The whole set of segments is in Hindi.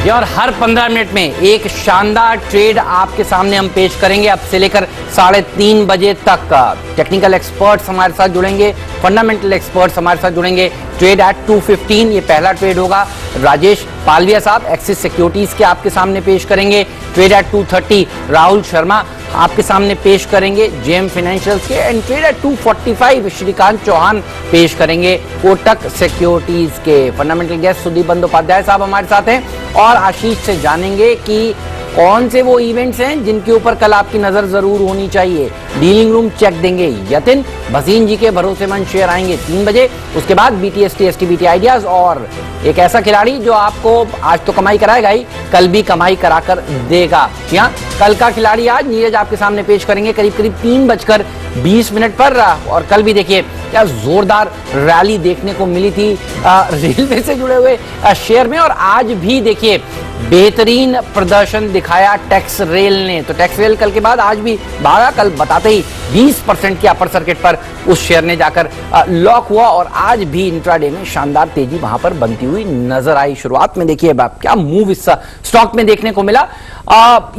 ये और हर 15 मिनट में एक शानदार ट्रेड आपके सामने हम पेश करेंगे अब से लेकर 3:30 बजे तक। टेक्निकल एक्सपर्ट्स हमारे साथ जुड़ेंगे, फंडामेंटल एक्सपर्ट्स हमारे साथ जुड़ेंगे। ट्रेड एट 2:15 ये पहला ट्रेड होगा। राजेश पालविया साहब एक्सिस सिक्योरिटीज के आपके सामने पेश करेंगे। ट्रेड एट 2:30 राहुल शर्मा आपके सामने पेश करेंगे जेएम फाइनेंशियल्स के। And trade at 2:45 Shrikant Chauhan पेश करेंगे कोटक सिक्योरिटीज के। फंडामेंटल गेस्ट सुदीप बंदोपाध्याय साहब हमारे साथ हैं और आशीष से जानेंगे कि कौन से वो इवेंट्स हैं जिनके ऊपर कल आपकी नजर जरूर होनी चाहिए। डीलिंग रूम चेक देंगे यतिन भसीन जी के भरोसेमंद शेयर आएंगे 3 बजे। उसके बाद बीटीएसटी एसटीबीटी आइडियाज और एक ऐसा खिलाड़ी जो आपको आज तो कमाई कराएगा ही, कल भी कमाई कराकर देगा। जी हाँ, कल का खिलाड़ी आज नीरज आपके सामने पेश करेंगे करीब 3:20 पर। और कल भी देखिए क्या जोरदार रैली देखने को मिली थी रेलवे से जुड़े हुए शेयर में। और आज भी देखिए बेहतरीन प्रदर्शन दिखाया टैक्स रेल ने। तो टैक्स रेल कल के बाद आज भी भागा, कल बताते ही 20% के अपर सर्किट पर उस शेयर ने जाकर लॉक हुआ और आज भी इंट्राडे में शानदार तेजी वहां पर बनती हुई नजर आई। शुरुआत में देखिए क्या मूव इस स्टॉक में देखने को मिला।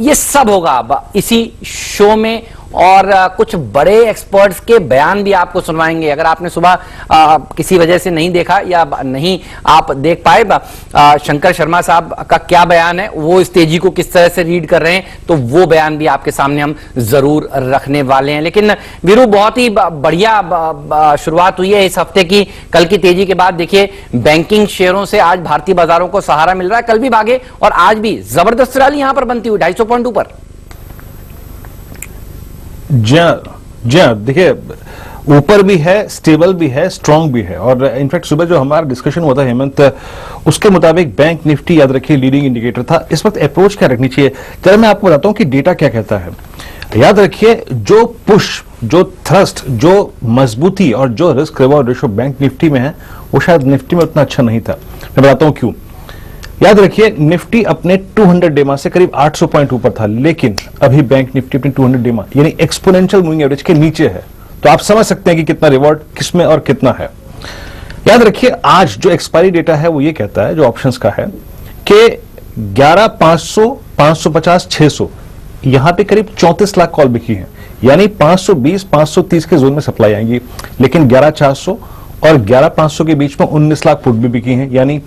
ये सब होगा इसी शो में और कुछ बड़े एक्सपर्ट्स के बयान भी आपको सुनवाएंगे। अगर आपने सुबह किसी वजह से नहीं देखा या नहीं आप देख पाए शंकर शर्मा साहब का क्या बयान है, वो इस तेजी को किस तरह से रीड कर रहे हैं, तो वो बयान भी आपके सामने हम जरूर रखने वाले हैं। लेकिन वीरू बहुत ही बढ़िया शुरुआत हुई है इस हफ्ते की। कल की तेजी के बाद देखिए बैंकिंग शेयरों से आज भारतीय बाजारों को सहारा मिल रहा है। कल भी भागे और आज भी जबरदस्त रैली यहां पर बनती हुई 250 पॉइंट ऊपर। जी हाँ, देखिए ऊपर भी है, स्टेबल भी है, स्ट्रांग भी है। और इनफैक्ट सुबह जो हमारा डिस्कशन हुआ था हेमंत, उसके मुताबिक बैंक निफ्टी याद रखिए लीडिंग इंडिकेटर था। इस वक्त अप्रोच क्या रखनी चाहिए, जरा मैं आपको बताता हूं कि डेटा क्या कहता है। याद रखिए जो पुश, जो थ्रस्ट, जो मजबूती और जो risk reward ratio bank Nifty में है वो शायद निफ्टी में उतना अच्छा नहीं था। मैं बताता हूं क्यों। याद रखिए निफ्टी अपने 200 डेमा से करीब 800 पॉइंट ऊपर था, लेकिन अभी बैंक निफ्टी अपने 200 डेमा यानी एक्सपोनेंशियल मूविंग एवरेज के नीचे है। तो आप समझ सकते हैं कि कितना रिवॉर्ड किसमें और कितना है। याद रखिए आज जो एक्सपायरी डेटा है वो ये कहता है, जो ऑप्शंस का है, कि 11,500, 550, 600 यहां पे करीब 34 लाख कॉल बिकी है। यानी 520, 530 के जोन में सप्लाई आएंगी। लेकिन 11,400 और 11,500 के बीच में 19 लाख पुट भी बिकी है। यानी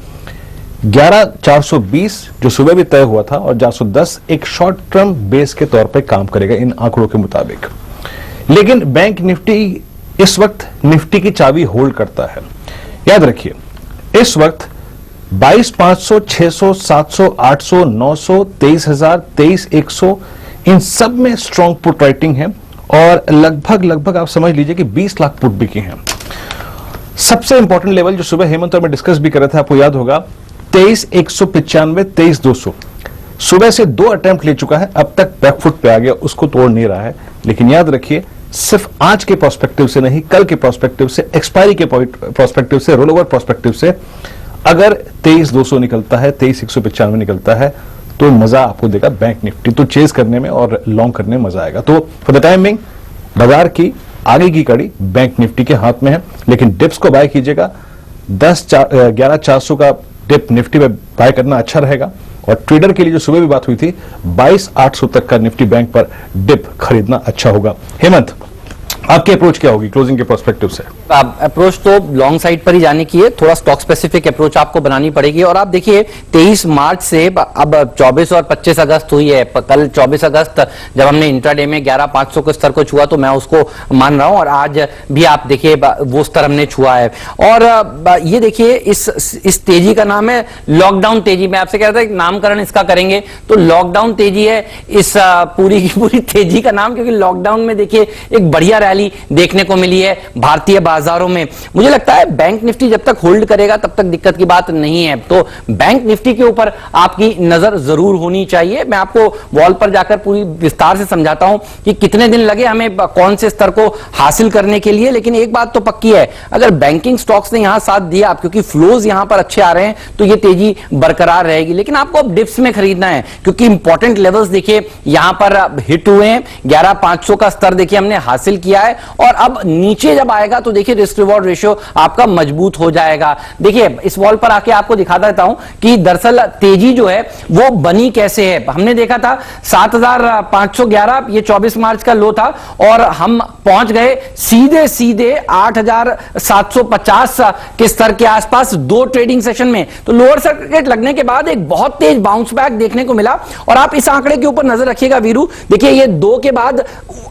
11,420 जो सुबह भी तय हुआ था और 410 एक शॉर्ट टर्म बेस के तौर पे काम करेगा इन आंकड़ों के मुताबिक। लेकिन बैंक निफ्टी इस वक्त निफ्टी की चाबी होल्ड करता है। याद रखिए इस वक्त 22,500, 600, 700, 800, 900, 23,000, 23,100 इन सब में स्ट्रॉन्ग पुट राइटिंग है और लगभग आप समझ लीजिए कि 20 लाख पुट बिकी हैं। सबसे इंपॉर्टेंट लेवल जो सुबह हेमंत और मैं डिस्कस भी कर रहे थे, आपको याद होगा 23,195, 23,200 सुबह से 2 अटेम्प्ट ले चुका है, अब तक बैकफुट पे आ गया, उसको तोड़ नहीं रहा है। लेकिन याद रखिए सिर्फ आज के प्रोस्पेक्टिव से नहीं, कल के प्रोस्पेक्टिव से, एक्सपायरी के प्रोस्पेक्टिव से, रोल ओवर प्रोस्पेक्टिव से अगर 23,200 निकलता है, 23,195 निकलता है तो मजा आपको देगा बैंक निफ्टी। तो चेज करने में और लॉन्ग करने में मजा आएगा। तो फॉर द टाइम बिंग बाजार की आगे की कड़ी बैंक निफ्टी के हाथ में है। लेकिन डिप्स को बाय कीजिएगा, 11,400 का डिप निफ्टी में बाय करना अच्छा रहेगा। और ट्रेडर के लिए जो सुबह भी बात हुई थी 22,800 तक का निफ्टी बैंक पर डिप खरीदना अच्छा होगा। हेमंत आपकी अप्रोच क्या होगी क्लोजिंग के पर्सपेक्टिव से? अप्रोच तो लॉन्ग साइड पर ही जाने की है, थोड़ा स्टॉक स्पेसिफिक अप्रोच आपको बनानी पड़ेगी। और आप देखिए 23 मार्च से अब 24 और 25 अगस्त हुई है। कल 24 अगस्त जब हमने इंट्राडे में 11,500 के स्तर को छुआ तो मैं उसको मान रहा हूं और आज भी आप देखिए वो स्तर हमने छुआ है। और ये देखिए इस तेजी का नाम है लॉकडाउन तेजी। मैं आपसे कह रहा था नामकरण इसका करेंगे तो लॉकडाउन तेजी है इस पूरी की पूरी तेजी का नाम, क्योंकि लॉकडाउन में देखिए एक बढ़िया रैली देखने को मिली है भारतीय बाजारों में। मुझे लगता है बैंक निफ्टी जब तक होल्ड करेगा तब तक दिक्कत की बात नहीं है। तो बैंक निफ्टी के ऊपर आपकी नजर जरूर होनी चाहिए। मैं आपको वॉल पर जाकर पूरी विस्तार से समझाता हूं कि कितने दिन लगे हमें कौन से स्तर को हासिल करने के लिए। लेकिन एक बात तो पक्की है, अगर बैंकिंग स्टॉक्स ने यहां साथ दिया, क्योंकि फ्लोज यहां पर अच्छे आ रहे हैं, तो ये तेजी बरकरार रहेगी। लेकिन आपको अब डिप्स में खरीदना है, क्योंकि इंपॉर्टेंट लेवल्स देखिए यहां पर हिट हुए हैं। 11,500 का स्तर देखिए हमने हासिल किया किया है और अब नीचे जब आएगा तो देखिए रिस्क रिवॉर्ड रेशियो आपका मजबूत हो जाएगा। देखिए इस वॉल पर आके आपको दिखा देता हूं कि दरअसल तेजी जो है वो बनी कैसे है। हमने देखा था 7,511, ये 24 मार्च का लो था और हम पहुंच गए सीधे सीधे 8,750 के स्तर के आसपास 2 ट्रेडिंग सेशन में। तो लोअर सर्किट लगने के बाद एक बहुत तेज बाउंस बैक देखने को मिला और आप इस आंकड़े के ऊपर नजर रखिएगा वीरू। देखिए ये 2 के बाद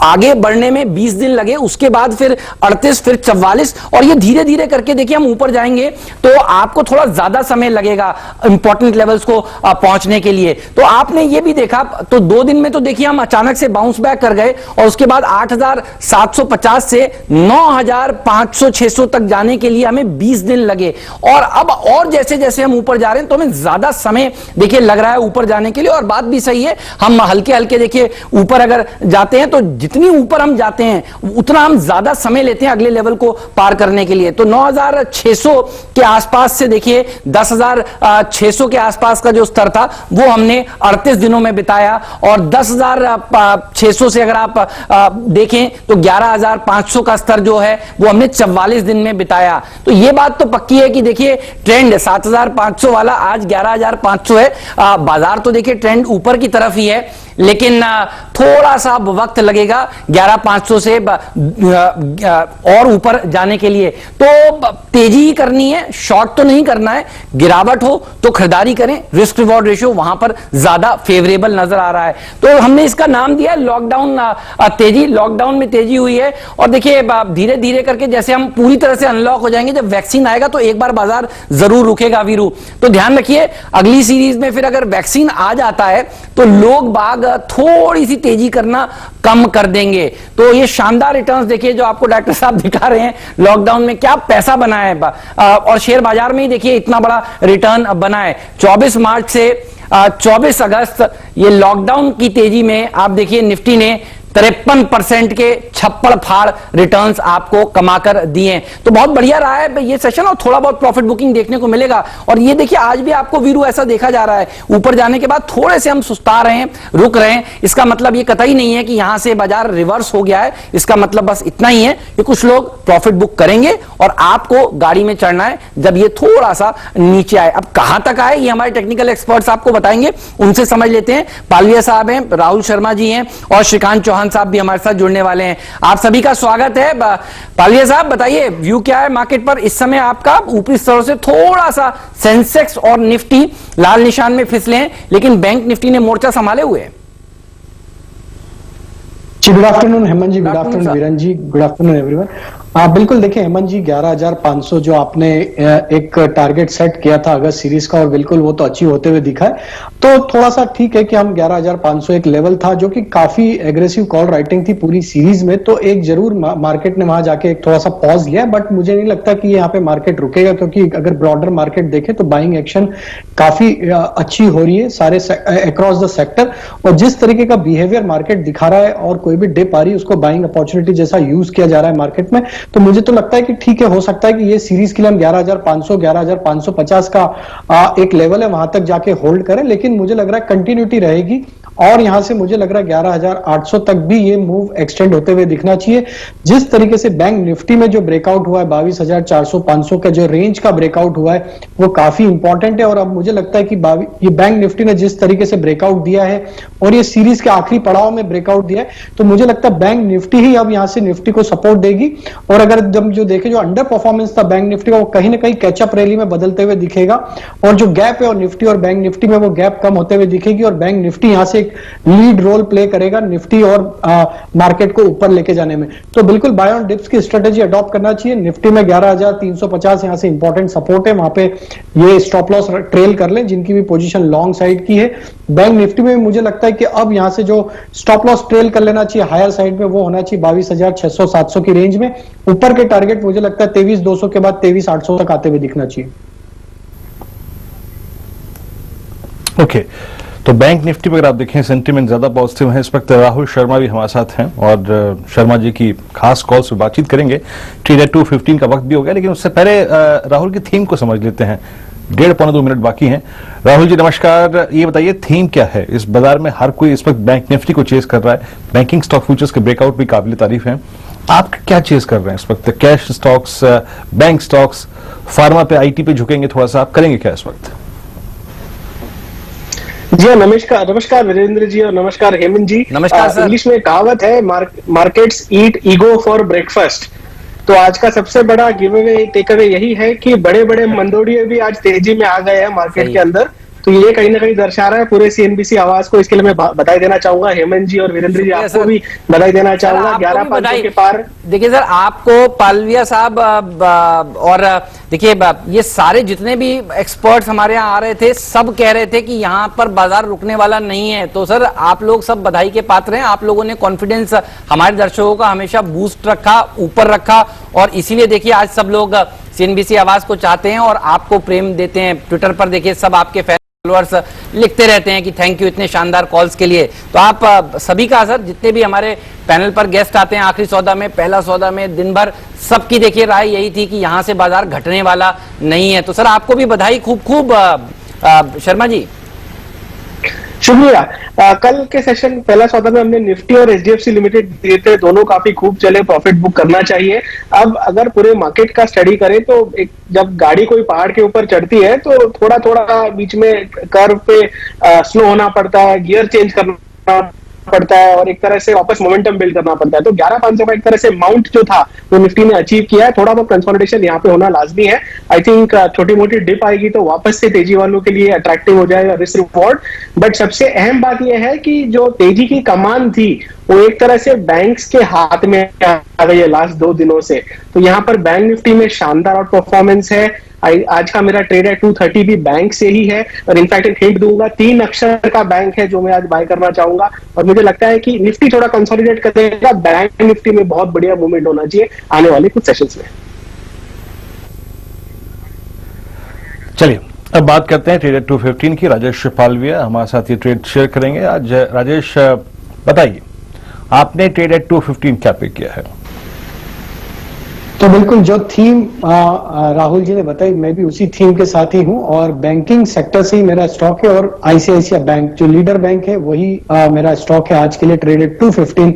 आगे बढ़ने में 20 दिन लगे, उसके बाद फिर 38, फिर 44 और ये धीरे धीरे करके देखिए हम ऊपर जाएंगे तो आपको थोड़ा ज्यादा समय लगेगा इंपॉर्टेंट लेवल्स को पहुंचने के लिए। तो आपने ये भी देखा तो 2 दिन में तो देखिए हम अचानक से बाउंस बैक कर गए और उसके बाद 8,750 से 9,500 600 तक जाने के लिए हमें 20 दिन लगे और अब और जैसे जैसे हम ऊपर जा रहे हैं तो हमें ज्यादा समय देखिए लग रहा है ऊपर जाने के लिए। और बात भी सही है, हम हल्के हल्के देखिए ऊपर अगर जाते हैं तो जितनी ऊपर हम जाते हैं उतना हम ज्यादा समय लेते हैं अगले लेवल को पार करने के लिए। तो 9,600 के आसपास से देखिए 10,600 के आसपास का जो स्तर था वो हमने 38 दिनों में बिताया और 10,600 से अगर आप देखें तो 11,500 का स्तर जो है वो हमने 44 दिन में बिताया। तो ये बात तो पक्की है कि देखिए ट्रेंड 7,500 वाला आज 11,500 है। बाजार तो देखिए ट्रेंड ऊपर की तरफ ही है लेकिन थोड़ा सा वक्त लगेगा 11,500 से और ऊपर जाने के लिए। तो तेजी ही करनी है, शॉर्ट तो नहीं करना है। गिरावट हो तो खरीदारी करें, रिस्क रिवॉर्ड रेशियो वहां पर ज्यादा फेवरेबल नजर आ रहा है। तो हमने इसका नाम दिया लॉकडाउन तेजी। लॉकडाउन में तेजी हुई है और देखिए धीरे धीरे करके जैसे हम पूरी तरह से अनलॉक हो जाएंगे, जब वैक्सीन आएगा तो एक बार बाजार जरूर रुकेगा वीरू। तो ध्यान रखिए अगली सीरीज में फिर अगर वैक्सीन आ जाता है तो लोग बाग थोड़ी सी तेजी करना कम कर देंगे। तो ये शानदार रिटर्न्स देखिए जो आपको डॉक्टर साहब दिखा रहे हैं, लॉकडाउन में क्या पैसा बना है और शेयर बाजार में ही देखिए इतना बड़ा रिटर्न बना है। 24 मार्च से 24 अगस्त ये लॉकडाउन की तेजी में आप देखिए निफ्टी ने 53% के छप्पड़ फाड़ रिटर्न्स आपको कमाकर दिए। तो बहुत बढ़िया रहा है ये सेशन और थोड़ा बहुत प्रॉफिट बुकिंग देखने को मिलेगा। और ये देखिए आज भी आपको वीरू ऐसा देखा जा रहा है, ऊपर जाने के बाद थोड़े से हम सुस्ता रहे हैं, रुक रहे हैं। इसका मतलब ये कतई नहीं है कि यहां से बाजार रिवर्स हो गया है। इसका मतलब बस इतना ही है कि कुछ लोग प्रॉफिट बुक करेंगे और आपको गाड़ी में चढ़ना है जब ये थोड़ा सा नीचे आए। अब कहां तक आए ये हमारे टेक्निकल एक्सपर्ट्स आपको बताएंगे, उनसे समझ लेते हैं। पालविया साहब हैं, राहुल शर्मा जी हैं और श्रीकांत चौहान साहब भी हमारे साथ जुड़ने वाले हैं। आप सभी का स्वागत है। पालिया साहब बताइए व्यू क्या है मार्केट पर इस समय आपका? ऊपरी स्तरों से थोड़ा सा सेंसेक्स और निफ्टी लाल निशान में फिसले हैं लेकिन बैंक निफ्टी ने मोर्चा संभाले हुए हैं। गुड आफ्टरनून हेमंत जी, गुड आफ्टरनून वीरेन जी, गुड आफ्टरनून एवरीवन। बिल्कुल देखिए हेमंत जी 11,500 जो आपने एक टारगेट सेट किया था अगस्त सीरीज का और बिल्कुल वो तो अचीव होते हुए दिखा है। तो थोड़ा सा ठीक है कि हम 11,500 एक लेवल था जो कि काफी एग्रेसिव कॉल राइटिंग थी पूरी सीरीज में। तो एक जरूर मार्केट ने वहां जाके एक थोड़ा सा पॉज लिया, बट मुझे नहीं लगता कि यहाँ पे मार्केट रुकेगा क्योंकि अगर ब्रॉडर मार्केट देखे तो बाइंग एक्शन काफी अच्छी हो रही है सारे अक्रॉस द सेक्टर। और जिस तरीके का बिहेवियर मार्केट दिखा रहा है और कोई भी डिप आ रही है उसको बाइंग अपॉर्चुनिटी जैसा यूज किया जा रहा है मार्केट में, तो मुझे तो लगता है कि ठीक है, हो सकता है कि ये सीरीज के लिए हम 11,500 11,550 का एक लेवल है वहां तक जाके होल्ड करें। लेकिन मुझे लग रहा है कंटिन्यूटी रहेगी और यहां से मुझे लग रहा है 11,800 तक भी ये मूव एक्सटेंड होते हुए दिखना चाहिए। जिस तरीके से बैंक निफ्टी में जो ब्रेकआउट हुआ है 22,400-500 का जो रेंज का ब्रेकआउट हुआ है वो काफी इंपॉर्टेंट है। और अब मुझे लगता है कि ये बैंक निफ्टी ने जिस तरीके से ब्रेकआउट दिया है और ये सीरीज के आखिरी पड़ाव में ब्रेकआउट दिया है, तो मुझे लगता है बैंक निफ्टी ही अब यहां से निफ्टी को सपोर्ट देगी। और अगर जब जो देखे जो अंडर परफॉर्मेंस था बैंक निफ्टी का वो कहीं ना कहीं कैचअप रैली में बदलते हुए दिखेगा और जो गैप है और निफ्टी और बैंक निफ्टी में वो गैप कम होते हुए दिखेगी और बैंक निफ्टी यहां से लीड रोल प्ले करेगा निफ्टी और मार्केट को ऊपर लेके जाने में। तो बिल्कुल बाय ऑन डिप्स की स्ट्रेटेजी अडॉप्ट करना चाहिए। निफ्टी में 11,350 यहां से इंपॉर्टेंट सपोर्ट है, वहां पे ये स्टॉप लॉस ट्रेल कर लें जिनकी भी पोजीशन लॉन्ग साइड की है। बैंक निफ्टी में मुझे लगता है कि अब यहां से जो स्टॉप लॉस ट्रेल कर लेना चाहिए हायर साइड में वो होना चाहिए 22,600-700 की रेंज में। ऊपर के टारगेट मुझे लगता है 23,200 के बाद 23,800 तक आते हुए दिखना चाहिए। ओके, तो बैंक निफ्टी पर अगर आप देखें सेंटीमेंट ज्यादा पॉजिटिव है। इस वक्त राहुल शर्मा भी हमारे साथ हैं और शर्मा जी की खास कॉल से बातचीत करेंगे। 2:15 का वक्त भी हो गया, लेकिन उससे पहले राहुल की थीम को समझ लेते हैं। डेढ़ पौने 2 मिनट बाकी हैं। राहुल जी नमस्कार, ये बताइए थीम क्या है? इस बाजार में हर कोई इस वक्त बैंक निफ्टी को चेस कर रहा है, बैंकिंग स्टॉक फ्यूचर्स के ब्रेकआउट भी काबिल तारीफ हैं। आप क्या चेस कर रहे हैं इस वक्त? Cash stocks, bank stocks, pharma पे, आईटी पे झुकेंगे थोड़ा सा, आप करेंगे क्या इस वक्त? जी नमस्कार, नमस्कार वीरेंद्र जी और नमस्कार हेमंत जी। नमस्कार सर। इंग्लिश में कहावत है, markets eat ego for breakfast. तो आज का सबसे बड़ा गिव अवे टेक अवे यही है कि बड़े बड़े मंदोड़िए भी आज तेजी में आ गए हैं मार्केट के अंदर। तो ये कहीं ना कहीं दर्शा रहा है पूरे सीएनबीसी आवाज को। इसके लिए मैं बधाई देना चाहूंगा हेमंत जी और वीरेंद्र जी, आपको भी बधाई देना चाहूंगा। 11,500 के पार। देखिए सर, आपको पालविया साहब और देखिए ये सारे जितने भी एक्सपर्ट्स हमारे यहाँ आ रहे थे, सब कह रहे थे कि यहाँ पर बाजार रुकने वाला नहीं है। तो सर आप लोग सब बधाई के पात्र हैं। आप लोगों ने कॉन्फिडेंस हमारे दर्शकों का हमेशा बूस्ट रखा, ऊपर रखा, और इसीलिए देखिए आज सब लोग सीएनबीसी आवाज को चाहते हैं और आपको प्रेम देते हैं। ट्विटर पर देखिए सब आपके फॉलोअर्स लिखते रहते हैं कि थैंक यू इतने शानदार कॉल्स के लिए। तो आप सभी का सर, जितने भी हमारे पैनल पर गेस्ट आते हैं, आखिरी सौदा में, पहला सौदा में, दिन भर, सबकी देखिए राय यही थी कि यहां से बाजार घटने वाला नहीं है। तो सर आपको भी बधाई खूब खूब। शर्मा जी शुक्रिया। कल के सेशन पहला सौदा में हमने निफ्टी और एचडीएफसी लिमिटेड दिए थे, दोनों काफी खूब चले, प्रॉफिट बुक करना चाहिए। अब अगर पूरे मार्केट का स्टडी करें तो जब गाड़ी कोई पहाड़ के ऊपर चढ़ती है तो थोड़ा थोड़ा बीच में कर्व पे स्लो होना पड़ता है, गियर चेंज करना पड़ता है और एक तरह से वापस मोमेंटम बिल्ड करना पड़ता है। तो 11,500 का एक तरह से माउंट जो था वो निफ्टी ने अचीव किया है। थोड़ा बहुत कंसोलिडेशन यहाँ पे होना लाजमी है। आई थिंक छोटी मोटी डिप आएगी तो वापस से तेजी वालों के लिए अट्रैक्टिव हो जाएगा रिस्क रिवॉर्ड। बट सबसे अहम बात यह है कि जो तेजी की कमान थी वो एक तरह से बैंक्स के हाथ में आ गई है लास्ट 2 दिनों से। तो यहाँ पर बैंक निफ्टी में शानदार आउट परफॉर्मेंस है। आज का मेरा ट्रेड है 230 भी बैंक से ही है और इनफैक्ट एक हिंट दूंगा, 3 अक्षर का बैंक है जो मैं आज बाय करना चाहूंगा। और मुझे लगता है कि निफ्टी थोड़ा कंसोलिडेट करेगा, बैंक निफ्टी में बहुत बढ़िया मूवमेंट होना चाहिए आने वाले कुछ सेशंस में। चलिए अब बात करते हैं ट्रेड 215 की। राजेश पालविया हमारे साथ ये ट्रेड शेयर करेंगे। आज राजेश बताइए, आपने ट्रेड एट 215 क्या पे किया है? तो बिल्कुल जो थीम राहुल जी ने बताई, मैं भी उसी थीम के साथ ही हूं और बैंकिंग सेक्टर से ही मेरा स्टॉक है और आईसीआईसीआई बैंक जो लीडर बैंक है वही मेरा स्टॉक है आज के लिए ट्रेडेड 215।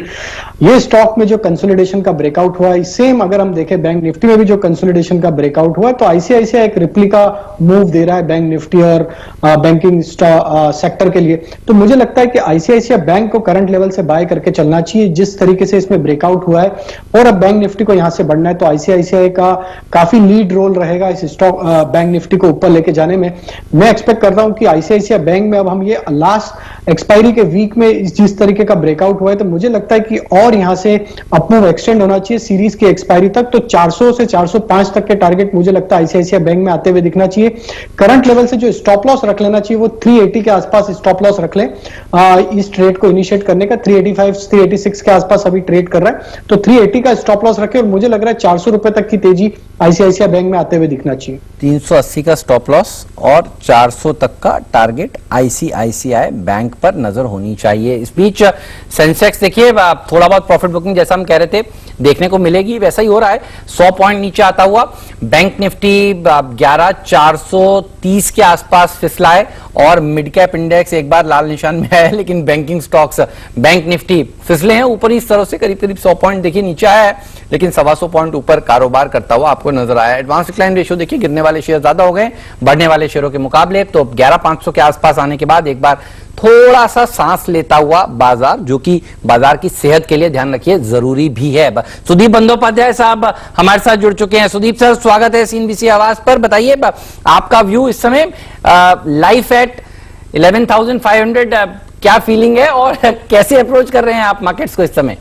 ये स्टॉक में जो कंसोलिडेशन का ब्रेकआउट हुआ है, सेम अगर हम देखें बैंक निफ्टी में भी जो कंसोलिडेशन का ब्रेकआउट हुआ, तो आईसीआईसीआई एक रिप्लिका मूव दे रहा है बैंक निफ्टी और बैंकिंग सेक्टर के लिए। तो मुझे लगता है कि आईसीआईसीआई बैंक को करंट लेवल से बाय करके चलना चाहिए जिस तरीके से इसमें ब्रेकआउट हुआ है, और अब बैंक निफ्टी को यहां से बढ़ना है तो आईसीआईसीआई का काफी लीड रोल रहेगा इस स्टॉक बैंक निफ्टी को ऊपर लेके जाने में। मैं एक्सपेक्ट करता हूं कि आईसीआईसीआई बैंक में अब हम ये लास्ट एक्सपायरी के वीक में जिस तरीके का ब्रेकआउट हुआ है, तो मुझे लगता है कि और यहां से अपमूव एक्सटेंड होना चाहिए सीरीज की एक्सपायरी तक। तो 400 से 405 तक के टारगेट मुझे लगता है आईसीआईसीआई बैंक में आते हुए दिखना चाहिए। करंट लेवल से जो स्टॉप लॉस रख लेना चाहिए वो 380 के आसपास स्टॉप लॉस रख लें इस ट्रेड को इनिशिएट करने का। 385 386 के आसपास अभी ट्रेड कर रहा है, तो 380 का स्टॉप लॉस रखें और मुझे लग रहा है 400 रुपए तक की तेजी आईसीआईसीआई बैंक में आते हुए दिखना चाहिए। 380 का स्टॉप लॉस और 400 तक का टारगेट आईसीआईसीआई बैंक पर नजर होनी चाहिए। इस बीच सेंसेक्स देखिए थोड़ा बहुत प्रॉफिट बुकिंग जैसा हम कह रहे थे देखने को मिलेगी, वैसा ही हो रहा है। 100 पॉइंट नीचे आता हुआ बैंक निफ्टी 11,430 के आसपास फिसला है और मिड कैप इंडेक्स एक बार लाल निशान में आया है, लेकिन बैंकिंग स्टॉक्स बैंक निफ्टी फिसले हैं ऊपर इस तरह से करीब करीब 100 पॉइंट देखिए नीचे आया है, लेकिन 125 पॉइंट ऊपर कारोबार करता हुआ आपको नजर आया। एडवांस डिक्लाइन रेशियो देखिए गिरने वाले शेयर ज्यादा हो गए बढ़ने वाले शेयरों के मुकाबले। तो 11,500 के आसपास आने के बाद एक बार थोड़ा सा सांस लेता हुआ बाजार, जो कि बाजार की सेहत के लिए ध्यान रखिए जरूरी भी है। सुदीप बंदोपाध्याय साहब हमारे साथ जुड़ चुके हैं। सुदीप सर स्वागत है सीएनबीसी आवाज पर। बताइए आपका व्यू इस समय लाइफ एट 11,500 क्या फीलिंग है और कैसे अप्रोच कर रहे हैं आप मार्केट्स को इस समय?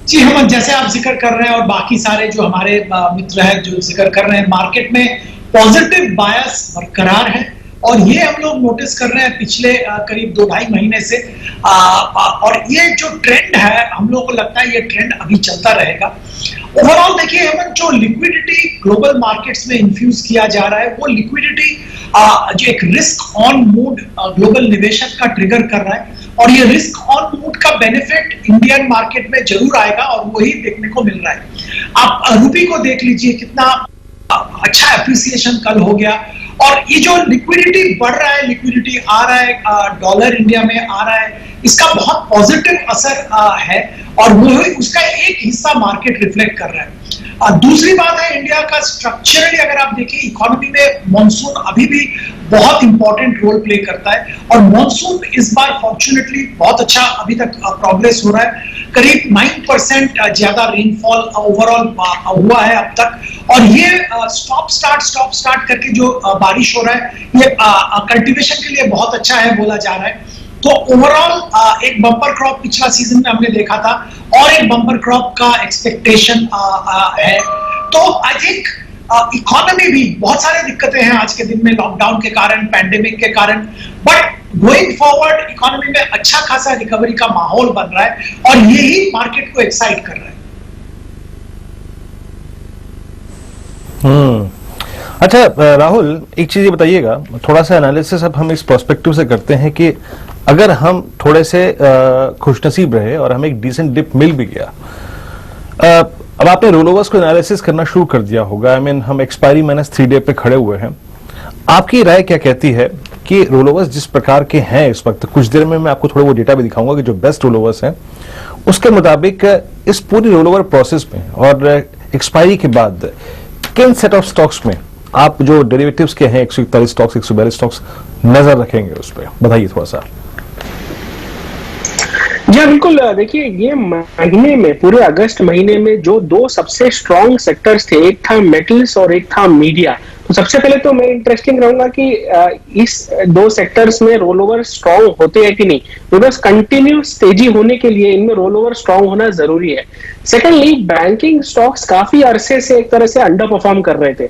जी हेमंत, जैसे आप जिक्र कर रहे हैं और बाकी सारे जो हमारे मित्र हैं जो जिक्र कर रहे हैं, मार्केट में पॉजिटिव बायस बरकरार है और ये हम लोग नोटिस कर रहे हैं पिछले करीब 2-2.5 महीने से। और ये जो ट्रेंड है हम लोगों को लगता है ये ट्रेंड अभी चलता रहेगा। ओवरऑल देखिए हेमंत, जो लिक्विडिटी ग्लोबल मार्केट्स में इन्फ्यूज किया जा रहा है वो लिक्विडिटी जो एक रिस्क ऑन मूड ग्लोबल निवेशक का ट्रिगर कर रहा है और ये रिस्क ऑन मूड का बेनिफिट इंडियन मार्केट में जरूर आएगा और वही देखने को मिल रहा है। आप रूपी को देख लीजिए, कितना अच्छा एप्रिसिएशन कल हो गया। और ये जो लिक्विडिटी बढ़ रहा है, लिक्विडिटी आ रहा है, डॉलर इंडिया में आ रहा है, इसका बहुत पॉजिटिव असर है और वो उसका एक हिस्सा मार्केट रिफ्लेक्ट कर रहा है। दूसरी बात है, इंडिया का स्ट्रक्चरली अगर आप देखिए इकोनॉमी में मानसून अभी भी बहुत इंपॉर्टेंट रोल प्ले करता है और मानसून इस बार फॉर्चुनेटली बहुत अच्छा अभी तक प्रोग्रेस हो रहा है। करीब 9% ज्यादा रेनफॉल ओवरऑल हुआ है अब तक और ये स्टॉप स्टार्ट करके जो बारिश हो रहा है ये कल्टीवेशन के लिए बहुत अच्छा है बोला जा रहा है। तो ओवरऑल एक बम्पर क्रॉप पिछला सीजन में हमने देखा था और एक बम्पर क्रॉप का एक्सपेक्टेशन है। तो आई थिंक इकोनॉमी भी बहुत सारी दिक्कतें हैं आज के दिन में, लॉकडाउन के कारण, पैंडेमिक के कारण, बट गोइंग फॉरवर्ड इकोनॉमी में अच्छा खासा रिकवरी का माहौल बन रहा है और यही मार्केट को एक्साइट कर रहा है। अच्छा राहुल, एक चीज ये बताइएगा, थोड़ा सा एनालिसिस अब हम इस पर्सपेक्टिव से करते हैं कि अगर हम थोड़े से खुशनसीब रहे और हमें एक डिसेंट डिप मिल भी गया, अब आपने रोलोवर्स को एनालिसिस करना शुरू कर दिया होगा। आई मीन हम एक्सपायरी -3 डे पे खड़े हुए हैं। आपकी राय क्या कहती है कि रोलोवर्स जिस प्रकार के हैं इस वक्त, कुछ देर में मैं आपको थोड़ा वो डेटा भी दिखाऊंगा कि जो बेस्ट रोलोवर्स हैं, उसके मुताबिक इस पूरी रोलोवर प्रोसेस में और एक्सपायरी के बाद किन सेट ऑफ स्टॉक्स में आप जो डेरिवेटिव्स के हैं 141 स्टॉक्स, 142 स्टॉक्स नजर रखेंगे उस पर बताइए थोड़ा सा। जी बिल्कुल, देखिए ये महीने में, पूरे अगस्त महीने में जो दो सबसे स्ट्रॉन्ग सेक्टर्स थे, एक था मेटल्स और एक था मीडिया। तो सबसे पहले तो मैं इंटरेस्टिंग रहूंगा कि इस दो सेक्टर्स में रोल ओवर स्ट्रॉन्ग होते हैं कि नहीं, बिकॉज कंटिन्यूस तेजी होने के लिए इनमें रोल ओवर स्ट्रॉन्ग होना जरूरी है। सेकेंडली, बैंकिंग स्टॉक्स काफी अरसे से एक तरह से अंडर परफॉर्म कर रहे थे।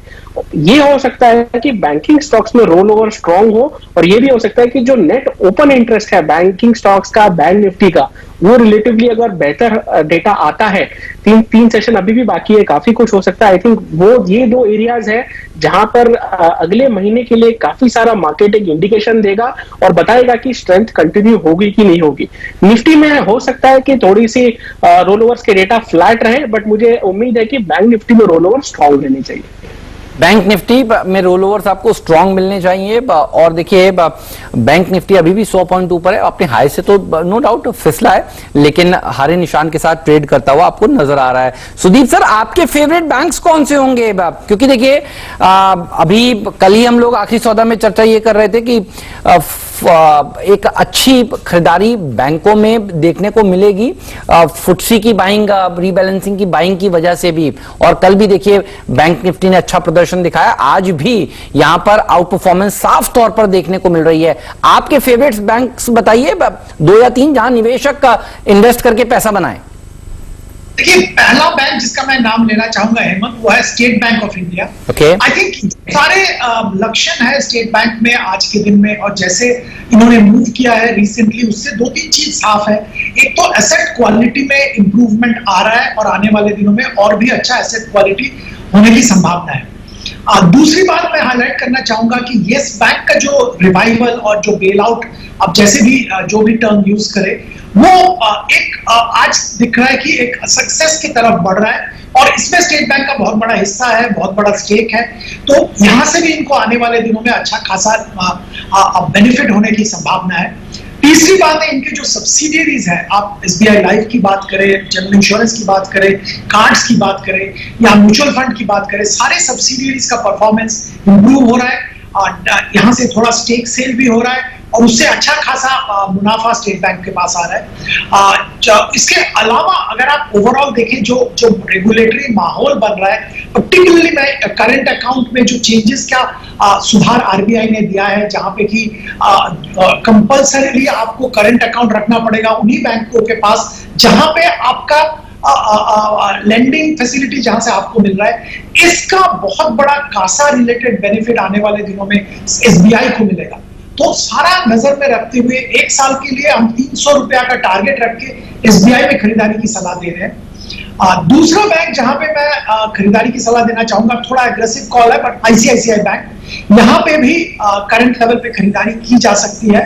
ये हो सकता है कि बैंकिंग स्टॉक्स में रोल ओवर स्ट्रॉन्ग हो और ये भी हो सकता है कि जो नेट ओपन इंटरेस्ट है बैंकिंग स्टॉक्स का, बैंक निफ्टी का, वो रिलेटिवली अगर बेहतर डेटा आता है, तीन सेशन अभी भी बाकी है, काफी कुछ हो सकता है। आई थिंक वो ये दो एरियाज है जहां पर अगले महीने के लिए काफी सारा मार्केट एक इंडिकेशन देगा और बताएगा कि स्ट्रेंथ कंटिन्यू होगी कि नहीं होगी। निफ्टी में हो सकता है कि थोड़ी सी रोल ओवर्स के डेटा फ्लैट रहे, बट मुझे उम्मीद है कि बैंक निफ्टी में रोल ओवर स्ट्रॉन्ग रहने चाहिए। बैंक निफ्टी में रोलओवर्स आपको स्ट्रांग मिलने चाहिए और देखिए बैंक निफ्टी अभी भी 100 पॉइंट ऊपर है, अपने हाई से तो नो डाउट फिसला है, लेकिन हरे निशान के साथ ट्रेड करता हुआ आपको नजर आ रहा है। सुदीप सर, आपके फेवरेट बैंक्स कौन से होंगे? क्योंकि देखिए अभी कल ही हम लोग आखिरी सौदा में चर्चा ये कर रहे थे कि एक अच्छी खरीदारी बैंकों में देखने को मिलेगी, फुटसी की बाइंग, रीबैलेंसिंग की बाइंग की वजह से भी, और कल भी देखिए बैंक निफ्टी ने अच्छा प्रदर्शन दिखाया, आज भी यहां पर आउट परफॉर्मेंस साफ तौर पर देखने को मिल रही है। आपके फेवरेट बैंक्स बताइए, 2 या 3 जहां निवेशक इन्वेस्ट करके पैसा बनाए। देखिए, पहला बैंक जिसका मैं नाम लेना चाहूंगा हेमंत, वो है state bank of India. I think सारे लक्षण है स्टेट बैंक में आज के दिन में, और जैसे इन्होंने मूव किया है रिसेंटली, उससे 2-3 चीज साफ है। एक तो एसेट क्वालिटी में इंप्रूवमेंट आ रहा है और आने वाले दिनों में और भी अच्छा एसेट क्वालिटी होने की संभावना है। दूसरी बात मैं हाईलाइट करना चाहूंगा कि येस बैंक का जो रिवाइवल और जो बेल आउट, अब जैसे भी जो भी टर्म यूज करे, वो एक आज दिख रहा है कि एक सक्सेस की तरफ बढ़ रहा है और इसमें स्टेट बैंक का बहुत बड़ा हिस्सा है, बहुत बड़ा स्टेक है। तो यहां से भी इनको आने वाले दिनों में अच्छा खासा बेनिफिट होने की संभावना है। तीसरी बात है, इनके जो सब्सिडियरीज है, आप एसबीआई लाइफ की बात करें, जनरल इंश्योरेंस की बात करें, कार्ड्स की बात करें या म्यूचुअल फंड की बात करें, सारे सब्सिडियरीज का परफॉर्मेंस इंप्रूव हो रहा है। यहां से थोड़ा स्टेक सेल भी हो रहा है और उससे अच्छा खासा मुनाफा स्टेट बैंक के पास आ रहा है। इसके अलावा अगर आप ओवरऑल देखें, जो रेगुलेटरी माहौल बन रहा है, पर्टिकुलरली मैं करंट अकाउंट में जो चेंजेस का सुधार आरबीआई ने दिया है, जहां पे कि कंपल्सरीली आपको करंट अकाउंट रखना पड़ेगा उन्हीं बैंकों के पास जहां पे आपका लेंडिंग फैसिलिटी जहां से आपको मिल रहा है, इसका बहुत बड़ा कासा रिलेटेड बेनिफिट आने वाले दिनों में एसबीआई को मिलेगा। तो सारा नजर में रखते हुए 1 साल के लिए हम 300 रुपया का टारगेट रख के एसबीआई में खरीदारी की सलाह दे रहे हैं। दूसरा बैंक जहां पे मैं खरीदारी की सलाह देना चाहूंगा, थोड़ा एग्रेसिव कॉल है, बट आईसीआईसीआई बैंक, यहां पे भी करंट लेवल पे खरीदारी की जा सकती है।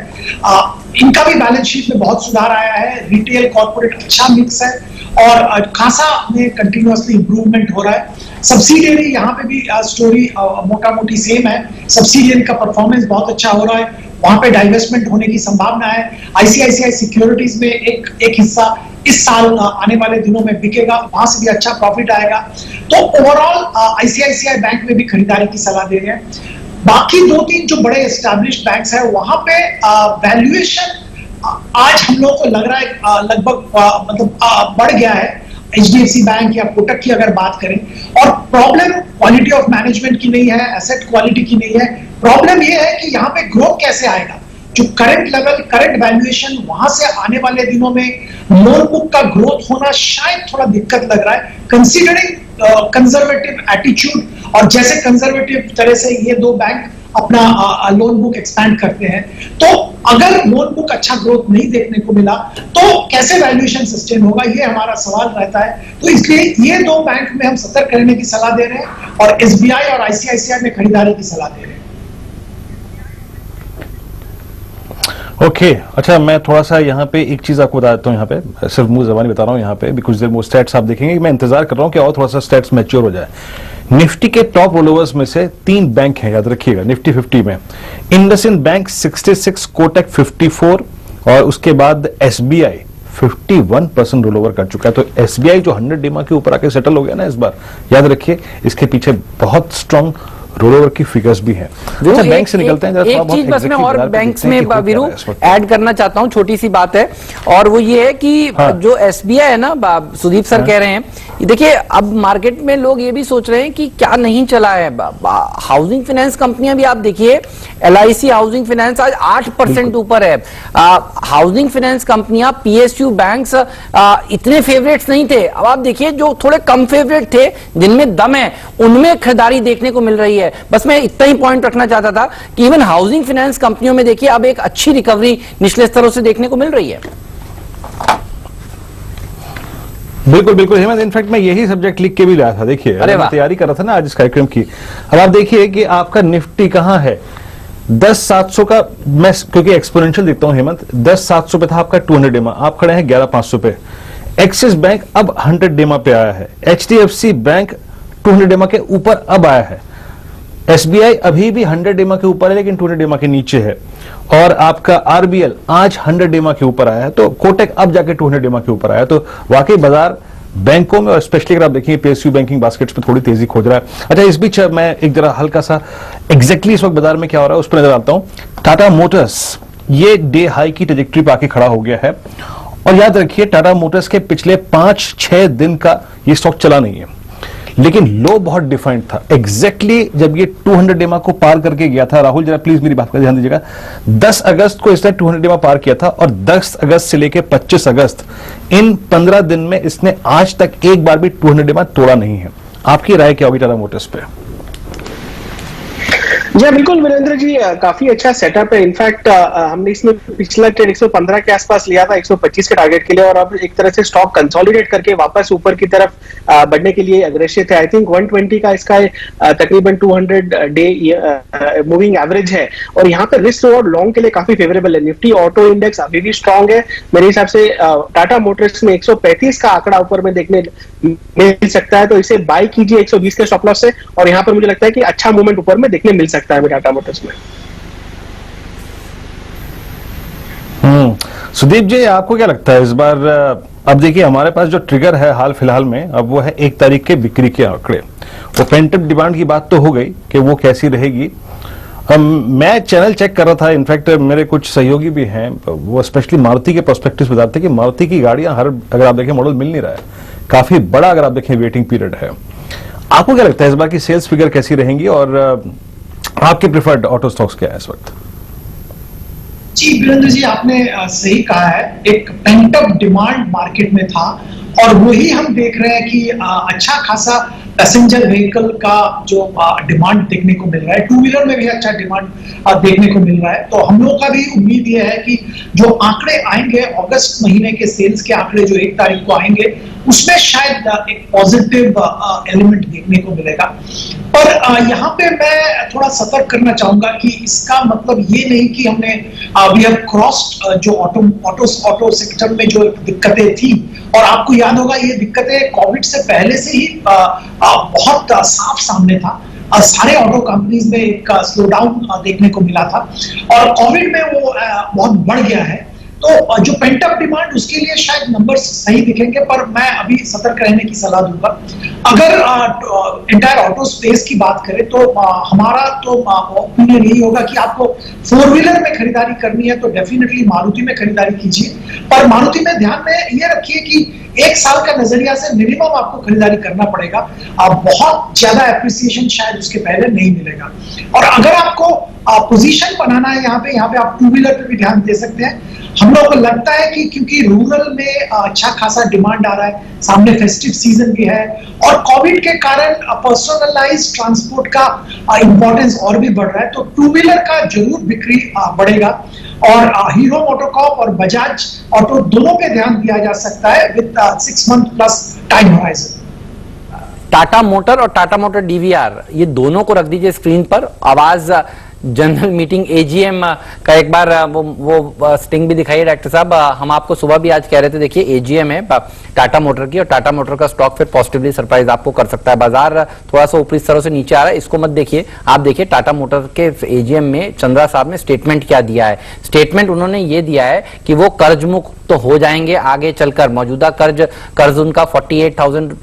इनका भी बैलेंस शीट में बहुत सुधार आया है, रिटेल कॉर्पोरेट अच्छा मिक्स है और खासा में कंटिन्यूअसली इंप्रूवमेंट हो रहा है। सब्सिडियरी यहाँ पे भी स्टोरी मोटा मोटी सेम है। सब्सिडियरी का परफॉर्मेंस बहुत अच्छा हो रहा है, वहां पे डाइवेस्टमेंट होने की संभावना है। आईसीआईसीआई सिक्योरिटीज में एक हिस्सा इस साल आने वाले दिनों में बिकेगा, वहां से भी अच्छा प्रॉफिट आएगा। तो ओवरऑल आईसीआईसीआई बैंक में भी खरीदारी की सलाह दे रहे हैं। बाकी 2-3 जो बड़े एस्टैब्लिश्ड बैंक्स हैं वहां पे वैल्यूएशन आज हम लोग को लग रहा है लगभग मतलब बढ़ गया है। एचडीएफसी बैंक या कोटक की अगर बात करें, और प्रॉब्लम क्वालिटी ऑफ मैनेजमेंट की नहीं है, एसेट क्वालिटी की नहीं है, प्रॉब्लम यह है कि यहाँ पे ग्रोथ कैसे आएगा। जो करंट लेवल, करंट वैल्यूएशन, वहां से आने वाले दिनों में लोन बुक का ग्रोथ होना शायद थोड़ा दिक्कत लग रहा है, कंसीडरिंग कंजर्वेटिव एटीट्यूड। और जैसे कंजर्वेटिव तरह से ये दो बैंक अपना लोन बुक एक्सपैंड करते हैं, तो अगर लोन बुक अच्छा ग्रोथ नहीं देखने को मिला तो कैसे वैल्यूएशन सस्टेन होगा, ये हमारा सवाल रहता है। तो इसलिए ये दो बैंक में हम सतर्क रहने की सलाह दे रहे हैं और एसबीआई और आईसीआईसीआई में खरीदारी की सलाह दे रहे हैं। ओके अच्छा, मैं थोड़ा सा यहाँ पे एक चीज आपको बता देता हूँ, यहाँ पे सिर्फ मुंह जबानी बता रहा हूँ। यहाँ पे भी कुछ देर में स्टैट्स आप देखेंगे, मैं इंतजार कर रहा हूँ कि और थोड़ा सा स्टैट्स मैच्योर हो जाए। निफ्टी के टॉप रोलोवर्स में से 3 बैंक हैं, याद रखिएगा, निफ्टी 50 में इंडसइंड बैंक 66, कोटक 54 और उसके बाद एसबीआई 51% रोलोवर कर चुका है। तो एसबीआई जो 100 डीमा के ऊपर आके सेटल हो गया ना इस बार, याद रखिए इसके पीछे बहुत स्ट्रांग रोलोवर की फिगर्स भी हैं। अच्छा, बैंक से निकलते हैं, एक चीज बस मैं और बैंक्स में वीरू ऐड करना चाहता हूं, छोटी सी बात है, और वो ये है कि जो एसबीआई है ना, सुदीप सर कह रहे हैं, देखिए अब मार्केट में लोग ये भी सोच रहे हैं कि क्या नहीं चला है। हाउसिंग फाइनेंस कंपनियां भी आप देखिए, एलआईसी हाउसिंग फाइनेंस आज 8% ऊपर है। हाउसिंग फाइनेंस कंपनियां, पीएसयू बैंक्स इतने फेवरेट्स नहीं थे। अब आप देखिए जो थोड़े कम फेवरेट थे, जिनमें दम है, उनमें खरीदारी देखने को मिल रही है। बस मैं इतना ही पॉइंट रखना चाहता था कि इवन हाउसिंग फाइनेंस कंपनियों में देखिए अब एक अच्छी रिकवरी निचले स्तरों से देखने को मिल रही है। बिल्कुल बिल्कुल हेमंत, इनफैक्ट मैं यही सब्जेक्ट लिख के भी लाया था। देखिए मैं तैयारी कर रहा था ना आज इस कार्यक्रम की। अब आप देखिए कि आपका निफ्टी कहां है, 10,700 का, मैं क्योंकि एक्सपोनेंशियल देखता हूं हेमंत, 10,700 पे था आपका 200 डेमा, आप खड़े हैं 11,500 पे। एक्सिस बैंक अब 100 डेमा पे आया है, एचडीएफसी बैंक 200 डेमा के ऊपर अब आया है, एसबीआई अभी भी 100 डेमा के ऊपर है लेकिन 200 डेमा के नीचे है, और आपका आरबीएल आज 100 डेमा के ऊपर आया है, तो कोटक अब जाके 200 डेमा के ऊपर आया। तो वाकई बाजार बैंकों में और स्पेशली अगर आप देखेंगे पीएसयू बैंकिंग बास्केट्स पे थोड़ी तेजी खोज रहा है। अच्छा, इस बीच मैं एक जरा हल्का सा एग्जैक्टली इस वक्त बाजार में क्या हो रहा है उस पर नजर आता हूं। टाटा मोटर्स ये डे हाई की ट्रैजेक्टरी पे आके खड़ा हो गया है, और याद रखिए टाटा मोटर्स के पिछले 5-6 दिन का ये स्टॉक चला नहीं है, लेकिन लो बहुत डिफाइंड था। एग्जैक्टली जब ये 200 डेमा को पार करके गया था, राहुल जरा प्लीज मेरी बात पर ध्यान दीजिएगा, 10 अगस्त को इसने 200 डेमा पार किया था, और 10 अगस्त से लेकर 25 अगस्त इन 15 दिन में इसने आज तक एक बार भी 200 डेमा तोड़ा नहीं है। आपकी राय क्या होगी टाटा मोटर्स पे? जी बिल्कुल वीरेंद्र जी, काफी अच्छा सेटअप है। इनफैक्ट हमने इसमें पिछला ट्रेड 115 के आसपास लिया था 125 के टारगेट के लिए, और अब एक तरह से स्टॉक कंसोलिडेट करके वापस ऊपर की तरफ बढ़ने के लिए अग्रेसिव है। आई थिंक 120 का इसका तकरीबन 200 डे मूविंग एवरेज है, और यहाँ पे रिस्क और लॉन्ग के लिए काफी फेवरेबल है। निफ्टी ऑटो इंडेक्स अभी भी स्ट्रॉन्ग है मेरे हिसाब से। टाटा मोटर्स में 135 का आंकड़ा ऊपर में देखने मिल सकता है, तो इसे बाय कीजिए 120 के स्टॉप लॉस से, और यहाँ पर मुझे लगता है कि अच्छा मूवमेंट ऊपर में देखने मिल सकता है टाटा मोटर्स में। सुदीप जी, आपको क्या लगता है इस बार? अब देखिए हमारे पास जो ट्रिगर है हाल फिलहाल में, अब वो है 1 तारीख के बिक्री के आंकड़े। वो पेंटअप डिमांड की बात तो हो गई कि वो कैसी रहेगी। मैं चैनल चेक कर रहा था, इनफैक्ट मेरे कुछ सहयोगी भी हैं, वो स्पेशली मारुति के पर्सपेक्टिव बताते हैं कि मारुति की गाड़ियां हर, अगर आप देखें, मॉडल मिल नहीं रहा है, काफी बड़ा अगर आप देखें वेटिंग पीरियड है। आपको क्या लगता है इस बार की सेल्स फिगर कैसी रहेंगी, और आपके प्रिफर्ड ऑटो स्टॉक्स क्या है इस वक्त? जी वीरेंद्र जी, आपने सही कहा है, एक पेंटअप डिमांड मार्केट में था, और वही हम देख रहे हैं कि अच्छा खासा पैसेंजर व्हीकल का जो डिमांड देखने को मिल रहा है, टू व्हीलर में भी अच्छा डिमांड देखने को मिल रहा है। तो हम लोग का भी उम्मीद ये है कि जो आंकड़े आएंगे अगस्त महीने के सेल्स के आंकड़े जो 1 तारीख को आएंगे, उसमें शायद एक पॉजिटिव एलिमेंट देखने को मिलेगा। पर यहाँ पे मैं थोड़ा सतर्क करना चाहूंगा कि इसका मतलब ये नहीं कि हमने वी हैव क्रॉस्ड जो ऑटो सेक्टर में जो दिक्कतें थी, और आपको याद होगा ये दिक्कतें कोविड से पहले से ही बहुत साफ सामने था। सारे ऑटो कंपनीज में एक स्लो डाउन देखने को मिला था, और कोविड में वो बहुत बढ़ गया है। तो जो पेंट अप डिमांड, उसके लिए शायद नंबर्स सही दिखेंगे, पर मैं अभी सतर्क रहने की सलाह दूंगा। अगर एंटायर ऑटो स्पेस की बात करें तो हमारा तो ओपिनियन यही होगा कि आपको 4 व्हीलर में खरीदारी करनी है तो डेफिनेटली मारुति में खरीदारी कीजिए, पर मारुति में ध्यान में ये रखिए कि 1 साल का नजरिया से मिनिमम आपको खरीदारी करना पड़ेगा। बहुत ज्यादा एप्रिसिएशन शायद उसके पहले नहीं मिलेगा। और अगर आपको पोजीशन बनाना है यहाँ पे आप 2 व्हीलर पे भी ध्यान दे सकते हैं। हम लोगों को लगता है कि क्योंकि रूरल में अच्छा खासा डिमांड आ रहा है, सामने फेस्टिव सीजन भी है, और कोविड के कारण पर्सनलाइज्ड ट्रांसपोर्ट का इंपॉर्टेंस और भी बढ़ रहा है, तो 2 व्हीलर का जरूर बिक्री बढ़ेगा। और हीरो मोटोकॉर्प और बजाज ऑटो दोनों पे ध्यान दिया जा सकता है with 6 month plus time horizon. Tata motor और टाटा मोटर डीवीआर, ये दोनों को रख दीजिए स्क्रीन पर। आवाज जनरल मीटिंग एजीएम का एक बार वो स्टिंग भी दिखाइए डॉक्टर साहब। हम आपको सुबह भी आज कह रहे थे, देखिए एजीएम है टाटा मोटर की, और टाटा मोटर का स्टॉक फिर पॉजिटिवली सरप्राइज आपको कर सकता है। बाजार थोड़ा सा ऊपरी स्तरों से नीचे आ रहा है, इसको मत देखिए। आप देखिए टाटा मोटर के एजीएम में चंद्रा साहब ने स्टेटमेंट क्या दिया है। स्टेटमेंट उन्होंने ये दिया है कि वो कर्ज मुक्त तो हो जाएंगे आगे चलकर। मौजूदा कर्ज उनका 48,000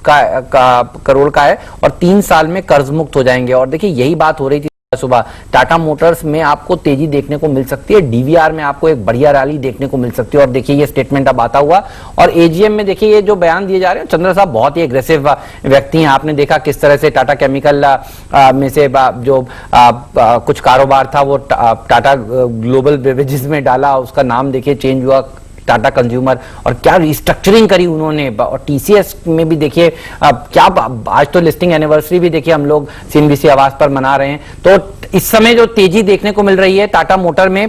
करोड़ का है, और 3 साल में कर्ज मुक्त हो जाएंगे। और देखिए यही बात हो रही थी सुबह। टाटा मोटर्स में आपको तेजी देखने को मिल सकती है, डीवीआर में आपको एक बढ़िया रैली देखने को मिल सकती है। और देखिए ये स्टेटमेंट अब आता हुआ, और एजीएम में देखिए ये जो बयान दिए जा रहे हैं, चंद्र साहब बहुत ही एग्रेसिव व्यक्ति हैं। आपने देखा किस तरह से टाटा केमिकल में से जो कुछ कारोबार था वो टाटा ग्लोबल बेवरेजेस में डाला, उसका नाम देखिए चेंज हुआ टाटा कंज्यूमर, और क्या रिस्ट्रक्चरिंग करी उन्होंने। और टीसीएस में भी देखिए क्या, आज तो लिस्टिंग एनिवर्सरी भी देखिए हम लोग सीएनबीसी आवाज पर मना रहे हैं। तो इस समय जो तेजी देखने को मिल रही है टाटा मोटर में,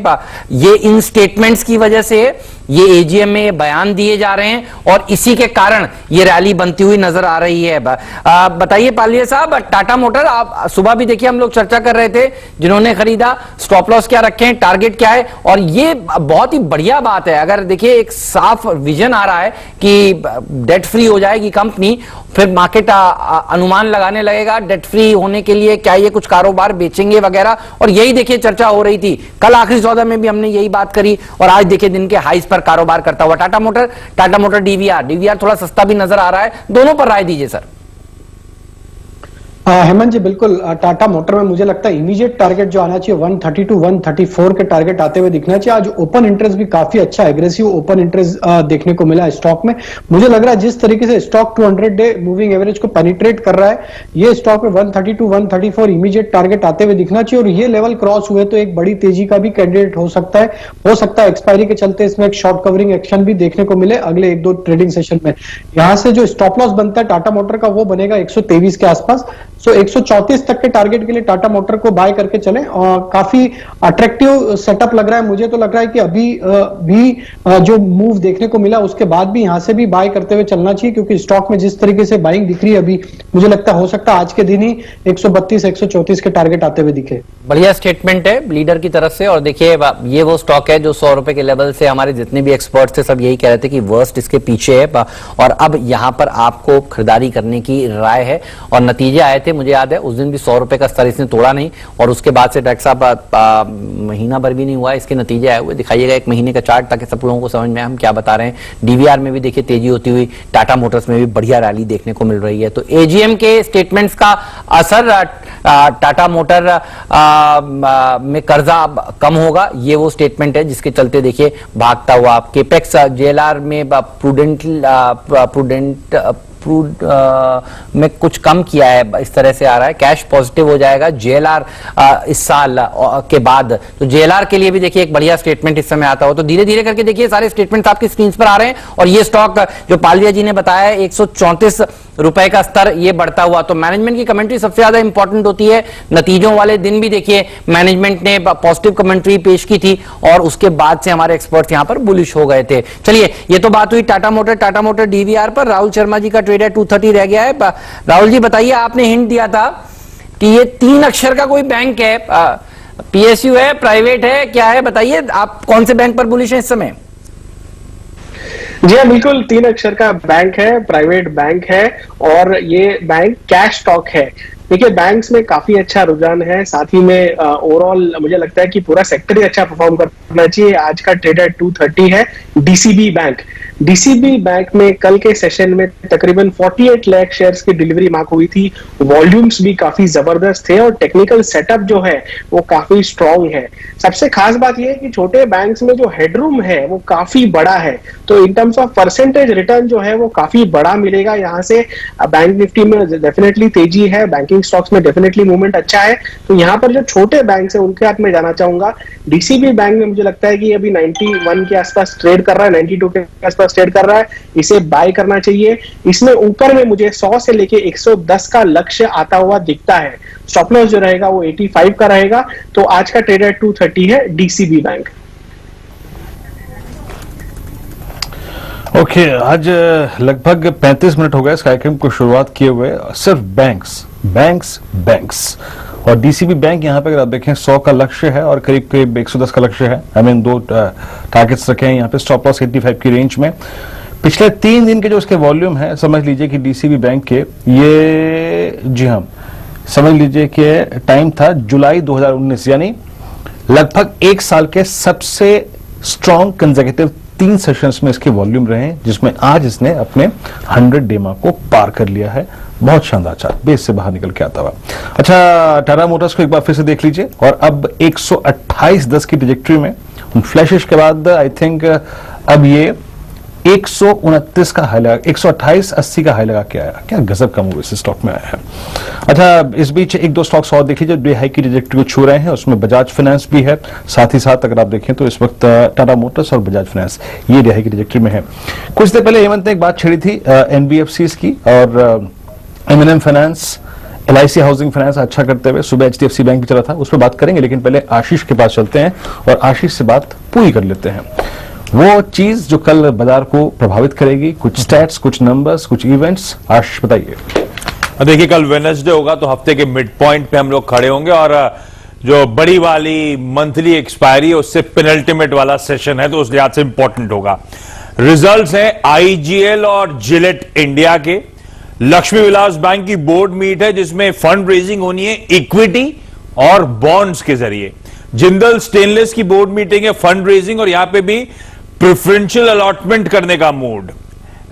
ये इन स्टेटमेंट्स की वजह से ये एजीएम में ये बयान दिए जा रहे हैं, और इसी के कारण ये रैली बनती हुई नजर आ रही है। बताइए पालिया साहब, टाटा मोटर आप सुबह भी देखिए हम लोग चर्चा कर रहे थे, जिन्होंने खरीदा स्टॉप लॉस क्या रखे हैं, टारगेट क्या है, और ये बहुत ही बढ़िया बात है। अगर देखिए एक साफ विजन आ रहा है कि डेट फ्री हो जाएगी कंपनी, फिर मार्केट अनुमान लगाने लगेगा डेट फ्री होने के लिए क्या ये कुछ कारोबार बेचेंगे वगैरह, और यही देखिए चर्चा हो रही थी। कल आखिरी सौदा में भी हमने यही बात करी, और आज देखिए दिन के हाईस पर कारोबार करता हुआ टाटा मोटर डीवीआर थोड़ा सस्ता भी नजर आ रहा है। दोनों पर राय दीजिए सर। हेमंत जी बिल्कुल, टाटा मोटर में मुझे लगता है इमीडिएट टारगेट जो आना चाहिए 132 134 के टारगेट आते हुए दिखना चाहिए। आज ओपन इंटरेस्ट भी काफी अच्छा एग्रेसिव ओपन इंटरेस्ट देखने को मिला है स्टॉक में। मुझे लग रहा है जिस तरीके से स्टॉक 200 डे मूविंग एवरेज को पेनिट्रेट कर रहा है, ये स्टॉक में 132 134 इमीडिएट टारगेट आते हुए दिखना चाहिए, और ये लेवल क्रॉस हुए तो एक बड़ी तेजी का भी कैंडिडेट हो सकता है एक्सपायरी के चलते इसमें एक शॉर्ट कवरिंग एक्शन भी देखने को मिले अगले 1-2 ट्रेडिंग सेशन में। यहां से जो स्टॉप लॉस बनता है टाटा मोटर का वो बनेगा 123 के आसपास। सो 134 तक के टारगेट के लिए टाटा मोटर को बाय करके चलें, और काफी अट्रैक्टिव सेटअप लग रहा है। मुझे तो लग रहा है कि अभी भी जो मूव देखने को मिला उसके बाद भी यहां से भी बाय करते हुए चलना चाहिए, क्योंकि स्टॉक में जिस तरीके से बाइंग दिख रही है अभी, मुझे लगता है हो सकता है आज के दिन ही 132 134 के टारगेट आते हुए दिखे। बढ़िया स्टेटमेंट है लीडर की तरफ से। और देखिए ये वो स्टॉक है जो 100 रुपए के लेवल से हमारे जितने भी एक्सपर्ट्स थे सब यही कह रहे थे कि वर्स्ट इसके पीछे है, और अब यहां पर आपको खरीदारी करने की राय है। और नतीजे आए थे, मुझे याद है उस दिन भी 100 रुपए का स्तर इसने तोड़ा नहीं, और उसके बाद से डॉक्टर साहब महीना भर भी नहीं हुआ इसके नतीजे आए हुए। दिखाइएगा 1 महीने का चार्ट, ताकि सब लोगों को समझ में हम क्या बता रहे हैं। डीवीआर में भी देखिए तेजी होती हुई, टाटा मोटर्स में भी बढ़िया रैली देखने को मिल रही है। तो एजीएम के स्टेटमेंट्स का असर टाटा मोटर में कर्जा कम होगा, ये वो स्टेटमेंट है जिसके चलते देखिए भागता हुआ केपेक्स जेएलआर में में कुछ कम किया है, इस तरह से आ रहा है। कैश पॉजिटिव हो जाएगा जेएलआर इस साल के बाद, तो जेएलआर के लिए भी देखिए एक बढ़िया स्टेटमेंट इस समय आता हो। तो धीरे धीरे करके देखिए सारे स्टेटमेंट्स आपकी स्क्रीन पर आ रहे हैं, और ये स्टॉक जो पालिया जी ने बताया 134 रुपए का स्तर ये बढ़ता हुआ। तो मैनेजमेंट की कमेंट्री सबसे ज्यादा इंपॉर्टेंट होती है। नतीजों वाले दिन भी देखिए मैनेजमेंट ने पॉजिटिव कमेंट्री पेश की थी और उसके बाद से हमारे एक्सपर्ट्स यहां पर बुलिश हो गए थे। चलिए, ये तो बात हुई टाटा मोटर डीवीआर पर। राहुल शर्मा जी का ट्रेड है 230 रह गया है। राहुल जी बताइए, आपने हिंट दिया था कि ये 3 अक्षर का कोई बैंक है, पीएसयू है, प्राइवेट है, क्या है बताइए, आप कौन से बैंक पर बुलिश हैं इस समय? जी हाँ, बिल्कुल 3 अक्षर का बैंक है, प्राइवेट बैंक है और ये बैंक कैश स्टॉक है। देखिए, बैंक्स में काफी अच्छा रुझान है, साथ ही में ओवरऑल मुझे लगता है कि पूरा सेक्टर ही अच्छा परफॉर्म करना चाहिए। आज का ट्रेड है 230 है। डीसीबी बैंक में कल के सेशन में तकरीबन 48 लाख शेयर्स की डिलीवरी मार्क हुई थी। वॉल्यूम्स भी काफी जबरदस्त थे और टेक्निकल सेटअप जो है वो काफी स्ट्रांग है। सबसे खास बात यह है कि छोटे बैंक्स में जो हेडरूम है वो काफी बड़ा है, तो in terms of percentage return जो है वो काफी बड़ा मिलेगा यहाँ से। बैंक निफ्टी में डेफिनेटली तेजी है, बैंकिंग स्टॉक्स में डेफिनेटली मूवमेंट अच्छा है, तो यहाँ पर जो छोटे बैंक है उनके हाथ में जाना चाहूंगा। डीसीबी बैंक में मुझे लगता है कि अभी 91 के आसपास ट्रेड कर रहा है, 92 के आसपास ट्रेड कर रहा है, इसे बाय करना चाहिए। इसमें ऊपर में मुझे 100 से लेके 110 का लक्ष्य आता हुआ दिखता है। स्टॉप लॉस जो रहेगा वो 85 का रहेगा। तो आज का ट्रेड है 230 है डीसीबी बैंक। ओके, आज लगभग 35 मिनट हो गए कार्यक्रम को शुरुआत किए हुए। सिर्फ बैंक्स और डीसीबी बैंक यहाँ पे अगर आप देखें 100 का लक्ष्य है और करीब करीब 110 का लक्ष्य है। आई मीन 2 टारगेट्स रखे हैं यहाँ पे, स्टॉप लॉस 85 की रेंज में। पिछले 3 दिन के जो उसके वॉल्यूम है, समझ लीजिए कि डीसीबी बैंक के ये, जी हाँ, समझ लीजिए कि टाइम था जुलाई 2019, यानी लगभग 1 साल के सबसे स्ट्रॉन्ग कंसेक्यूटिव 3 सेशंस में इसके वॉल्यूम रहे, जिसमें आज इसने अपने 100 डे मार्क को पार कर लिया है। बहुत शानदार चार्ट, बेस से बाहर निकल के आता हुआ। अच्छा, टाटा मोटर्स को एक बार फिर से देख लीजिए और अब 128.10 की ट्रैजेक्टरी में, फ्लैशेस के बाद आई थिंक अब ये 129 का हाई लगा, 128.80 का हाई लगा के आया। क्या गजब का मूव इस स्टॉक में आया है। अच्छा, इस बीच 1-2 स्टॉक्स और देख लीजिए, डे हाई की ट्रैजेक्टरी को छू रहे हैं। उसमें बजाज फाइनेंस भी है, साथ ही साथ अगर आप देखें तो इस वक्त टाटा मोटर्स और बजाज फाइनेंस ये डे हाई की ट्रैजेक्टरी में है। कुछ देर पहले हेमंत ने एक बात छेड़ी थी एनबीएफसीज की और एमएनएम फाइनेंस, एलआईसी हाउसिंग फाइनेंस अच्छा करते हुए। सुबह एचडीएफसी बैंक भी चला था, उस पर बात करेंगे, लेकिन पहले आशीष के पास चलते हैं और आशीष से बात पूरी कर लेते हैं। वो चीज जो कल बाजार को प्रभावित करेगी, कुछ स्टैट्स, कुछ नंबर्स, कुछ इवेंट्स। आशीष बताइए। देखिए, कल वेडनेसडे होगा तो हफ्ते के मिड पॉइंट पे हम लोग खड़े होंगे और जो बड़ी वाली मंथली एक्सपायरी है उससे पेनल्टीमेट वाला सेशन है, तो उस लिहाज से इंपॉर्टेंट होगा। रिजल्ट्स हैं आईजीएल और जिलेट इंडिया के। लक्ष्मी विलास बैंक की बोर्ड मीट है जिसमें फंड रेजिंग होनी है इक्विटी और बॉन्ड्स के जरिए। जिंदल स्टेनलेस की बोर्ड मीटिंग है, फंड रेजिंग और यहां पे भी प्रेफरेंशियल अलॉटमेंट करने का मूड।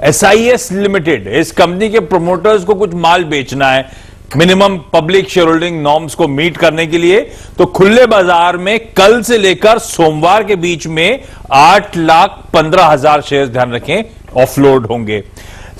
एसआईएस लिमिटेड, इस कंपनी के प्रोमोटर्स को कुछ माल बेचना है minimum public share holding norms को मीट करने के लिए, तो खुले बाजार में कल से लेकर सोमवार के बीच में 8,15,000 शेयर, ध्यान रखें, ऑफलोड होंगे।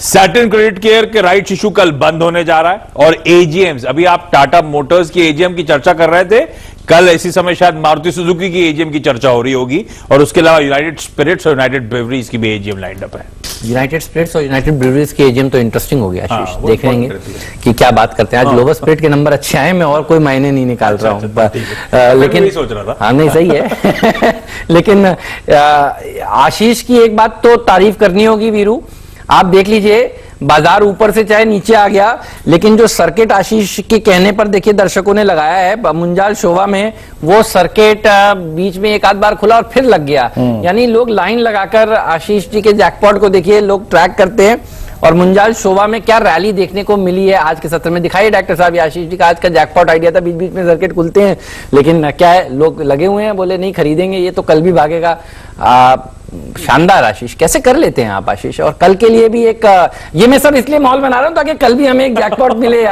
सैटर्न क्रेडिट केयर के राइट इशू कल बंद होने जा रहा है और एजीएम्स, अभी आप टाटा मोटर्स की एजीएम की चर्चा कर रहे थे, कल इसी समय शायद मारुति सुजुकी की एजीएम की चर्चा हो रही होगी और उसके अलावा यूनाइटेड स्पिरिट्स और यूनाइटेड ब्रेवरीज की भी एजीएम लाइंड अप है। यूनाइटेड स्पिरिट्स और यूनाइटेड ब्रेवरीज की एजीएम तो इंटरेस्टिंग हो गया आशीष, वो देख लेंगे कि क्या बात करते हैं। आज लोवर स्पिरिट के नंबर अच्छे आए, मैं और कोई मायने नहीं निकाल रहा हूं, लेकिन सोच रहा था। हाँ, नहीं सही है लेकिन आशीष की एक बात तो तारीफ करनी होगी वीरू, आप देख लीजिए बाजार ऊपर से चाहे नीचे आ गया, लेकिन जो सर्किट आशीष के कहने पर देखिए दर्शकों ने लगाया है मुंजाल शोभा में, वो सर्किट बीच में एक आध बार खुला और फिर लग गया। यानी लोग लाइन लगाकर आशीष जी के जैकपॉट को देखिए लोग ट्रैक करते हैं। और मुंजाल शोभा में क्या रैली देखने को मिली है आज के सत्र में, दिखाइए डॉक्टर साहब। आशीष जी का आज का जैकपॉट आइडिया था, बीच बीच में सर्किट खुलते हैं, लेकिन क्या है लोग लगे हुए हैं, बोले नहीं खरीदेंगे, ये तो कल भी भागेगा। शानदार आशीष, कैसे कर लेते हैं आप आशीष? और कल के लिए भी एक ये मैं सब इसलिए माहौल बना रहा हूं ताकि कल भी हमें एक जैकपॉट मिले।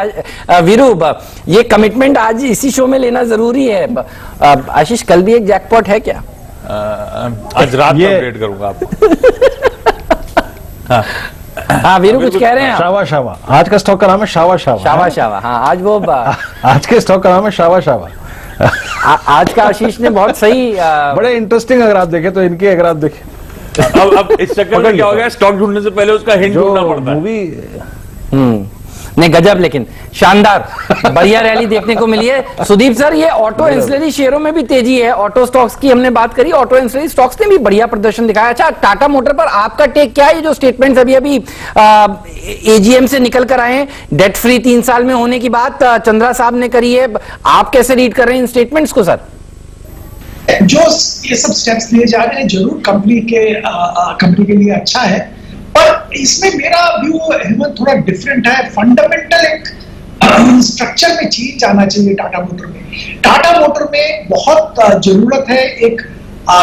वीरू, ये कमिटमेंट आज इसी शो में लेना जरूरी है। आशीष, कल भी एक जैकपॉट है क्या? आज रात में अपडेट करूंगा आपको। हाँ वीरू, कुछ कह रहे हैं? शावा शावा, आज का स्टॉक का नाम है शावा शावा। शावा शावा, हाँ आज वो आज के स्टॉक का नाम है शावा शावा। आज का आशीष ने बहुत सही बड़े इंटरेस्टिंग, अगर आप देखें तो इनके, अगर आप देखें अब इस चक्कर में क्या हो गया, स्टॉक ढूंढने से पहले उसका हिंट ढूंढना पड़ता है। मूवी नहीं गजब, लेकिन शानदार बढ़िया रैली देखने को मिली है। सुदीप सर, ये ऑटो एंसिलरी शेयरों में भी तेजी है, ऑटो स्टॉक्स की हमने बात करी, ऑटो एंसिलरी स्टॉक्स ने भी बढ़िया प्रदर्शन दिखाया। अच्छा, टाटा मोटर पर आपका टेक क्या है? ये जो स्टेटमेंट्स अभी एजीएम से निकल कर आए हैं, डेट फ्री 3 साल में होने की बात चंद्रा साहब ने करी है, आप कैसे रीड कर रहे हैं इन स्टेटमेंट्स को सर? जो ये सब स्टेप्स लिए जा रहे हैं जरूर कंपनी के लिए अच्छा है, पर इसमें मेरा व्यू हेमंत थोड़ा डिफरेंट है। फंडामेंटल एक स्ट्रक्चर में चेंज आना चाहिए टाटा मोटर में। टाटा मोटर में बहुत जरूरत है एक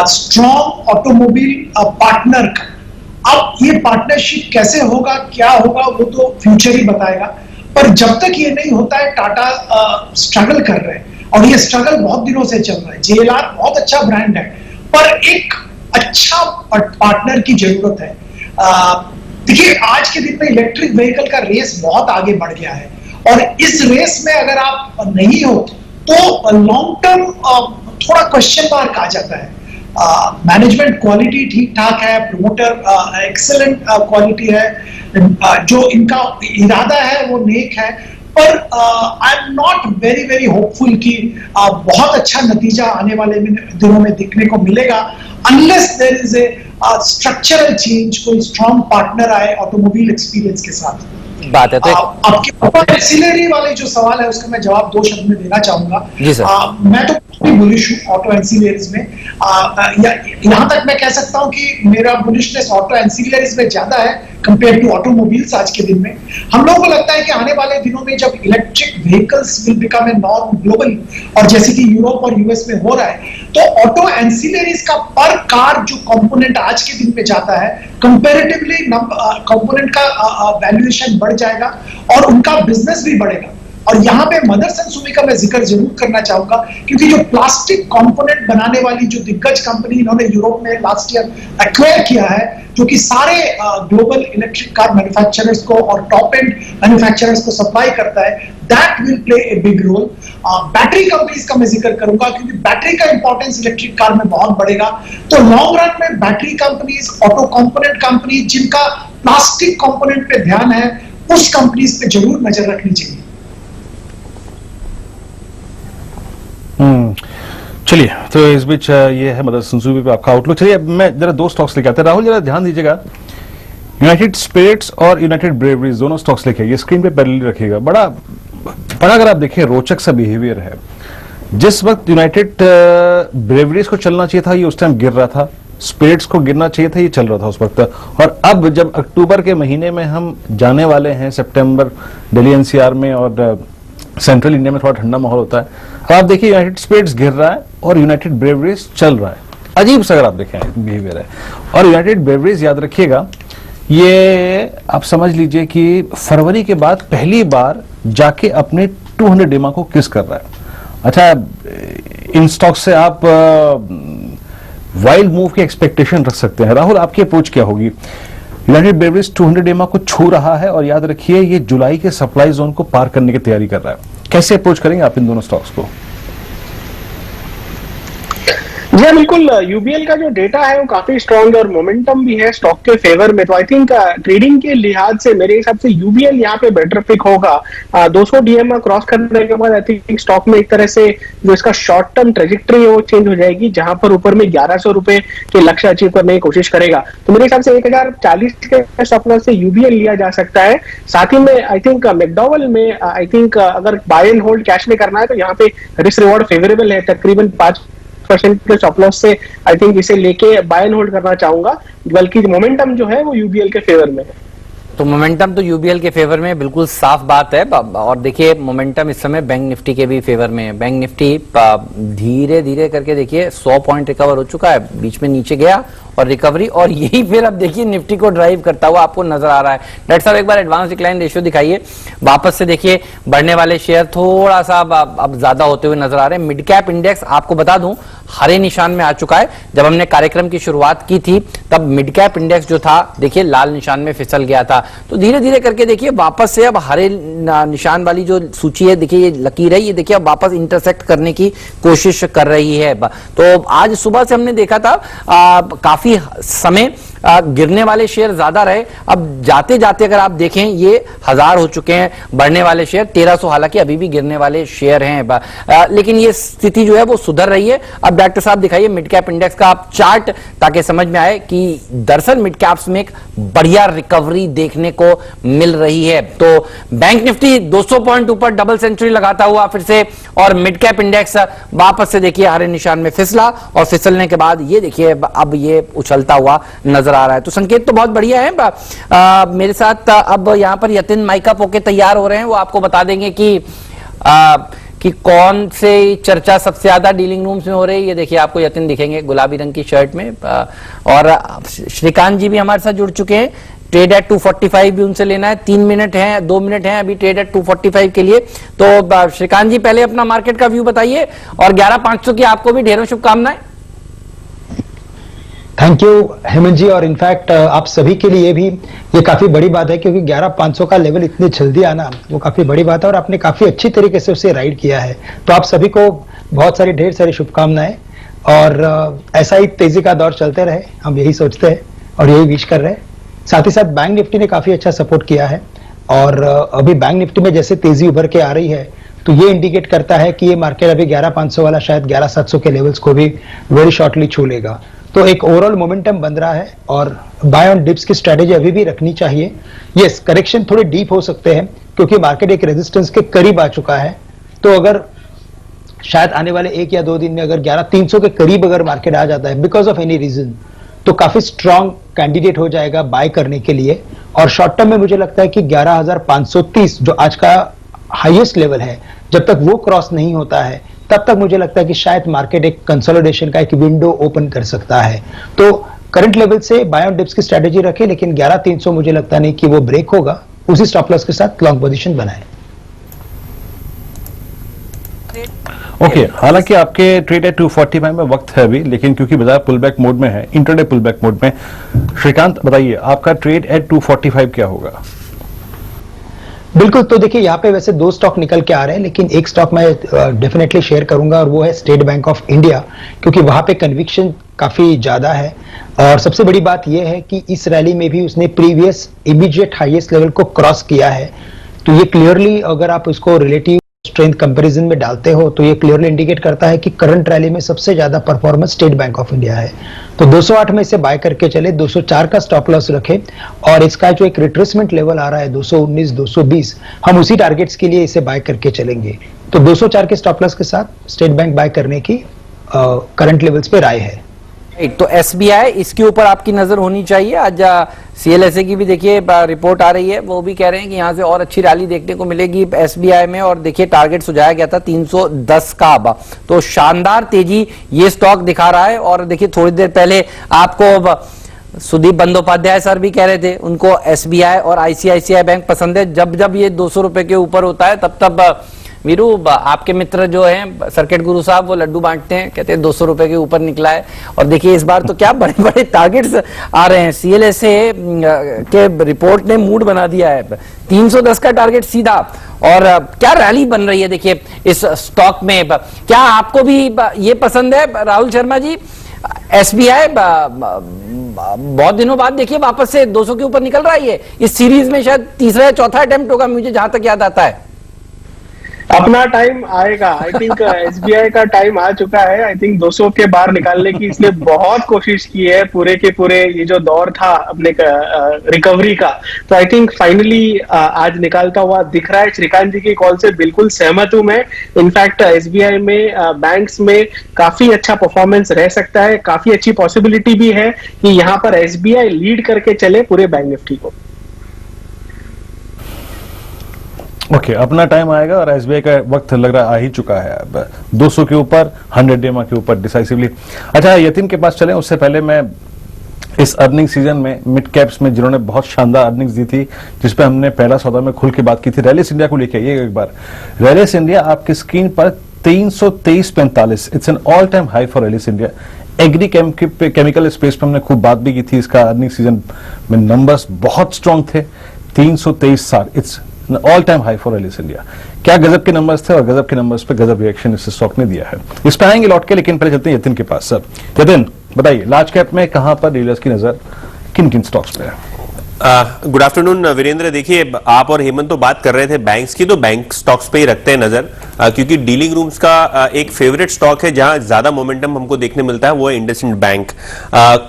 स्ट्रॉन्ग ऑटोमोबाइल पार्टनर का। अब ये पार्टनरशिप कैसे होगा, क्या होगा, वो तो फ्यूचर ही बताएगा, पर जब तक ये नहीं होता है टाटा स्ट्रगल कर रहे हैं, और ये स्ट्रगल बहुत दिनों से चल रहा है। जेएलआर बहुत अच्छा ब्रांड है, पर एक अच्छा पार्टनर की जरूरत है। देखिए, आज के दिन में इलेक्ट्रिक व्हीकल का रेस बहुत आगे बढ़ गया है, और इस रेस में अगर आप नहीं हो तो लॉन्ग टर्म थोड़ा क्वेश्चन मार्क आ जाता है। मैनेजमेंट क्वालिटी ठीक ठाक है, प्रमोटर एक्सेलेंट क्वालिटी है, जो इनका इरादा है वो नेक है, पर I am not very very hopeful कि बहुत अच्छा नतीजा आने वाले दिनों में दिखने को मिलेगा, unless there is a structural change, कोई स्ट्रॉन्ग पार्टनर आए ऑटोमोबाइल एक्सपीरियंस के साथ। बात है तो आपके ऑटो एंसिलरी वाले जो सवाल है उसका मैं जवाब 2 शब्द में देना चाहूंगा। जी सर। मैं तो काफी बुलिश हूँ ऑटो एंसिलरीज में। यहां तक मैं कह सकता हूं कि मेरा बुलिशनेस ऑटो एंसिलरीज में ज्यादा है कंपेयर टू ऑटोमोबाइल्स आज के दिन में। हम लोगों को लगता है कि आने वाले दिनों में जब electric vehicles will become a norm globally, और जैसे कि यूरोप और यूएस में हो रहा है, तो ऑटो एंसिलरीज का पर कार जो कंपोनेंट आज के दिन में जाता है, कंपैरेटिवली कंपोनेंट का वैल्यूएशन बढ़ जाएगा और उनका बिजनेस भी बढ़ेगा। और यहाँ पे मदरसन सुमी का मैं जिक्र जरूर करना चाहूंगा, क्योंकि जो प्लास्टिक कंपोनेंट बनाने वाली जो दिग्गज कंपनी इन्होंने यूरोप में लास्ट ईयर एक्वायर किया है, जो कि सारे ग्लोबल इलेक्ट्रिक कार मैन्युफैक्चरर्स को और टॉप एंड मैन्युफैक्चरर्स को सप्लाई करता है, that will play a big role. Battery companies का मैं जिक्र करूंगा, क्योंकि बैटरी का इंपॉर्टेंस इलेक्ट्रिक कार में बहुत बढ़ेगा। तो लॉन्ग रन में battery companies, auto component companies जिनका प्लास्टिक कंपोनेंट पे ध्यान है, उस कंपनीज पे जरूर नजर रखनी चाहिए। चलिए, तो इस बीच ये है मदरसन सुमी पे आपका आउटलुक। चलिए, अब मैं जरा 2 स्टॉक्स लेके आता हूं। राहुल, जरा ध्यान दीजिएगा, यूनाइटेड स्पिरिट्स और यूनाइटेड ब्रेवरीज दोनों स्टॉक्स लेके ये स्क्रीन पे पैरेलल रखिएगा। बड़ा अगर आप देखें रोचक सा बिहेवियर है। जिस वक्त यूनाइटेड ब्रेवरीज को चलना चाहिए था, ये उस टाइम गिर रहा था, स्पिरिट्स को गिरना चाहिए था, ये चल रहा था उस वक्त। और अब जब अक्टूबर के महीने में हम जाने वाले हैं, सितंबर दिल्ली एनसीआर में और सेंट्रल इंडिया में थोड़ा ठंडा माहौल होता है, अब आप देखिए यूनाइटेड स्पिरिट्स गिर रहा है और यूनाइटेड ब्रेवरीज चल रहा है। अजीब सा अगर आप देखें बिहेवियर है। और यूनाइटेड ब्रेवरीज याद रखिएगा, ये आप समझ लीजिए कि फरवरी के बाद पहली बार जाके अपने 200 डेमा को किस कर रहा है। अच्छा, इन स्टॉक से आप वाइल्ड मूव की एक्सपेक्टेशन रख सकते हैं। राहुल, आपकी अप्रोच क्या होगी? यूनाइटेड ब्रेवरीज 200 डेमा को छू रहा है और याद रखिए ये जुलाई के सप्लाई जोन को पार करने की तैयारी कर रहा है। कैसे अप्रोच करेंगे आप इन दोनों स्टॉक्स को? जी हाँ, बिल्कुल। यूबीएल का जो डेटा है वो काफी स्ट्रांग है और मोमेंटम भी है स्टॉक के फेवर में। तो आई थिंक ट्रेडिंग के लिहाज से मेरे हिसाब से यूबीएल यहाँ पे बेटर पिक होगा। 200 डीएम क्रॉस करने के बाद आई थिंक स्टॉक में एक तरह से जो इसका शॉर्ट टर्म ट्रेजेक्टरी है वो चेंज हो जाएगी, जहां पर ऊपर में 1100 रुपए के लक्ष्य अचीव करने की कोशिश करेगा। तो मेरे हिसाब से 1040 के स्टॉप लॉस से यूबीएल लिया जा सकता है। साथ ही में आई थिंक मैकडॉवेल में आई थिंक अगर बाय एंड होल्ड कैश में करना है तो यहाँ पे रिस्क रिवॉर्ड फेवरेबल है। तकरीबन 5% के स्टॉप लॉस से आई थिंक इसे लेके बाय एंड होल्ड करना चाहूंगा, बल्कि मोमेंटम जो है वो यूबीएल के फेवर में है। तो मोमेंटम तो यूबीएल के फेवर में, बिल्कुल साफ बात है। और देखिए मोमेंटम इस समय बैंक निफ्टी के भी फेवर में है। बैंक निफ्टी धीरे धीरे करके देखिए 100 पॉइंट रिकवर हो चुका है, बीच में नीचे गया और रिकवरी, और यही फिर अब देखिए निफ्टी को ड्राइव करता हुआ आपको नजर आ रहा है। डॉक्टर साहब एक बार एडवांस डिक्लाइन रेशियो दिखाइए, वापस से देखिए बढ़ने वाले शेयर थोड़ा सा अब ज्यादा होते हुए नजर आ रहे हैं। मिड कैप इंडेक्स आपको बता दूं हरे निशान में आ चुका है। जब हमने कार्यक्रम की शुरुआत की थी तब मिड कैप इंडेक्स जो था देखिए लाल निशान में फिसल गया था। तो धीरे धीरे करके देखिए वापस से अब हरे निशान वाली जो सूची है, देखिए ये लकीर है, ये देखिए अब वापस इंटरसेक्ट करने की कोशिश कर रही है। तो आज सुबह से हमने देखा था काफी समय गिरने वाले शेयर ज्यादा रहे। अब जाते जाते अगर आप देखें ये 1000 हो चुके हैं बढ़ने वाले शेयर, 1300 हालांकि अभी भी गिरने वाले शेयर हैं, लेकिन ये स्थिति जो है वो सुधर रही है। अब डॉक्टर साहब दिखाइए मिड कैप इंडेक्स का आप चार्ट, ताकि समझ में आए कि दरअसल मिड कैप्स में एक बढ़िया रिकवरी देखने को मिल रही है। तो बैंक निफ्टी 200 पॉइंट ऊपर डबल सेंचुरी लगाता हुआ फिर से, और मिड कैप इंडेक्स वापस से देखिए हरे निशान में फिसला, और फिसलने के बाद ये देखिए अब ये उछलता हुआ नजर आ रहा है। तो संकेत तो बहुत बढ़िया है। मेरे साथ अब यहां पर यतिन माइका पोके तैयार हो रहे हैं, वो आपको बता देंगे कि कौन से चर्चा सबसे ज्यादा डीलिंग रूम्स में हो रही है। ये देखिए आपको यतिन दिखेंगे गुलाबी रंग की शर्ट में, और श्रीकांत जी भी हमारे साथ जुड़ चुके हैं। ट्रेड एट 245 भी उनसे लेना है, 3 मिनट हैं, 2 मिनट हैं अभी ट्रेड एट 245 के लिए। तो श्रीकांत जी पहले अपना मार्केट का व्यू बताइए, और 11,500 की आपको भी ढेरों शुभकामनाएं। थैंक यू हेमंत जी, और इनफैक्ट आप सभी के लिए भी ये काफी बड़ी बात है, क्योंकि 11,500 का लेवल इतनी जल्दी आना वो काफी बड़ी बात है, और आपने काफी अच्छी तरीके से उसे राइड किया है। तो आप सभी को बहुत सारी ढेर सारी शुभकामनाएं, और ऐसा ही तेजी का दौर चलते रहे, हम यही सोचते हैं और यही विश कर रहे हैं। साथ ही साथ बैंक निफ्टी ने काफी अच्छा सपोर्ट किया है, और अभी बैंक निफ्टी में जैसे तेजी उभर के आ रही है, तो ये इंडिकेट करता है कि ये मार्केट अभी 11,500 वाला शायद 11,700 के लेवल्स को भी वेरी शॉर्टली छू लेगा। तो एक ओवरऑल मोमेंटम बन रहा है, और बाय ऑन डिप्स की स्ट्रेटेजी अभी भी रखनी चाहिए। यस, करेक्शन थोड़े डीप हो सकते हैं, क्योंकि मार्केट एक रेजिस्टेंस के करीब आ चुका है। तो अगर शायद आने वाले 1 या 2 दिन में अगर 11,300 के करीब अगर मार्केट आ जाता है बिकॉज ऑफ एनी रीजन, तो काफी स्ट्रॉन्ग कैंडिडेट हो जाएगा बाय करने के लिए। और शॉर्ट टर्म में मुझे लगता है कि 11,530 जो आज का हाईएस्ट लेवल है, जब तक वो क्रॉस नहीं होता है तब तक मुझे लगता है कि शायद मार्केट एक कंसोलिडेशन का एक विंडो ओपन कर सकता है। तो करंट लेवल से बाय ऑन डिप्स की स्ट्रेटेजी रखें, लेकिन 11,300 मुझे लगता नहीं कि वो ब्रेक होगा, उसी स्टॉप लॉस के साथ लॉन्ग पोजीशन बनाएं। ओके, हालांकि आपके ट्रेड है 245 में वक्त है अभी, लेकिन क्योंकि बाजार पुलबैक मोड में है, इंटरडे पुलबैक मोड में, श्रीकांत बताइए आपका ट्रेड एट 245 क्या होगा? बिल्कुल, तो देखिए यहाँ पे वैसे 2 स्टॉक निकल के आ रहे हैं, लेकिन एक स्टॉक मैं डेफिनेटली शेयर करूंगा, और वो है स्टेट बैंक ऑफ इंडिया, क्योंकि वहां पे कन्विक्शन काफी ज्यादा है। और सबसे बड़ी बात यह है कि इस रैली में भी उसने प्रीवियस इमीडिएट हाईएस्ट लेवल को क्रॉस किया है। तो ये क्लियरली अगर आप उसको रिलेटिव स्ट्रेंथ कंपैरिजन में डालते हो, तो ये क्लियरली इंडिकेट करता है कि करंट रैली में सबसे ज्यादा performance state bank of India है। तो 208 में इसे बाय करके चले, 204 का स्टॉप लॉस रखे, और इसका जो एक रिट्रेसमेंट लेवल आ रहा है 219, 220, हम उसी टारगेट्स के लिए इसे बाय करके चलेंगे। तो 204 के स्टॉप लॉस के साथ स्टेट बैंक बाय करने की करंट लेवल्स पे राय है। तो एसबीआई, इसके ऊपर आपकी नजर होनी चाहिए। आज सीएलएसए की भी देखिए रिपोर्ट आ रही है, वो भी कह रहे हैं कि यहां से और अच्छी रैली देखने को मिलेगी एसबीआई में, और देखिए टारगेट सुझाया गया था 310 का। अब तो शानदार तेजी ये स्टॉक दिखा रहा है। और देखिए थोड़ी देर पहले आपको सुदीप बंदोपाध्याय सर भी कह रहे थे उनको एसबीआई और आईसीआईसीआई बैंक पसंद है। जब जब ये 200 रुपए के ऊपर होता है तब तब वीरू आपके मित्र जो हैं सर्किट गुरु साहब, वो लड्डू बांटते हैं, कहते हैं 200 रुपए के ऊपर निकला है। और देखिए इस बार तो क्या बड़े बड़े टारगेट्स आ रहे हैं। सीएलएसए के रिपोर्ट ने मूड बना दिया है, 310 का टारगेट सीधा। और क्या रैली बन रही है देखिए इस स्टॉक में। क्या आपको भी ये पसंद है राहुल शर्मा जी? एसबीआई बहुत दिनों बाद देखिए वापस से 200 के ऊपर निकल रहा है। इस सीरीज में शायद तीसरा या चौथा अटेम्प्ट होगा, मुझे जहां तक याद आता है। अपना टाइम आएगा, आई थिंक एसबीआई का टाइम आ चुका है। आई थिंक 200 के बाहर निकालने की इसने बहुत कोशिश की है पूरे के पूरे ये जो दौर था अपने रिकवरी का। तो आई थिंक फाइनली आज निकालता हुआ दिख रहा है। श्रीकांत जी की कॉल से बिल्कुल सहमत हूं मैं। इनफैक्ट एसबीआई में बैंक्स में काफी अच्छा परफॉर्मेंस रह सकता है, काफी अच्छी पॉसिबिलिटी भी है कि यहाँ पर एसबीआई लीड करके चले पूरे बैंक निफ्टी को। ओके, अपना टाइम आएगा, और एसबीआई का वक्त लग रहा आ ही चुका है अब 200 के ऊपर, 100 डेमा के ऊपर डिसाइसिवली। अच्छा, यतिन के पास चलें, उससे पहले मैं इस अर्निंग सीजन में मिड कैप्स में जिन्होंने बहुत शानदार अर्निंग्स दी थी, जिसपे हमने पहला सौदा में खुल के बात की थी, रैलिस इंडिया को लेके आइए एक बार। रैलिस इंडिया आपकी स्क्रीन पर 323.45, it's an all time high for Rallis India. Agri chemical space पे हमने खूब बात भी की थी, इसका अर्निंग सीजन में नंबर्स बहुत स्ट्रांग थे। 323.60, it's all time high for Rallis India. क्या गजब के नंबर्स थे, और गजब के नंबर्स पे गजब रिएक्शन इस स्टॉक ने दिया है। इस पे आएंगे लौट के, लेकिन पहले चलते हैं यतिन के पास। सर यतिन बताइए, लार्ज कैप में कहां पर डीलर्स की नजर किन किन स्टॉक्स पे है? Good afternoon Virendra. देखिए, आप और हेमंत तो बात कर रहे थे बैंक्स की, तो बैंक स्टॉक्स पे ही रखते हैं नजर, क्योंकि डीलिंग रूम्स का एक फेवरेट स्टॉक है जहां ज्यादा मोमेंटम हमको देखने मिलता है, वो है इंडसइंड बैंक।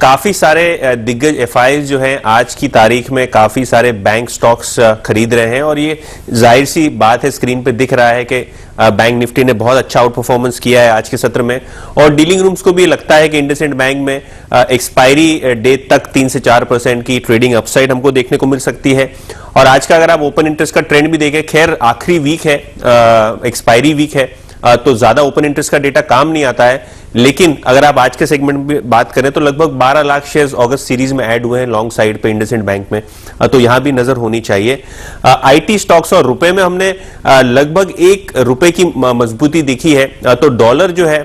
काफी सारे दिग्गज एफआईज जो हैं आज की तारीख में काफी सारे बैंक स्टॉक्स खरीद रहे हैं, और ये जाहिर सी बात है, स्क्रीन पे दिख रहा है कि बैंक निफ्टी ने बहुत अच्छा आउट परफॉर्मेंस किया है आज के सत्र में, और डीलिंग रूम्स को भी लगता है कि इंडसइंड बैंक में एक्सपायरी डेट तक 3 से 4% की ट्रेडिंग अपसाइड हमको देखने को मिल सकती है। और आज का अगर आप ओपन इंटरेस्ट का ट्रेंड भी देखें, खैर आखिरी वीक है, एक्सपायरी वीक है, तो ज्यादा ओपन इंटरेस्ट का डेटा काम नहीं आता है, लेकिन अगर आप आज के सेगमेंट में बात करें तो लगभग 12 लाख शेयर्स अगस्त सीरीज में ऐड हुए हैं लॉन्ग साइड पे इंडसइंड बैंक में, तो यहां भी नजर होनी चाहिए। आईटी स्टॉक्स और रुपए में हमने लगभग ₹1 की मजबूती दिखी है, तो डॉलर जो है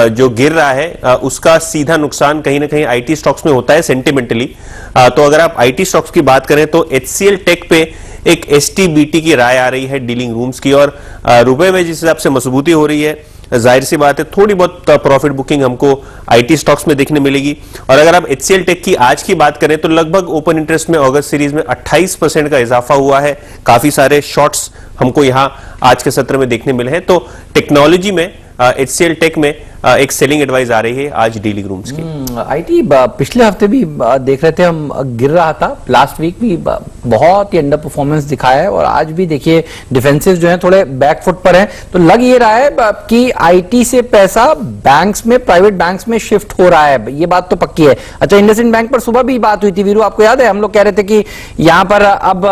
जो गिर रहा है उसका सीधा नुकसान कहीं ना कहीं आईटी स्टॉक्स में होता है सेंटिमेंटली। तो अगर आप आईटी स्टॉक्स की बात करें तो एचसीएल टेक पे एक एसटीबीटी की राय आ रही है डीलिंग रूम्स की, और रुपए में जिस हिसाब से मजबूती हो रही है, जाहिर सी बात है थोड़ी बहुत प्रॉफिट बुकिंग हमको आईटी स्टॉक्स में देखने मिलेगी। और अगर आप एचसीएल टेक की आज की बात करें तो लगभग ओपन इंटरेस्ट में अगस्त सीरीज में 28% का इजाफा हुआ है, काफी सारे शॉर्ट्स हमको यहां आज के सत्र में देखने मिले हैं। तो टेक्नोलॉजी में एचसीएल टेक में एक सेलिंग एडवाइस आ रही है आज डीलिंग रूम्स की। आईटी पिछले हफ्ते भी देख रहे थे हम, गिर रहा था, लास्ट वीक भी बहुत ही अंडर परफॉर्मेंस दिखाया है, और आज भी देखिए डिफेंसिव जो है थोड़े बैकफुट पर है। तो लग ये रहा है कि आईटी से पैसा बैंक्स में, प्राइवेट बैंक्स में शिफ्ट हो रहा है, ये बात तो पक्की है। अच्छा, इंडसइंड बैंक पर सुबह भी बात हुई थी वीरू, आपको याद है? हम लोग कह रहे थे कि यहाँ पर अब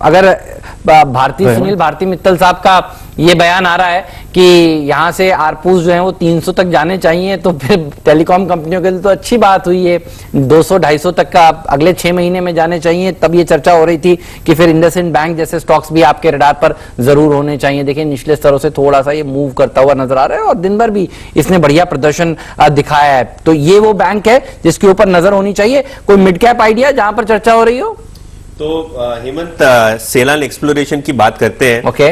अगर सुनील भारती मित्तल साहब का ये बयान आ रहा है कि यहां से आरपूस जो है वो 300 तक जाने चाहिए, तो फिर टेलीकॉम कंपनियों के लिए तो अच्छी बात हुई है, 200-250 तक का अगले 6 महीने में जाने चाहिए। तब ये चर्चा हो रही थी कि फिर इंडसइंड बैंक जैसे स्टॉक्स भी आपके रडार पर जरूर होने चाहिए। देखिए निचले स्तरों से थोड़ा सा ये मूव करता हुआ नजर आ रहा है, और दिन भर भी इसने बढ़िया प्रदर्शन दिखाया है। तो ये वो बैंक है जिसके ऊपर नजर होनी चाहिए। कोई मिड कैप आइडिया जहां पर चर्चा हो रही हो? तो हेमंत, सेलान एक्सप्लोरेशन की बात करते हैं। ओके।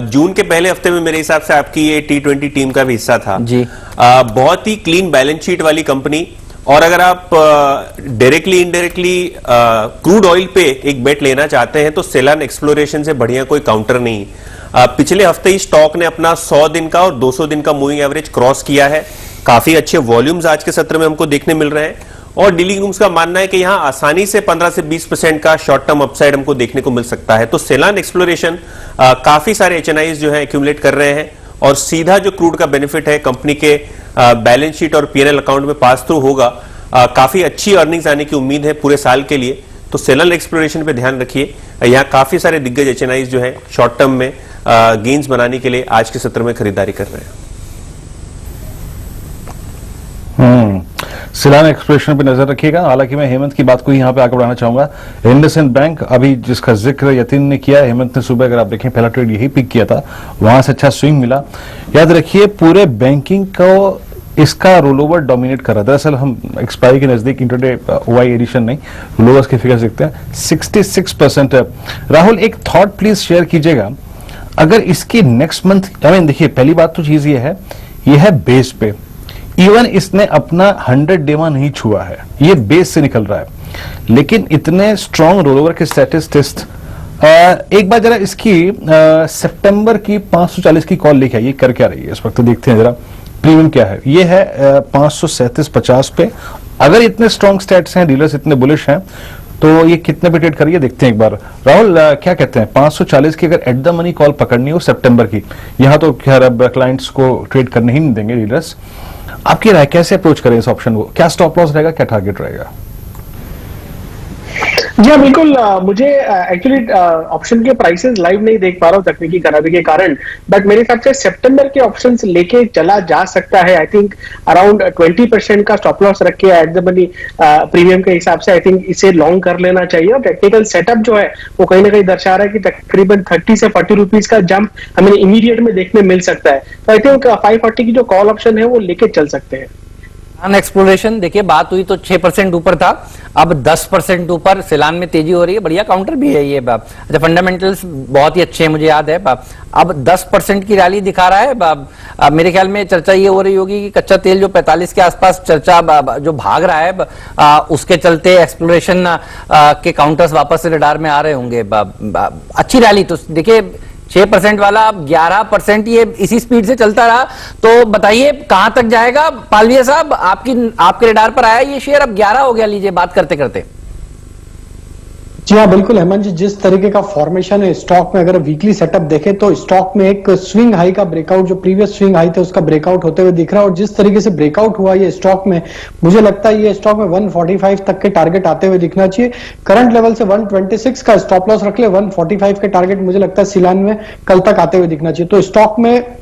जून के पहले हफ्ते में मेरे हिसाब से आपकी ये T20 टीम का भी हिस्सा था जी। बहुत ही क्लीन बैलेंस शीट वाली कंपनी, और अगर आप डायरेक्टली इनडायरेक्टली क्रूड ऑयल पे एक बेट लेना चाहते हैं तो सेलान एक्सप्लोरेशन से बढ़िया कोई काउंटर नहीं। पिछले हफ्ते ही स्टॉक ने अपना 100 दिन का और 200 दिन का मूविंग एवरेज क्रॉस किया है, काफी अच्छे वॉल्यूम्स आज के सत्र में हमको देखने मिल रहे हैं, और डीलिंग रूम्स का मानना है कि यहां आसानी से 15 से 20% का शॉर्ट टर्म अपसाइड हमको देखने को मिल सकता है। तो सेलान एक्सप्लोरेशन काफी सारे एचएनआईज जो है एक्यूमुलेट कर रहे हैं, और सीधा जो क्रूड का बेनिफिट है कंपनी के बैलेंस शीट और पीएनएल अकाउंट में पास थ्रू होगा। काफी अच्छी अर्निंग्स आने की उम्मीद है पूरे साल के लिए, तो सेलान एक्सप्लोरेशन पे ध्यान रखिए। यहाँ काफी सारे दिग्गज एचएनआईज जो है शॉर्ट टर्म में गेन्स बनाने के लिए आज के सत्र में खरीदारी कर रहे हैं। सेलान एक्सप्लोरेशन पे नजर रखिएगा। हालांकि मैं हेमंत की बात को यहां पे आगे बढ़ाना चाहूंगा। इंडसइंड बैंक अभी जिसका जिक्र यतीन ने किया, हेमंत ने सुबह अगर आप देखें पहला ट्रेड यही पिक किया था, वहां से अच्छा स्विंग मिला। याद रखिए पूरे बैंकिंग को इसका रोलओवर डोमिनेट कर रहा है। दरअसल हम एक्सपायरी के नजदीक इंटरडे ओआई एडिशन नहीं, रोलओवर्स के फिगर देखते हैं, 66% है। राहुल, एक थॉट प्लीज शेयर कीजिएगा, अगर इसकी नेक्स्ट मंथ, देखिए पहली बात तो चीज ये है बेस पे, इवन इसने अपना 100 डेमा नहीं छुआ है, ये बेस से निकल रहा है, लेकिन इतने स्ट्रॉन्ग रोलओवर के स्टैटिस्टिक्स एक बार जरा इसकी सितंबर की 540 की कॉल लेके आइए, कर क्या रही है इस वक्त, देखते हैं जरा प्रीमियम क्या है। ये है 537.50 पे। अगर इतने स्ट्रॉन्ग स्टैट्स हैं, डीलर्स इतने बुलिश हैं, तो ये कितने पे ट्रेड करिए देखते हैं एक बार। राहुल क्या कहते हैं, 540 की अगर एट द मनी कॉल पकड़नी हो सितंबर की, यहां तो खैर अब क्लाइंट्स को ट्रेड करने ही नहीं देंगे डीलर्स, आपकी राय कैसे अप्रोच करें इस ऑप्शन को? क्या स्टॉप लॉस रहेगा, क्या टारगेट रहेगा? जी हाँ, बिल्कुल। मुझे एक्चुअली ऑप्शन के प्राइसेस लाइव नहीं देख पा रहा हूँ तकनीकी खराबी के कारण, बट मेरे हिसाब से सितंबर के ऑप्शंस लेके चला जा सकता है। आई थिंक अराउंड 20% का स्टॉप लॉस रख के एट द मनी प्रीमियम के हिसाब से आई थिंक इसे लॉन्ग कर लेना चाहिए। और टेक्निकल सेटअप जो है वो कहीं ना कहीं दर्शा रहा है कि तकरीबन 30 से 40 रुपीज का जंप हमें इमीडिएट में देखने मिल सकता है। तो आई थिंक 540 की जो कॉल ऑप्शन है वो लेके चल सकते हैं। एक्सप्लोरेशन देखिए, बात हुई तो 6% ऊपर था, अब 10% ऊपर। सिलान में तेजी हो रही है, बढ़िया काउंटर भी है ये। अच्छा, फंडामेंटल्स बहुत ही अच्छे हैं, मुझे याद है। अब 10% की रैली दिखा रहा है। मेरे ख्याल में चर्चा ये हो रही होगी कि कच्चा तेल जो 45 के आसपास चर्चा जो भाग रहा है, उसके चलते एक्सप्लोरेशन के काउंटर्स वापस से रडार में आ रहे होंगे। अच्छी रैली। तो देखिए 6% वाला अब 11%, ये इसी स्पीड से चलता रहा तो बताइए कहां तक जाएगा। पालविया साहब, आपके रडार पर आया ये शेयर, अब 11 हो गया, लीजिए बात करते करते। जी हाँ, बिल्कुल हेमंत जी, जिस तरीके का फॉर्मेशन है स्टॉक में, अगर वीकली सेटअप देखें तो स्टॉक में एक स्विंग हाई का ब्रेकआउट, जो प्रीवियस स्विंग हाई थे उसका ब्रेकआउट होते हुए दिख रहा है। और जिस तरीके से ब्रेकआउट हुआ ये स्टॉक में, मुझे लगता है ये स्टॉक में 145 तक के टारगेट आते हुए दिखना चाहिए। करंट लेवल से 126 का स्टॉप लॉस रख ले, 145 के टारगेट मुझे लगता है सिलान में कल तक आते हुए दिखना चाहिए। तो स्टॉक में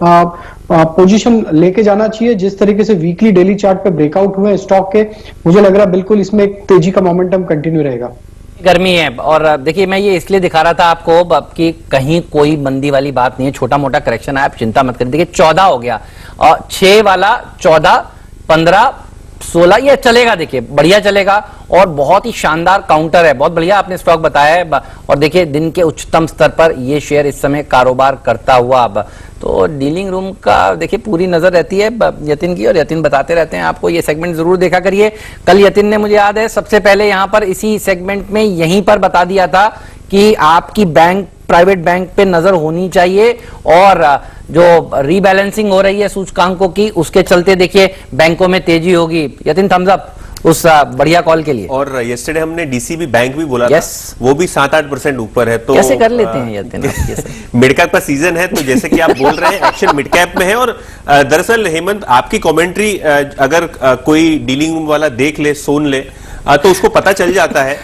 पोजीशन लेके जाना चाहिए। जिस तरीके से वीकली डेली चार्ट पे ब्रेकआउट हुए स्टॉक के, मुझे लग रहा है बिल्कुल इसमें एक तेजी का मोमेंटम कंटिन्यू रहेगा। गर्मी है, और देखिए मैं ये इसलिए दिखा रहा था आपको कि कहीं कोई मंदी वाली बात नहीं है, छोटा मोटा करेक्शन है, आप चिंता मत करिए। देखिए 14 हो गया, और 6 वाला 14, 15, 16 ये चलेगा, देखिए बढ़िया चलेगा। और बहुत ही शानदार काउंटर है, बहुत बढ़िया आपने स्टॉक बताया है। और देखिए दिन के उच्चतम स्तर पर ये शेयर इस समय कारोबार करता हुआ। अब तो डीलिंग रूम का देखिए पूरी नजर रहती है यतिन की, और यतिन बताते रहते हैं आपको। ये सेगमेंट जरूर देखा करिए। कल यतिन ने, मुझे याद है, सबसे पहले यहां पर इसी सेगमेंट में यहीं पर बता दिया था कि आपकी बैंक, प्राइवेट बैंक पे नजर होनी चाहिए। और जो रीबैलेंसिंग हो रही है सूचकांकों की, उसके चलते देखिए बैंकों में तेजी होगी। यतिन, थम्स अप उस बढ़िया कॉल के लिए। और यस्टरडे हमने डीसीबी बैंक भी बोला yes. था, वो भी 7-8% ऊपर है। तो कैसे कर लेते हैं यतिन? मिड कैप का सीजन है, तो जैसे कि आप बोल रहे हैं एक्शन मिड कैप में है। और दरअसल हेमंत, आपकी कमेंट्री अगर कोई डीलिंग रूम वाला देख ले, सुन ले, तो उसको पता चल जाता है।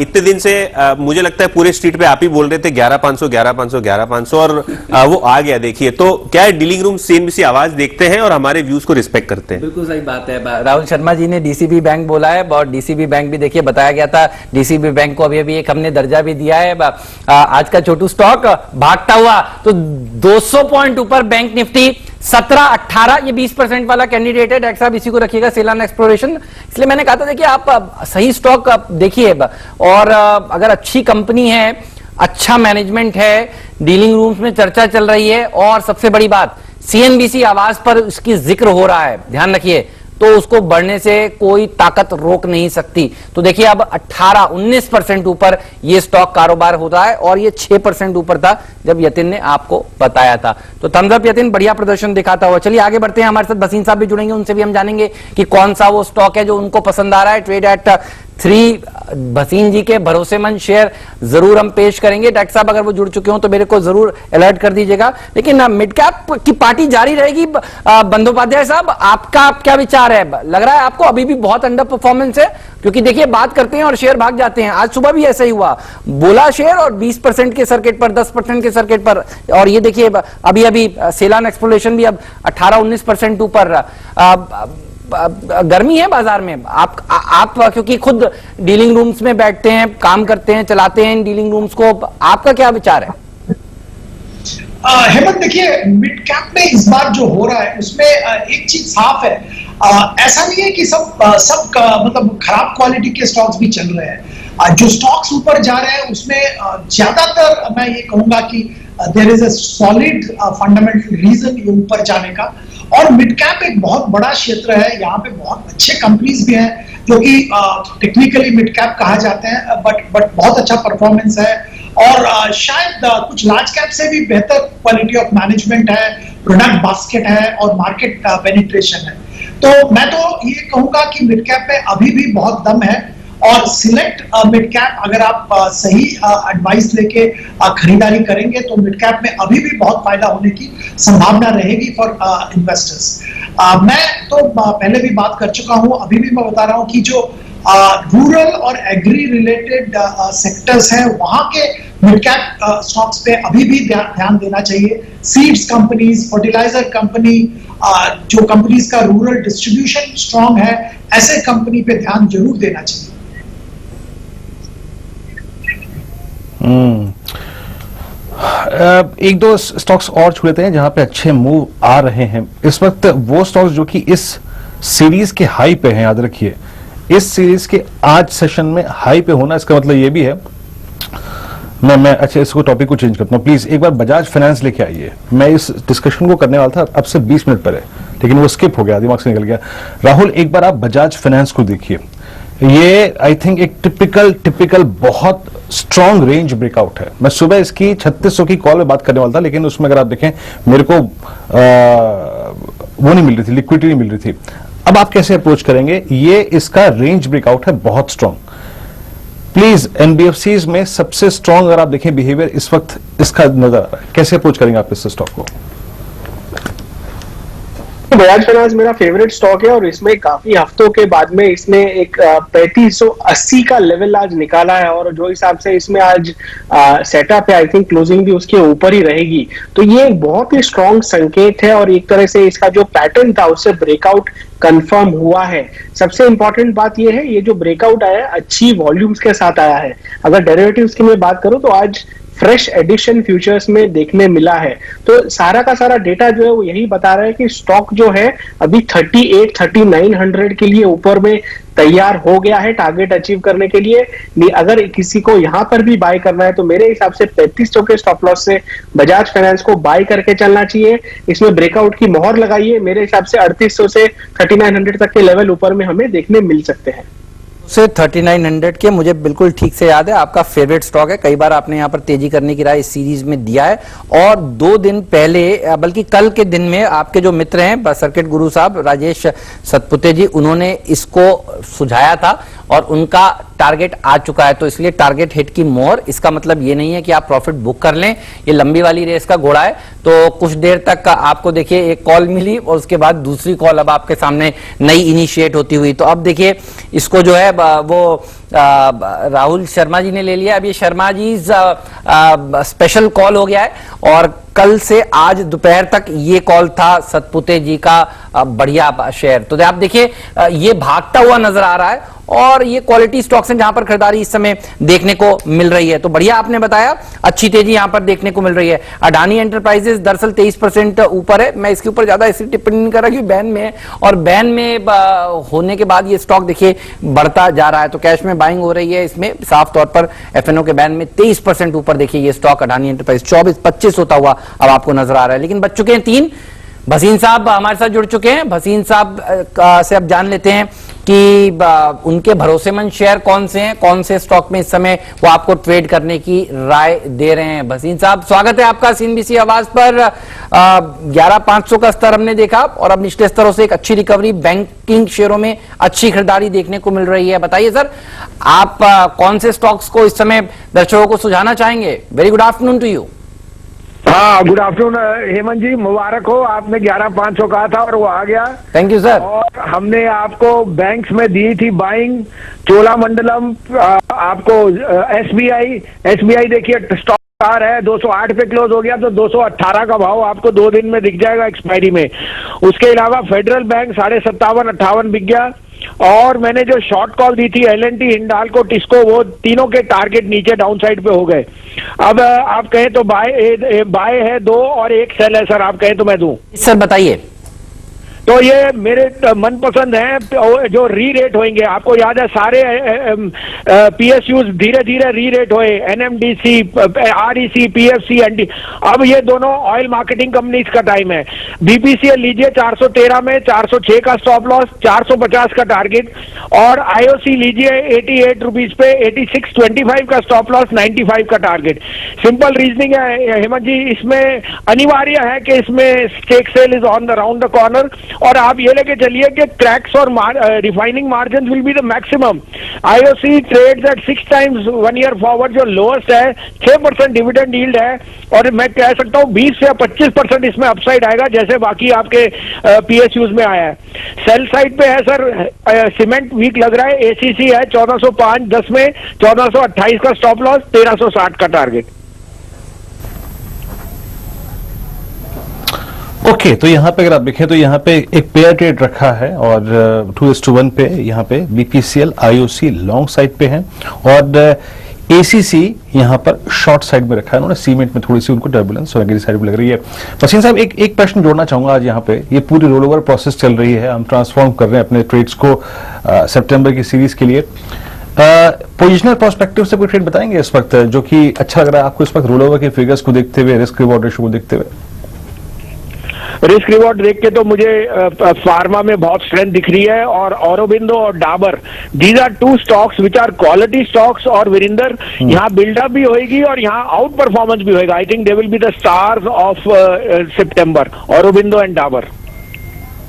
इतने दिन से मुझे लगता है पूरे स्ट्रीट पे आप ही बोल रहे थे 11,500 11,500 11,500, और वो आ गया। देखिए तो क्या है, डीलिंग रूम सीएनबीसी आवाज देखते हैं और हमारे व्यूज को रिस्पेक्ट करते हैं। बिल्कुल सही बात है। राहुल शर्मा जी ने डीसीबी बैंक बोला है, और डीसीबी बैंक भी देखिए बताया गया था। डीसीबी बैंक को अभी एक हमने दर्जा भी दिया है। आज का छोटू स्टॉक भागता हुआ तो 200 पॉइंट ऊपर बैंक निफ्टी 17-18, ये 20% वाला कैंडिडेट है। डायरेक्टर साहब इसी को रखिएगा, सेलान एक्सप्लोरेशन। इसलिए मैंने कहा था देखिए आप सही स्टॉक देखिए, और अगर अच्छी कंपनी है, अच्छा मैनेजमेंट है, डीलिंग रूम्स में चर्चा चल रही है, और सबसे बड़ी बात सीएनबीसी आवाज पर इसकी जिक्र हो रहा है, ध्यान रखिए, तो उसको बढ़ने से कोई ताकत रोक नहीं सकती। तो देखिए अब 18-19% ऊपर ये स्टॉक कारोबार होता है, और ये 6% ऊपर था जब यतिन ने आपको बताया था। तो थम्स अप यतिन, बढ़िया प्रदर्शन दिखाता हुआ। चलिए आगे बढ़ते हैं, हमारे साथ भसीन साहब भी जुड़ेंगे, उनसे भी हम जानेंगे कि कौन सा वो स्टॉक है जो उनको पसंद आ रहा है। ट्रेड एट 3 भसीन जी के भरोसेमंद शेयर जरूर हम पेश करेंगे। डॉक्टर साहब अगर वो जुड़ चुके हो तो मेरे को जरूर अलर्ट कर दीजिएगा। लेकिन मिड कैप की पार्टी जारी रहेगी। बंदोपाध्याय साहब, आपका क्या विचार है? लग रहा है आपको अभी भी बहुत अंडर परफॉर्मेंस है, क्योंकि देखिए बात करते हैं और शेयर भाग जाते हैं। आज सुबह भी ऐसा ही हुआ, बोला शेयर और 20% के सर्किट पर, 10% के सर्किट पर, और ये देखिए अभी अभी सेलान एक्सप्लोरेशन भी अब 18-19% ऊपर। गर्मी है बाजार में। आप क्योंकि खुद डीलिंग रूम्स में बैठते हैं, काम करते हैं, चलाते हैं इन डीलिंग रूम्स को, आपका क्या विचार है? हेमंत, देखिए मिड कैप में इस बार जो हो रहा है उसमें एक चीज साफ है, ऐसा नहीं है कि सब मतलब खराब क्वालिटी के स्टॉक्स भी चल रहे हैं। जो स्टॉक्स ऊपर जा रहे हैं उसमें ज्यादातर मैं ये कहूंगा कि there is a solid fundamental reason ये ऊपर जाने का। और मिड कैप एक बहुत बड़ा क्षेत्र है, यहाँ पे बहुत अच्छे कंपनीज भी हैं जो कि टेक्निकली मिड कैप कहा जाते हैं, बट बहुत अच्छा परफॉर्मेंस है। और शायद कुछ लार्ज कैप से भी बेहतर क्वालिटी ऑफ मैनेजमेंट है, प्रोडक्ट बास्केट है, और मार्केट पेनिट्रेशन है। तो मैं तो ये कहूंगा कि मिड कैप में अभी भी बहुत दम है, और सिलेक्ट मिड कैप अगर आप सही एडवाइस लेके खरीदारी करेंगे तो मिड कैप में अभी भी बहुत फायदा होने की संभावना रहेगी फॉर इन्वेस्टर्स। मैं तो पहले भी बात कर चुका हूं, अभी भी मैं बता रहा हूं कि जो रूरल और एग्री रिलेटेड सेक्टर्स हैं वहां के मिड कैप स्टॉक्स पे अभी भी ध्यान देना चाहिए। सीड्स कंपनीज, फर्टिलाइजर कंपनी, जो कंपनीज का रूरल डिस्ट्रीब्यूशन स्ट्रांग है, ऐसे कंपनी पे ध्यान जरूर देना चाहिए। एक दो स्टॉक्स और छू लेते हैं जहां पे अच्छे मूव आ रहे हैं इस वक्त। वो स्टॉक्स जो कि इस सीरीज के हाई पे हैं, याद रखिए। इस सीरीज के आज सेशन में हाई पे होना, इसका मतलब ये भी है, मैं अच्छा इसको टॉपिक को चेंज करता हूँ प्लीज। एक बार बजाज फाइनेंस लेके आइए। मैं इस डिस्कशन को करने वाला था अब से 20 मिनट पहले, लेकिन वो स्किप हो गया, दिमाग से निकल गया। राहुल, एक बार आप बजाज फाइनेंस को देखिए। ये आई थिंक एक टिपिकल बहुत स्ट्रॉन्ग रेंज ब्रेकआउट है। मैं सुबह इसकी 3600 की कॉल में बात करने वाला था, लेकिन उसमें अगर आप देखें मेरे को वो नहीं मिल रही थी, लिक्विडिटी नहीं मिल रही थी। अब आप कैसे अप्रोच करेंगे? ये इसका रेंज ब्रेकआउट है बहुत स्ट्रॉन्ग। प्लीज एनबीएफसीज में सबसे स्ट्रॉन्ग अगर आप देखें बिहेवियर इस वक्त इसका नजर आ रहा है। कैसे अप्रोच करेंगे आप इस स्टॉक को? बजाज फाइनेंस मेरा फेवरेट स्टॉक है और इसमें काफी हफ्तों के बाद में इसने एक 3580 का लेवल आज निकाला है और जो हिसाब से इसमें आज सेटअप है, आई थिंक क्लोजिंग भी उसके ऊपर ही रहेगी। तो ये एक बहुत ही स्ट्रॉन्ग संकेत है और एक तरह से इसका जो पैटर्न था उससे ब्रेकआउट कंफर्म हुआ है। सबसे इंपॉर्टेंट बात यह है, ये जो ब्रेकआउट आया है अच्छी वॉल्यूम्स के साथ आया है। अगर डेरिवेटिव्स की मैं बात करूं तो आज फ्रेश एडिशन फ्यूचर्स में देखने मिला है। तो सारा का सारा डेटा जो है वो यही बता रहा है कि स्टॉक जो है अभी 38-3900 के लिए ऊपर में तैयार हो गया है टारगेट अचीव करने के लिए। अगर किसी को यहां पर भी बाय करना है तो मेरे हिसाब से 3500 के स्टॉप लॉस से बजाज फाइनेंस को बाय करके चलना चाहिए। इसमें ब्रेकआउट की मोहर लगाइए। मेरे हिसाब से 3800 से 3900 तक के लेवल ऊपर में हमें देखने मिल सकते हैं। से 3900 के मुझे बिल्कुल ठीक से याद है, आपका फेवरेट स्टॉक है। कई बार आपने यहां पर तेजी करने की राय इस सीरीज में दिया है और 2 दिन पहले बल्कि कल के दिन में आपके जो मित्र हैं सर्किट गुरु साहब राजेश सतपुते जी, उन्होंने इसको सुझाया था और उनका टारगेट आ चुका है। तो इसलिए टारगेट हिट की मोहर, इसका मतलब ये नहीं है कि आप प्रॉफिट बुक कर लें। ये लंबी वाली रेस का घोड़ा है। तो कुछ देर तक आपको देखिए एक कॉल मिली और उसके बाद दूसरी कॉल अब आपके सामने नई इनिशिएट होती हुई। तो अब देखिए इसको जो है वो राहुल शर्मा जी ने ले लिया। अब ये शर्मा जी स्पेशल कॉल हो गया है और कल से आज दोपहर तक ये कॉल था सतपुते जी का बढ़िया शेयर। तो आप देखिए ये भागता हुआ नजर आ रहा है और ये क्वालिटी स्टॉक्स हैं जहां पर खरीदारी इस समय देखने को मिल रही है। तो बढ़िया आपने बताया, अच्छी तेजी यहां पर देखने को मिल रही है। अडानी एंटरप्राइजेस दरअसल 23% ऊपर है। मैं इसके ऊपर ज्यादा ऐसी टिप्पणी नहीं कर रहा क्योंकि बैन में है और बैन में होने के बाद ये स्टॉक देखिए बढ़ता जा रहा है। तो कैश में बाइंग हो रही है इसमें साफ तौर पर। एफएनओ के बैन में 23% ऊपर देखिए ये स्टॉक अडानी एंटरप्राइज 24-25 होता हुआ अब आपको नजर आ रहा है। लेकिन बच चुके हैं 3। भसीन साहब हमारे साथ जुड़ चुके हैं। भसीन साहब से अब जान लेते हैं कि उनके भरोसेमंद शेयर कौन से हैं, कौन से स्टॉक में इस समय वो आपको ट्रेड करने की राय दे रहे हैं। भसीन साहब स्वागत है आपका सीएनबीसी आवाज पर। 11,500 का स्तर हमने देखा और अब निचले स्तरों से एक अच्छी रिकवरी, बैंकिंग शेयरों में अच्छी खरीदारी देखने को मिल रही है। बताइए सर, आप कौन से स्टॉक्स को इस समय दर्शकों को सुझाना चाहेंगे? Very good afternoon to you. हाँ, गुड आफ्टरनून हेमंत जी, मुबारक हो। आपने 11,500 कहा था और वो आ गया। Thank you sir. और हमने आपको बैंक्स में दी थी बाइंग, चोलामंडलम, आपको एसबीआई देखिए स्टॉक कार है 208 पे क्लोज हो गया तो 218 का भाव आपको 2 दिन में दिख जाएगा एक्सपायरी में। उसके अलावा फेडरल बैंक 57.58 बिक गया। और मैंने जो शॉर्ट कॉल दी थी एल&टी, हिंडाल्को, टिस्को, वो तीनों के टारगेट नीचे डाउन साइड पे हो गए। अब आप कहें तो बाय है 2 और 1 सेल है सर, आप कहें तो मैं दूं? सर बताइए। तो ये मेरे मनपसंद हैं जो री रेट होंगे। आपको याद है सारे पीएसयूज धीरे धीरे री रेट हुए, एनएमडीसी, आरईसी, पीएफसी, एनडी। अब ये दोनों ऑयल मार्केटिंग कंपनीज का टाइम है। बीपीसीएल लीजिए 413 में 406 का स्टॉप लॉस, 450 का टारगेट। और आईओसी लीजिए 88 रुपीज पे 86.25 का स्टॉप लॉस, 95 का टारगेट। सिंपल रीजनिंग है हेमंत जी, इसमें अनिवार्य है कि इसमें stake sale is on the round the corner. और आप ये लेके चलिए कि क्रैक्स और refining margin will be the maximum. IOC trades at 6 times 1 year forward, जो लोएस्ट है। 6% डिविडेंड यील्ड है और मैं कह सकता हूं 20 से 25% इसमें अपसाइड आएगा जैसे बाकी आपके पीएसयूज में आया है। सेल साइड पे है सर, सीमेंट वीक लग रहा है। एसीसी है 1405.10 में 1428 का स्टॉप लॉस, 1360 का टारगेट। ओके, तो यहाँ पे अगर आप देखें तो यहाँ पे एक पेयर ट्रेड रखा है और 2:1 पे यहाँ पे बीपीसीएल, आईओसी लॉन्ग साइड पे हैं। और एसीसी यहां पर शॉर्ट साइड में रखा है उन्होंने, सीमेंट में थोड़ी सी उनको टर्बुलेंस वगैरह साइड में लग रही है। वसीम साहब एक प्रश्न जोड़ना चाहूंगा आज यहाँ पे, ये पूरी रोल ओवर प्रोसेस चल रही है, हम ट्रांसफॉर्म कर रहे हैं अपने ट्रेड्स को सितंबर की सीरीज के लिए। पोजिशनल पर्सपेक्टिव से कोई ट्रेड बताएंगे इस वक्त जो कि अच्छा लग रहा है आपको इस वक्त रोल ओवर के फिगर्स को देखते हुए, रिस्क रिवॉर्ड रेशियो को देखते हुए? रिस्क रिवॉर्ड देख के तो मुझे फार्मा में बहुत स्ट्रेंथ दिख रही है, और औरोबिंदो और Dabur, these are two stocks which are quality stocks, और वीरेंद्र यहाँ बिल्डअप भी होगी और यहाँ आउट परफॉर्मेंस भी होगा। I think they will be the stars of September, Aurobindo and Dabur.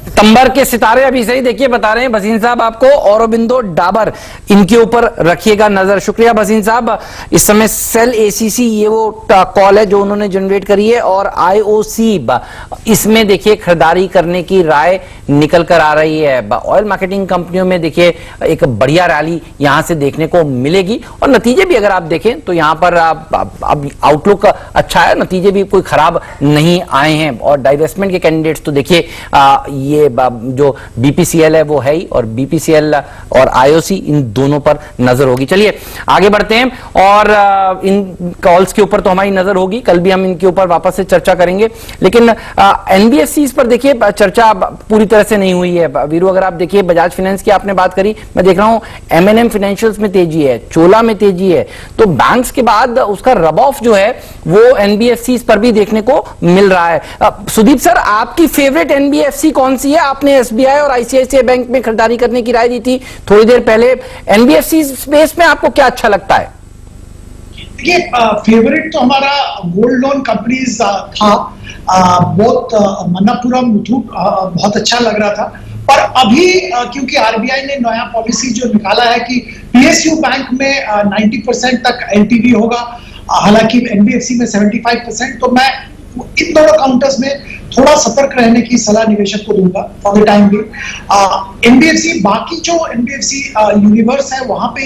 सितंबर के सितारे अभी सही देखिए बता रहे हैं भसीन साहब आपको, औरोबिंदो, डाबर, इनके ऊपर रखिएगा नजर। शुक्रिया भसीन साहब। इस समय सेल एसीसी ये वो कॉल है जो उन्होंने जनरेट करी है, और आईओसी इसमें देखिए खरीदारी करने की राय निकल कर आ रही है। ऑयल मार्केटिंग कंपनियों में देखिए एक बढ़िया रैली यहां से देखने को मिलेगी, और नतीजे भी अगर आप देखें तो यहां पर अब आउटलुक अच्छा है, नतीजे भी कोई खराब नहीं आए हैं। और डाइवेस्टमेंट के कैंडिडेट्स तो देखिए ये जो बीपीसीएल है वो है ही, और बीपीसीएल और आईओसी इन दोनों पर नजर होगी। चलिए आगे बढ़ते हैं, और इन कॉल्स के ऊपर तो हमारी नजर होगी, कल भी हम इनके ऊपर वापस से चर्चा करेंगे। लेकिन एनबीएफसीज पर देखिए चर्चा पूरी तरह से नहीं हुई है। वीरू अगर आप देखिए बजाज फाइनेंस की आपने बात करी, मैं देख रहा हूं एमएनएम फाइनेंशियल्स में तेजी है, चोला में तेजी है, तो बैंक्स के बाद उसका रब ऑफ जो है वो एनबीएफसीज पर भी देखने को मिल रहा है। सुदीप सर, आपकी फेवरेट एनबीएफसी कौन सी है? आपने एसबीआई और आईसीआईसीआई बैंक में खरीदारी करने की राय दी थी थोड़ी देर पहले, एनबीएफसी स्पेस में आपको क्या अच्छा लगता है? देखिए फेवरेट तो हमारा गोल्ड लोन कंपनीज था, बहुत मन्नापुरम, मुथूट बहुत अच्छा लग रहा था। पर अभी क्योंकि आरबीआई ने नया पॉलिसी जो निकाला है कि पीएसयू बैंक में 90% तक एलटीवी होगा, हालांकि एनबीएफसी में 75%, तो मैं इन दोनों काउंटर्स में थोड़ा सतर्क रहने की सलाह निवेशक को दूंगा for the time being. NBFC, बाकी जो एनबीएफसी यूनिवर्स है वहां पे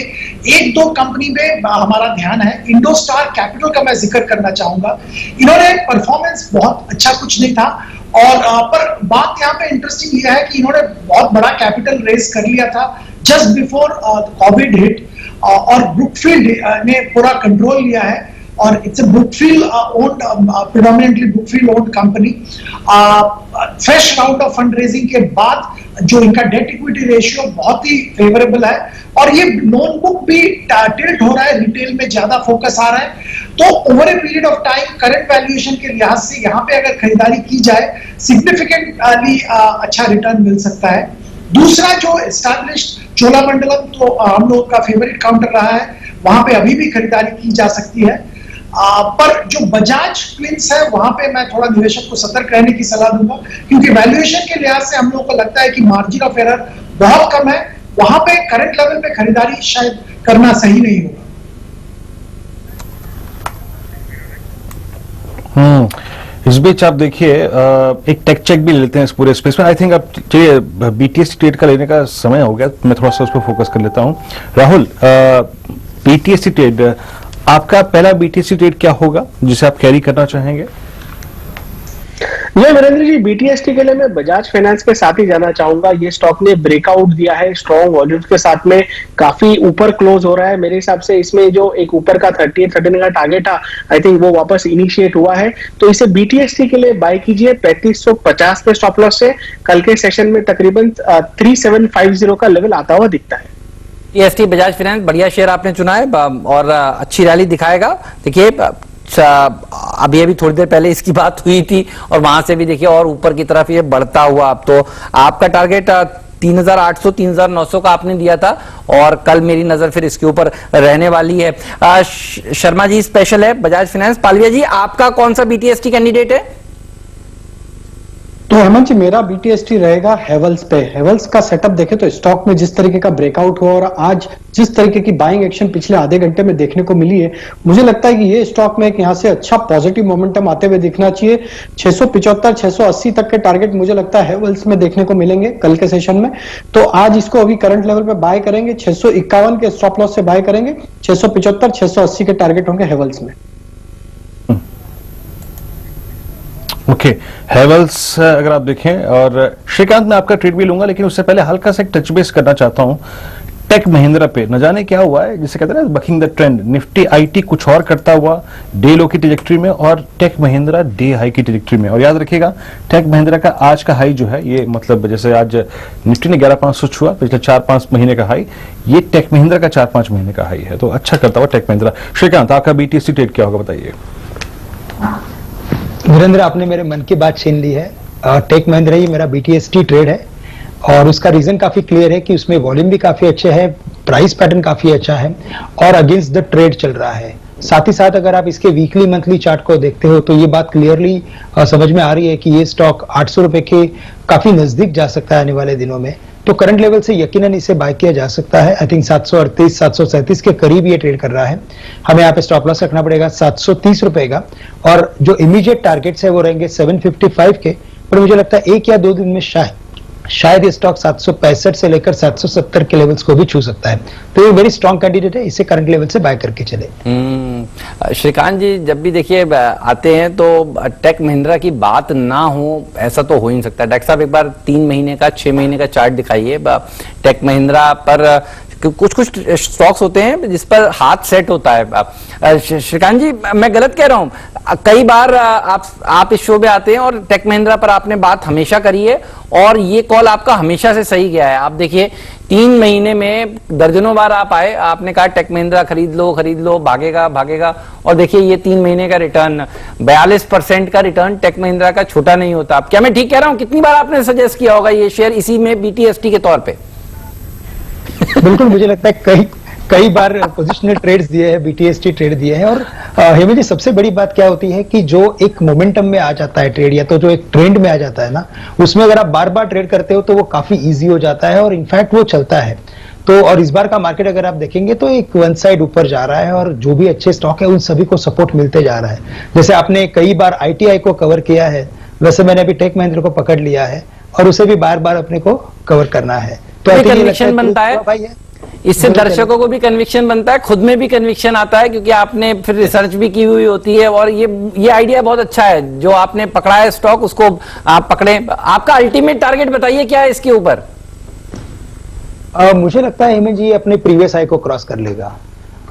एक दो कंपनी में हमारा ध्यान है। इंडोस्टार कैपिटल का मैं जिक्र करना चाहूंगा, इन्होंने परफॉर्मेंस बहुत अच्छा कुछ नहीं था, और पर बात यहाँ पे इंटरेस्टिंग यह है कि इन्होंने बहुत बड़ा कैपिटल रेज कर लिया था जस्ट बिफोर कोविड हिट, और ब्रुकफील्ड ने पूरा कंट्रोल लिया है, और it's a Brookfield owned, predominantly Brookfield owned company. Fresh round of fund raising के बाद जो इनका डेट इक्विटी रेशियो बहुत ही फेवरेबल है, और ये लोन बुक भी टिल्ट हो रहा है, रिटेल में ज्यादा फोकस आ रहा है। तो over a period of time current valuation के लिहाज से यहाँ पे अगर खरीदारी की जाए सिग्निफिकेंटली अच्छा रिटर्न मिल सकता है। दूसरा जो एस्टैब्लिश्ड चोलामंडलम तो हम लोग का फेवरेट काउंटर रहा है, वहां पे अभी भी खरीदारी की जा सकती है। पर जो बजाज फिंस है वहां पे मैं थोड़ा निवेशक को सतर्क रहने की सलाह दूंगा, क्योंकि वैल्यूएशन के लिहाज से हम लोगों को लगता है कि मार्जिन ऑफ एरर बहुत कम है, वहां पे करंट लेवल पे खरीदारी शायद करना सही नहीं होगा। इस बीच आप देखिए एक टेक चेक भी लेते हैं इस पूरे स्पेस में। आई थिंक अब चलिए बीटीएसटी ट्रेड का लेने का समय हो गया, मैं थोड़ा सा उस पर फोकस कर लेता हूं। राहुल, बीटीएसटी ट्रेड, आपका पहला बीटीएसटी ट्रेड क्या होगा जिसे आप कैरी करना चाहेंगे? ये वीरेंद्र जी, बीटीएसटी के लिए मैं बजाज फाइनेंस के साथ ही जाना चाहूंगा। ये स्टॉक ने ब्रेकआउट दिया है स्ट्रॉन्ग वॉल्यूम्स के साथ में, काफी ऊपर क्लोज हो रहा है। मेरे हिसाब से इसमें जो एक ऊपर का 38-39 का टारगेट था, आई थिंक वो वापस इनिशिएट हुआ है, तो इसे बीटीएसटी के लिए बाय कीजिए 3550 के स्टॉप लॉस से। कल के सेशन में तकरीबन 3750 का लेवल आता हुआ दिखता है। बीटीएसटी बजाज फाइनेंस बढ़िया शेयर आपने चुना है, और अच्छी रैली दिखाएगा। देखिए अभी थोड़ी देर पहले इसकी बात हुई थी, और वहां से भी देखिए और ऊपर की तरफ ये बढ़ता हुआ। अब तो आपका टारगेट 3800 3900 का आपने दिया था, और कल मेरी नजर फिर इसके ऊपर रहने वाली है। शर्मा जी स्पेशल है बजाज फाइनेंस। पालविया जी, आपका कौन सा बीटीएसटी कैंडिडेट है? तो हेमंत जी, मेरा बीटीएसटी रहेगा हेवल्स पे। हेवल्स का सेटअप देखें तो स्टॉक में जिस तरीके का ब्रेकआउट हुआ और आज जिस तरीके की बाइंग एक्शन पिछले आधे घंटे में देखने को मिली है, मुझे लगता है कि ये स्टॉक में एक यहां से अच्छा पॉजिटिव मोमेंटम आते हुए दिखना चाहिए। 675 680 तक के टारगेट मुझे लगता है हेवल्स में देखने को मिलेंगे कल के सेशन में। तो आज इसको अभी करंट लेवल पे बाय करेंगे, 651 के स्टॉप लॉस से बाय करेंगे, 675 680 के टारगेट होंगे हेवल्स में। ओके, हेवल्स अगर आप देखें, और श्रीकांत मैं आपका ट्रेड भी लूंगा, लेकिन उससे पहले हल्का सा एक टच बेस करना चाहता हूं। टेक महिंद्रा पे न जाने क्या हुआ है, जिसे कहते हैं ना baking the trend. Nifty IT कुछ और करता हुआ डे लो की ट्रेजेक्टरी में और टेक महिंद्रा डे हाई की ट्रेजेक्टरी में। और याद रखिएगा टेक महिंद्रा का आज का हाई जो है, ये मतलब जैसे आज निफ्टी ने 11,500 छुआ, पिछले 4-5 महीने का हाई, ये टेक महिंद्रा का 4-5 महीने का हाई है। तो अच्छा करता हुआ टेक महिंद्रा। श्रीकांत, आपका बीटीएसटी ट्रेड क्या होगा बताइए। वीरेंद्र, आपने मेरे मन की बात छीन ली है। टेक महिंद्रा ही मेरा बीटीएसटी ट्रेड है और उसका रीजन काफी क्लियर है कि उसमें वॉल्यूम भी काफी अच्छे है, प्राइस पैटर्न काफी अच्छा है और अगेंस्ट द ट्रेड चल रहा है। साथ ही साथ अगर आप इसके वीकली मंथली चार्ट को देखते हो तो ये बात क्लियरली समझ में आ रही है कि ये स्टॉक 800 रुपए के काफी नजदीक जा सकता है आने वाले दिनों में। तो करंट लेवल से यकीनन इसे बाय किया जा सकता है। आई थिंक 738 737 के करीब ये ट्रेड कर रहा है। हमें यहाँ पे स्टॉप लॉस रखना पड़ेगा 730 रुपए का और जो इमीडिएट टारगेट्स है वो रहेंगे 755 के। पर मुझे लगता है 1 या 2 दिन में शायद ये स्टॉक 765 से लेकर 770 के लेवल्स को भी छू सकता है। तो ये वेरी स्ट्रॉन्ग कैंडिडेट है, इसे करंट लेवल से बाय करके चले। श्रीकांत जी, जब भी देखिए आते हैं तो टेक महिंद्रा की बात ना हो ऐसा तो हो ही नहीं सकता। डॉक्टर साहब एक बार 3 महीने का 6 महीने का चार्ट दिखाइए टेक महिंद्रा पर। कुछ स्टॉक्स होते हैं जिस पर हाथ सेट होता है। श्रीकांत जी, मैं गलत कह रहा हूं? कई बार आप इस शो पे आते हैं और टेक महिंद्रा पर आपने बात हमेशा करी है और ये कॉल आपका हमेशा से सही गया है। आप देखिए 3 महीने में दर्जनों बार आप आए, आपने कहा टेक महिंद्रा खरीद लो, भागेगा और देखिए ये 3 महीने का रिटर्न 42% का रिटर्न टेक महिंद्रा का छोटा नहीं होता। क्या मैं ठीक कह रहा हूं? कितनी बार आपने सजेस्ट किया होगा ये शेयर इसी में बीटीएसटी के तौर पे? बिल्कुल, मुझे लगता है कई बार पोजिशनल ट्रेड्स दिए हैं, बीटीएसटी ट्रेड दिए हैं। और हेमंत जी, सबसे बड़ी बात क्या होती है कि जो एक मोमेंटम में आ जाता है ट्रेड या तो जो एक ट्रेंड में आ जाता है ना, उसमें अगर आप बार बार ट्रेड करते हो तो वो काफी इजी हो जाता है और इनफैक्ट वो चलता है। तो और इस बार का मार्केट अगर आप देखेंगे तो एक वन साइड ऊपर जा रहा है और जो भी अच्छे स्टॉक है उन सभी को सपोर्ट मिलते जा रहा है। जैसे आपने कई बार आईटीआई को कवर किया है, वैसे मैंने अभी टेक महिंद्रा को पकड़ लिया है और उसे भी बार बार अपने को कवर करना है। तो कन्विक्शन बनता है, इससे दर्शकों को भी कन्विक्शन बनता है, खुद में भी कन्विक्शन आता है क्योंकि आपने फिर रिसर्च भी की हुई होती है और ये आइडिया बहुत अच्छा है जो आपने पकड़ा है स्टॉक, उसको आप पकड़े। आपका अल्टीमेट टारगेट बताइए क्या है इसके ऊपर? मुझे लगता है हेमंत जी अपने प्रीवियस हाई को क्रॉस कर लेगा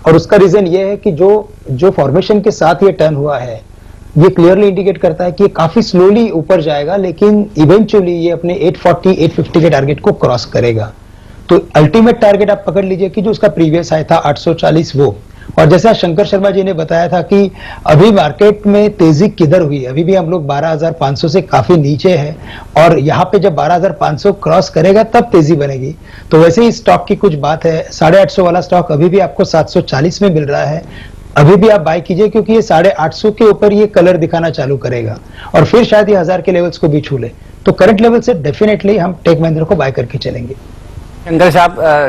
और उसका रीजन ये है कि जो फॉर्मेशन के साथ ये टर्न हुआ है ये क्लियरली इंडिकेट करता है कि ये काफी स्लोली ऊपर जाएगा लेकिन इवेंचुअली ये अपने 840 850 के टारगेट को क्रॉस करेगा। तो अल्टीमेट टारगेट आप पकड़ लीजिए कि जो उसका प्रीवियस हाई था 840 वो। और जैसा शंकर शर्मा जी ने बताया था कि अभी मार्केट में तेजी किधर हुई, अभी भी हम लोग 12,500 से काफी नीचे हैं और यहाँ पे जब 12,500 क्रॉस करेगा तब तेजी बनेगी। तो वैसे ही स्टॉक की कुछ बात है। 850 वाला स्टॉक अभी भी आपको 740 में मिल रहा है, अभी भी आप बाय कीजिए क्योंकि ये 850 के ऊपर ये कलर दिखाना चालू करेगा और फिर शायद ये 1000 के लेवल्स को भी छू ले। तो करंट लेवल से डेफिनेटली हम टेक महिंद्रा को बाय करके चलेंगे। शंकर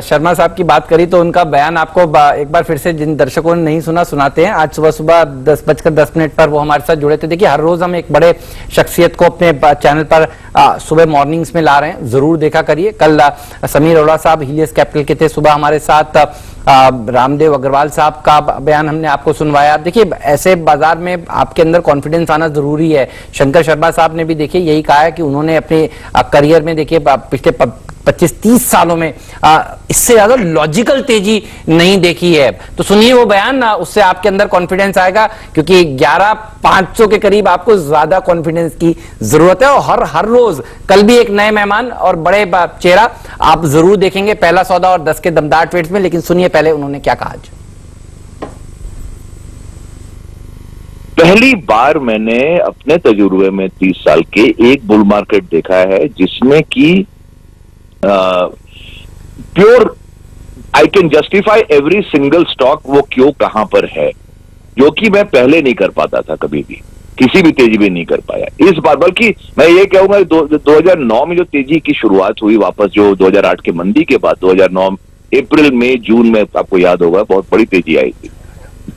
शर्मा साहब की बात करी तो उनका बयान आपको एक बार फिर से जिन दर्शकों ने नहीं सुना सुनाते हैं। आज सुबह 10:10 पर वो हमारे साथ जुड़े थे। देखिए हर रोज हम एक बड़े शख्सियत को अपने चैनल पर सुबह मॉर्निंग्स में ला रहे हैं, जरूर देखा करिए। कल समीर अरोड़ा साहब हीलियस कैपिटल के थे सुबह हमारे साथ, रामदेव अग्रवाल साहब का बयान हमने आपको सुनवाया। देखिए ऐसे बाजार में आपके अंदर कॉन्फिडेंस आना जरूरी है। शंकर शर्मा साहब ने भी देखिए यही कहा है कि उन्होंने अपने करियर में देखिए पिछले 25-30 सालों में इससे ज्यादा लॉजिकल तेजी नहीं देखी है। तो सुनिए वो बयान, उससे आपके अंदर कॉन्फिडेंस आएगा क्योंकि 11,500 के करीब आपको ज्यादा कॉन्फिडेंस की जरूरत है। और हर रोज कल भी एक नए मेहमान और बड़े चेहरा आप जरूर देखेंगे पहला सौदा और 10 के दमदार ट्रेड्स में। लेकिन सुनिए पहले उन्होंने क्या कहा। आज पहली बार मैंने अपने तजुर्बे में 30 साल के एक बुल मार्केट देखा है जिसमें कि pure I can justify every single stock वो क्यों कहां पर है, जो कि मैं पहले नहीं कर पाता था, कभी भी किसी भी तेजी में नहीं कर पाया इस बार। बल्कि मैं ये कहूंगा 2009 में जो तेजी की शुरुआत हुई वापस, जो 2008 के मंदी के बाद 2009 अप्रैल मई जून में आपको याद होगा बहुत बड़ी तेजी आई थी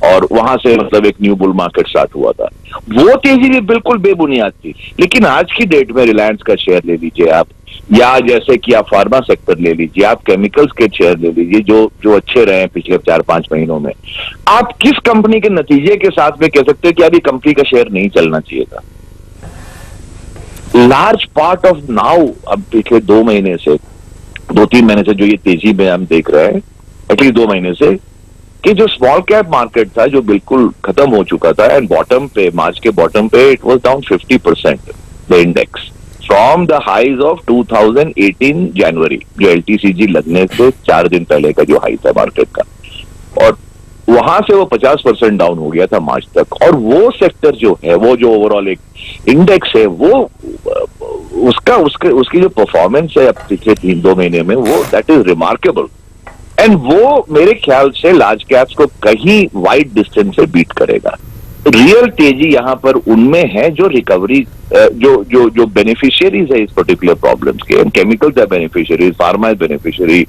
और वहां से मतलब एक न्यू बुल मार्केट स्टार्ट हुआ था। वो तेजी भी बिल्कुल बेबुनियाद थी। लेकिन आज की डेट में रिलायंस का शेयर ले लीजिए आप, या जैसे कि आप फार्मा सेक्टर ले लीजिए, आप केमिकल्स के शेयर ले लीजिए जो अच्छे रहे हैं पिछले 4-5 महीनों में। आप किस कंपनी के नतीजे के साथ में कह सकते हैं कि अभी कंपनी का शेयर नहीं चलना चाहिए था? लार्ज पार्ट ऑफ नाउ अब पिछले 2 महीने से 2-3 महीने से जो ये तेजी में हम देख रहे हैं, एटलीस्ट 2 महीने से, कि जो स्मॉल कैप मार्केट था जो बिल्कुल खत्म हो चुका था, एंड बॉटम पे, मार्च के बॉटम पे it was down 50% the index from the highs of 2018 जनवरी, जो एलटीसीजी लगने से 4 दिन पहले का जो हाई था मार्केट का, और वहां से वो 50% डाउन हो गया था मार्च तक। और वो सेक्टर जो है, वो जो ओवरऑल एक इंडेक्स है, वो उसकी जो परफॉर्मेंस है अब पिछले 3-2 महीने में, वो दैट इज रिमार्केबल, एंड वो मेरे ख्याल से लार्ज कैप्स को कहीं वाइड डिस्टेंस से बीट करेगा। रियल तेजी यहां पर उनमें है जो रिकवरी, जो बेनिफिशियरीज है इस पर्टिकुलर प्रॉब्लम्स के, केमिकल्स है बेनिफिशियरीज, फार्मा इज बेनिफिशियरी,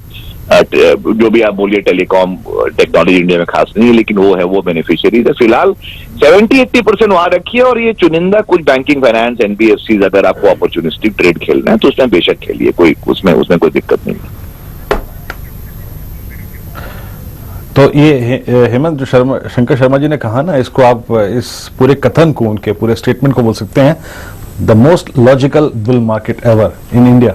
जो भी आप बोलिए, टेलीकॉम टेक्नोलॉजी इंडिया में खास नहीं है, लेकिन वो है, वो बेनिफिशियरीज है। फिलहाल 70-80% वहां रखिए, और ये चुनिंदा कुछ बैंकिंग, फाइनेंस, एनबीएफसी, अगर आपको अपॉर्चुनिस्टिक ट्रेड खेलना है तो उसमें बेशक खेलिए, कोई उसमें कोई दिक्कत नहीं है। तो ये हेमंत, जो शंकर शर्मा जी ने कहा ना, इसको आप इस पूरे कथन को, उनके पूरे स्टेटमेंट को बोल सकते हैं the most logical bull market ever in India.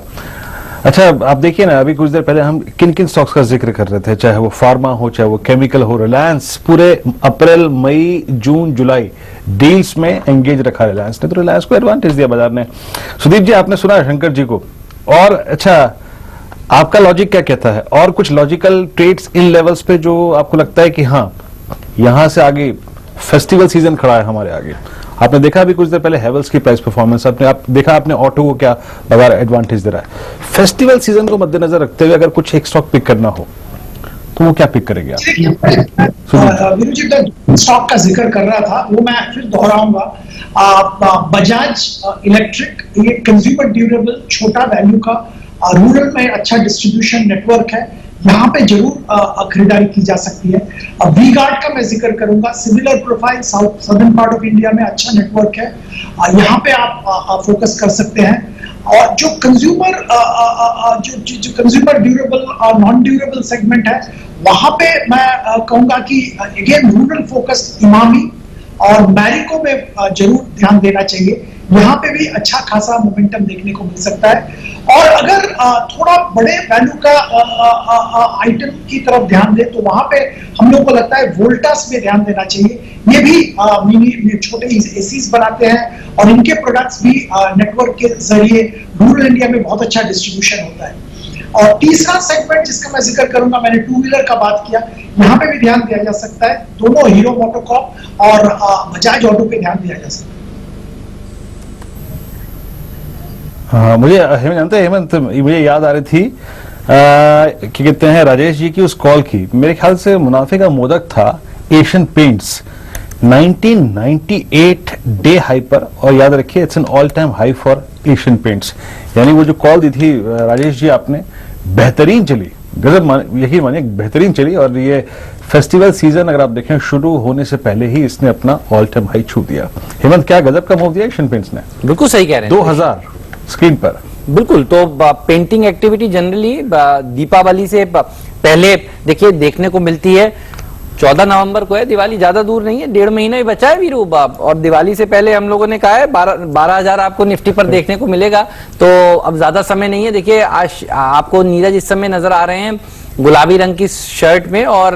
अच्छा, आप देखिए ना, अभी कुछ देर पहले हम किन किन स्टॉक्स का जिक्र कर रहे थे, चाहे वो फार्मा हो, चाहे वो केमिकल हो, रिलायंस पूरे अप्रैल, मई, जून, जुलाई डील्स में एंगेज रखा रिलायंस ने, तो रिलायंस को एडवांटेज दिया बाजार ने। सुदीप जी, आपने सुना शंकर जी को, और अच्छा, आपका लॉजिक क्या कहता है, और कुछ लॉजिकल ट्रेड्स इन लेवल्स पे जो आपको लगता है कि हाँ, यहां से आगे फेस्टिवल सीजन खड़ा है हमारे आगे? आपने देखा अभी कुछ देर पहले हेवल्स की प्राइस परफॉर्मेंस, देखा आपने ऑटो को क्या बाजार एडवांटेज दे रहा है। फेस्टिवल सीजन को मद्देनजर रखते हुए अगर कुछ एक स्टॉक पिक करना हो तो वो क्या पिक करेंगे आप? वीरू जी, स्टॉक का जिक्र कर रहा था, वो मैं फिर दोहराऊंगा। बजाज इलेक्ट्रिक, ये कंज्यूमर ड्यूरेबल, छोटा वैल्यू का, रूरल में अच्छा डिस्ट्रीब्यूशन नेटवर्क है, यहाँ पे जरूर खरीदारी की जा सकती है। वी गार्ड का मैं जिक्र करूंगा, similar profile, southern part of India में अच्छा नेटवर्क है, यहाँ पे आप फोकस कर सकते हैं। और जो कंज्यूमर जो कंज्यूमर ड्यूरेबल और नॉन ड्यूरेबल सेगमेंट है, वहां पे मैं कहूंगा कि अगेन रूरल फोकस्ड इमामी और मैरिको में जरूर ध्यान देना चाहिए, यहाँ पे भी अच्छा खासा मोमेंटम देखने को मिल सकता है। और अगर थोड़ा बड़े वैल्यू का आइटम की तरफ ध्यान दे, तो वहां पे हम लोग को लगता है वोल्टास में ध्यान देना चाहिए। ये भी मिनी छोटे एसीज बनाते हैं, और इनके प्रोडक्ट्स भी नेटवर्क के जरिए रूरल इंडिया में बहुत अच्छा डिस्ट्रीब्यूशन होता है। और तीसरा सेगमेंट जिसका मैं जिक्र करूंगा, मैंने टू व्हीलर का बात किया, यहाँ पे भी ध्यान दिया जा सकता है, दोनों हीरो मोटोकॉर्प और बजाज ऑटो पे ध्यान दिया जा सकता है। हाँ, मुझे जानते हैं हेमंत, मुझे याद आ रही थी कि कहते हैं राजेश जी की उस कॉल की, मेरे ख्याल से मुनाफे का मोदक था एशियन पेंट्स 1998 डे हाई पर, और याद रखिए it's an all time high for Asian paints. यानी वो जो कॉल दी थी राजेश जी आपने, बेहतरीन चली, गजब, यही मानिए बेहतरीन चली, और ये फेस्टिवल सीजन अगर आप देखें शुरू होने से पहले ही इसने अपना ऑल टाइम हाई छू दिया। हेमंत, क्या गजब का मूव दिया एशियन पेंट्स ने। बिल्कुल सही कह रहे हैं, 2000 स्क्रीन पर। बिल्कुल, तो पेंटिंग एक्टिविटी जनरली दीपावली से पहले देखिए देखने को मिलती है। 14 नवंबर को है दिवाली, ज्यादा दूर नहीं है, 1.5 महीना ही बचा है वीरू बाप, और दिवाली से पहले हम लोगों ने कहा है 12,000 आपको निफ्टी पर देखने को मिलेगा, तो अब ज्यादा समय नहीं है। देखिए आज आपको नीरज इस समय नजर आ रहे हैं गुलाबी रंग की शर्ट में, और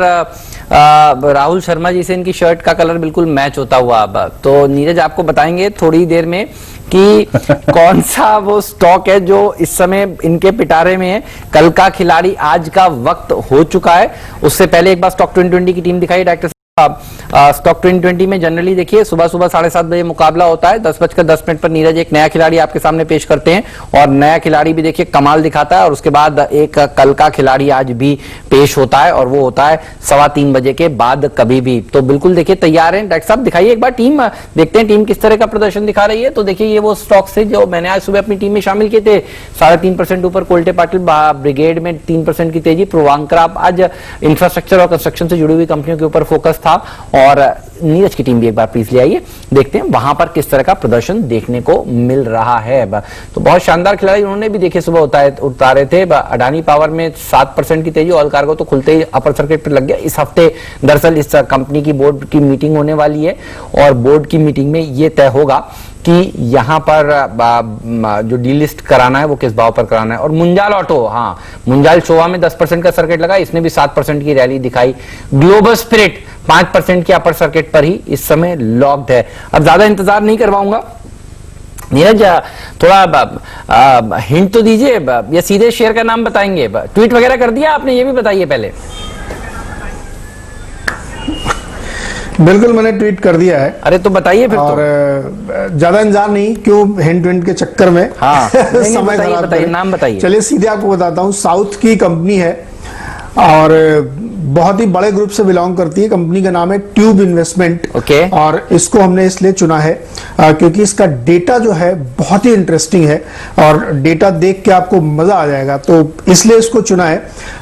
राहुल शर्मा जी से इनकी शर्ट का कलर बिल्कुल मैच होता हुआ। अब तो नीरज आपको बताएंगे थोड़ी देर में कि कौन सा वो स्टॉक है जो इस समय इनके पिटारे में है। कल का खिलाड़ी आज का वक्त हो चुका है। उससे पहले एक बार स्टॉक 2020 की टीम दिखाई डॉक्टर स्टॉक 2020 में जनरली देखिए सुबह 7:30 बजे मुकाबला होता है। 10:10 पर नीरज एक नया खिलाड़ी आपके सामने पेश करते हैं, और नया खिलाड़ी भी देखिए कमाल दिखाता है, और उसके बाद एक कल का खिलाड़ी आज भी पेश होता है, और वो होता है 3:15 बजे के बाद कभी भी। तो बिल्कुल देखिए तैयार है डॉक्टर साहब, दिखाइए एक बार टीम, देखते हैं टीम किस तरह का प्रदर्शन दिखा रही है। तो देखिए ये वो स्टॉक्स थे जो मैंने आज सुबह अपनी टीम में शामिल किए थे। 3.5% ऊपर कोल्टे पाटिल ब्रिगेड में 3% की तेजी। पूर्वांकर आज इंफ्रास्ट्रक्चर और कंस्ट्रक्शन से जुड़ी हुई कंपनियों के ऊपर फोकस था, और नीरज की टीम भी एक बार प्लीज ले आइए, देखते हैं वहां पर किस तरह का प्रदर्शन देखने को मिल रहा है। तो बहुत शानदार खिलाड़ी उन्होंने भी देखे सुबह उतारे थे। अडानी पावर में 7% की तेजी, ऑल कार्गो तो खुलते ही अपर सर्किट पर लग गया। इस हफ्ते दरअसल इस कंपनी की बोर्ड की मीटिंग होने वाली है, और बोर्ड की मीटिंग में यह तय होगा कि यहाँ पर जो डीलिस्ट कराना है वो किस भाव पर कराना है। और मुंजाल ऑटो, हाँ मुंजाल शोवा में 10% का सर्किट लगा, इसने भी 7% की रैली दिखाई। ग्लोबल स्पिरिट 5% के अपर सर्किट पर ही इस समय लॉक्ड है। अब ज्यादा इंतजार नहीं करवाऊंगा, नीरज थोड़ा हिंट तो दीजिए या सीधे शेयर का नाम बताएंगे? ट्वीट वगैरह कर दिया आपने, ये भी बताइए पहले। बिल्कुल मैंने ट्वीट कर दिया है। अरे तो बताइए फिर। और ज्यादा इंतजार नहीं, क्यों हिंट विंट के चक्कर में हाँ समय बताइए, नाम बताइए। चलिए सीधे आपको बताता हूँ। साउथ की कंपनी है और बहुत ही बड़े ग्रुप से बिलोंग करती है। कंपनी का नाम है ट्यूब इन्वेस्टमेंट। ओके। और इसको हमने इसलिए चुना है क्योंकि इसका डेटा जो है बहुत ही इंटरेस्टिंग है और डेटा देख के आपको मजा आ जाएगा, तो इसलिए इसको चुना है।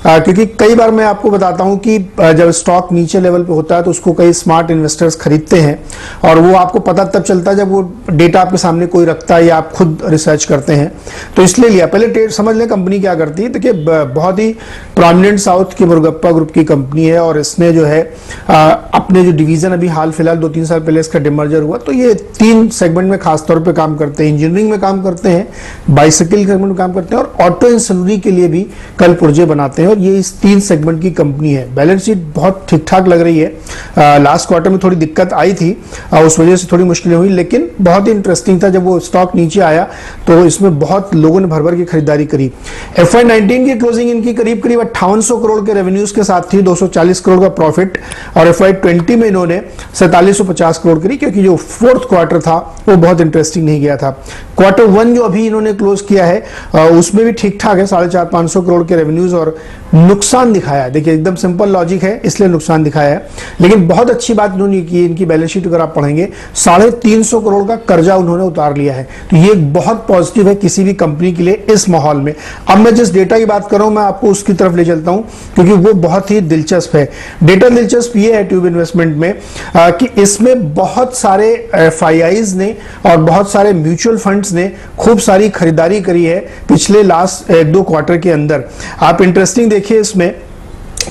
क्योंकि कई बार मैं आपको बताता हूं कि जब स्टॉक नीचे लेवल पे होता है तो उसको कई स्मार्ट इन्वेस्टर्स खरीदते हैं और वो आपको पता तब चलता है जब वो डेटा आपके सामने कोई रखता है या आप खुद रिसर्च करते हैं। तो इसलिए लिया। पहले समझ लें कंपनी क्या करती है। देखिए बहुत ही प्रोमिनेंट साउथ की मुरुगप्पा ग्रुप की कंपनी है और इसने जो है अपने जो डिवीजन अभी हाल फिलहाल 2-3 साल पहले इसका डिमर्जर हुआ, तो ये 3 सेगमेंट में खास तौर पे काम करते हैं। इंजीनियरिंग में काम करते हैं, बाइसिकल सेगमेंट में काम करते हैं और ऑटो इंसनरी के लिए भी कल पुर्जे बनाते हैं। और ये इस 3 सेगमेंट की कंपनी है। बैलेंस शीट बहुत ठीक ठाक लग रही है। लास्ट क्वार्टर में थोड़ी दिक्कत आई थी, उस वजह से थोड़ी मुश्किलें हुई, लेकिन बहुत ही इंटरेस्टिंग था। जब वो स्टॉक नीचे आया तो इसमें बहुत लोगों ने भर की खरीदारी करी। FY19 की क्लोजिंग इनकी करीब 5800 करोड़ के रेवेन्यूज के साथ थी, 240 करोड़ का प्रॉफिट। और FY20 में इन्होंने 4750 करोड़ करी, क्योंकि जो 4th क्वार्टर था वो बहुत इंटरेस्टिंग नहीं गया था। क्वार्टर 1 जो अभी इन्होंने क्लोज किया है उसमें भी ठीक ठाक है, 450-500 करोड़ के रेवेन्यूज और नुकसान दिखाया। देखिए एकदम सिंपल लॉजिक है, इसलिए नुकसान दिखाया है। लेकिन बहुत अच्छी बात इन्होंने की, इनकी बैलेंस शीट अगर आप पढ़ेंगे 350 करोड़ का कर्जा उन्होंने उतार लिया है। तो ये बहुत पॉजिटिव है किसी भी कंपनी के लिए इस माहौल में। अब मैं जिस डेटा की बात कर रहा हूं मैं आपको उसकी तरफ ले चलता हूं, क्योंकि वो बहुत ही दिलचस्प है। डेटा दिलचस्प ये है ट्यूब इन्वेस्टमेंट में कि इसमें बहुत सारे FIIs ने और बहुत सारे म्यूचुअल फंड्स ने खूब सारी खरीदारी करी है पिछले लास्ट 1-2 क्वार्टर के अंदर। आप इंटरेस्टिंग देखिए इसमें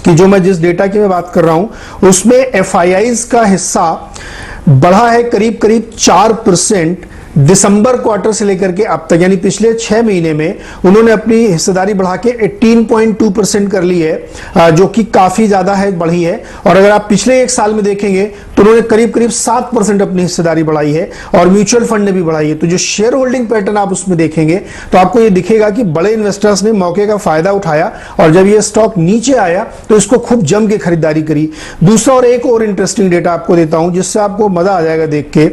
कि जो मैं जिस डेटा की मैं बात कर रहा हूं उसमें FIIs का हिस्सा बढ़ा है करीब 4% दिसंबर क्वार्टर से लेकर के अब तक, यानी पिछले 6 महीने में उन्होंने अपनी हिस्सेदारी बढ़ा के 18.2% कर ली है, जो कि काफी ज्यादा है, बढ़ी है। और अगर आप पिछले 1 साल में देखेंगे तो उन्होंने करीब 7% अपनी हिस्सेदारी बढ़ाई है और म्यूचुअल फंड ने भी बढ़ाई है। तो जो शेयर होल्डिंग पैटर्न आप उसमें देखेंगे तो आपको ये दिखेगा कि बड़े इन्वेस्टर्स ने मौके का फायदा उठाया और जब ये स्टॉक नीचे आया तो इसको खूब जम के खरीदारी करी। दूसरा और एक और इंटरेस्टिंग डेटा आपको देता हूं जिससे आपको मजा आ जाएगा देख के।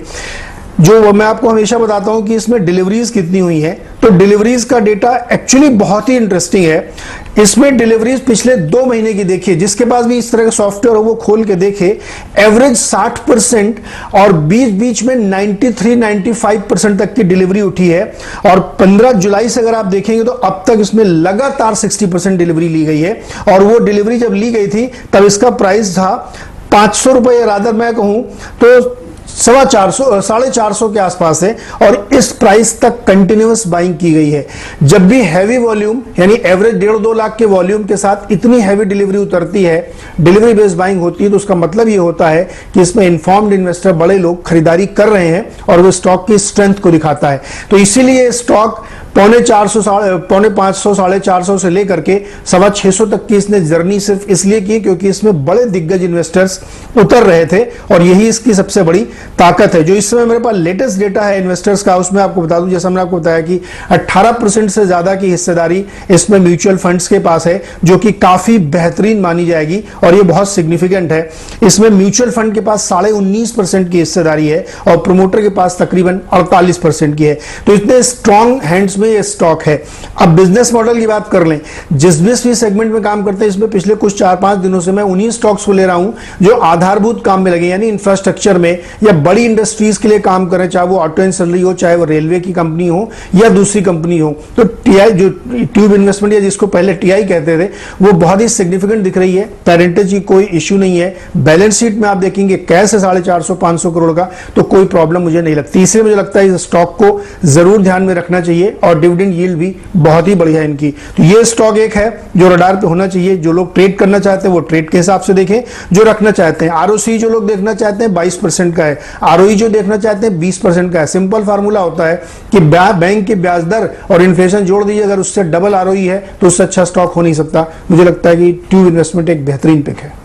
जो मैं आपको हमेशा बताता हूं कि इसमें डिलीवरीज कितनी हुई है, तो डिलीवरीज का डेटा एक्चुअली बहुत ही इंटरेस्टिंग है। इसमें डिलीवरीज पिछले 2 महीने की देखिए, जिसके पास भी इस तरह का सॉफ्टवेयर हो वो खोल के देखे, एवरेज 60% और बीच बीच में 93-95% तक की डिलीवरी उठी है। और 15 जुलाई से अगर आप देखेंगे तो अब तक इसमें लगातार 60% डिलीवरी ली गई है। और वो डिलीवरी जब ली गई थी तब इसका प्राइस था 500 रुपए, रादर मैं कहूं तो 450 के आसपास है और इस प्राइस तक कंटिन्यूअस बाइंग की गई है। जब भी हैवी वॉल्यूम यानी एवरेज 1.5-2 लाख के वॉल्यूम के साथ इतनी हैवी डिलीवरी उतरती है, डिलीवरी बेस्ड बाइंग होती है, तो उसका मतलब ये होता है कि इसमें इन्फॉर्म्ड इन्वेस्टर, बड़े लोग खरीदारी कर रहे हैं और वो स्टॉक की स्ट्रेंथ को दिखाता है। तो इसीलिए स्टॉक 450, 450 से लेकर के 625 तक की इसने जर्नी सिर्फ इसलिए की क्योंकि इसमें बड़े दिग्गज इन्वेस्टर्स उतर रहे थे और यही इसकी सबसे बड़ी ताकत है। जो इस समय मेरे पास लेटेस्ट डेटा है इन्वेस्टर्स का, उसमें आपको बता दूं, जैसा मैंने आपको बताया कि 18% से ज्यादा की हिस्सेदारी इसमें म्यूचुअल फंड्स के पास है, जो कि काफी बेहतरीन मानी जाएगी और ये बहुत सिग्निफिकेंट है। इसमें म्यूचुअल फंड के पास 19.5% की हिस्सेदारी है और प्रोमोटर के पास तकरीबन 48% की है। तो इतने स्ट्रॉन्ग हैंड्स में ये स्टॉक है। अब बिजनेस मॉडल की बात कर लें, जिस भी सेगमेंट में काम करते हैं, इसमें पिछले कुछ 4-5 दिनों से मैं उन्हीं स्टॉक्स को ले रहा हूं जो आधारभूत काम में लगे, यानी इंफ्रास्ट्रक्चर में या बड़ी इंडस्ट्रीज के लिए काम करें, चाहे वो ऑटो इंडस्ट्री हो, चाहे वो रेलवे की कंपनी हो या दूसरी कंपनी हो। तो टीआई, जो ट्यूब इन्वेस्टमेंट या जिसको पहले टीआई कहते थे, वो बहुत ही सिग्निफिकेंट दिख रही है। पेरेंटेज की कोई इश्यू नहीं है। बैलेंस शीट में आप देखेंगे कैश है 450-500 करोड़ का, तो कोई प्रॉब्लम मुझे नहीं लगती। इसलिए मुझे लगता है इस स्टॉक को जरूर ध्यान में रखना चाहिए और और डिविडेंड यील्ड भी बहुत ही बढ़िया है इनकी। तो ये स्टॉक एक है जो रडार पे होना चाहिए। जो लोग ट्रेड करना चाहते हैं वो ट्रेड के हिसाब से देखें, जो रखना चाहते हैं आरओसी जो लोग देखना चाहते हैं 22% का है, आरओई जो देखना चाहते हैं 20% का है। सिंपल फार्मूला होता है कि बैंक की ब्याज दर और इन्फ्लेशन जोड़ दीजिए, अगर उससे डबल आरओई है तो उससे अच्छा स्टॉक हो नहीं सकता। मुझे लगता है कि ट्यूब इन्वेस्टमेंट एक बेहतरीन पिक है।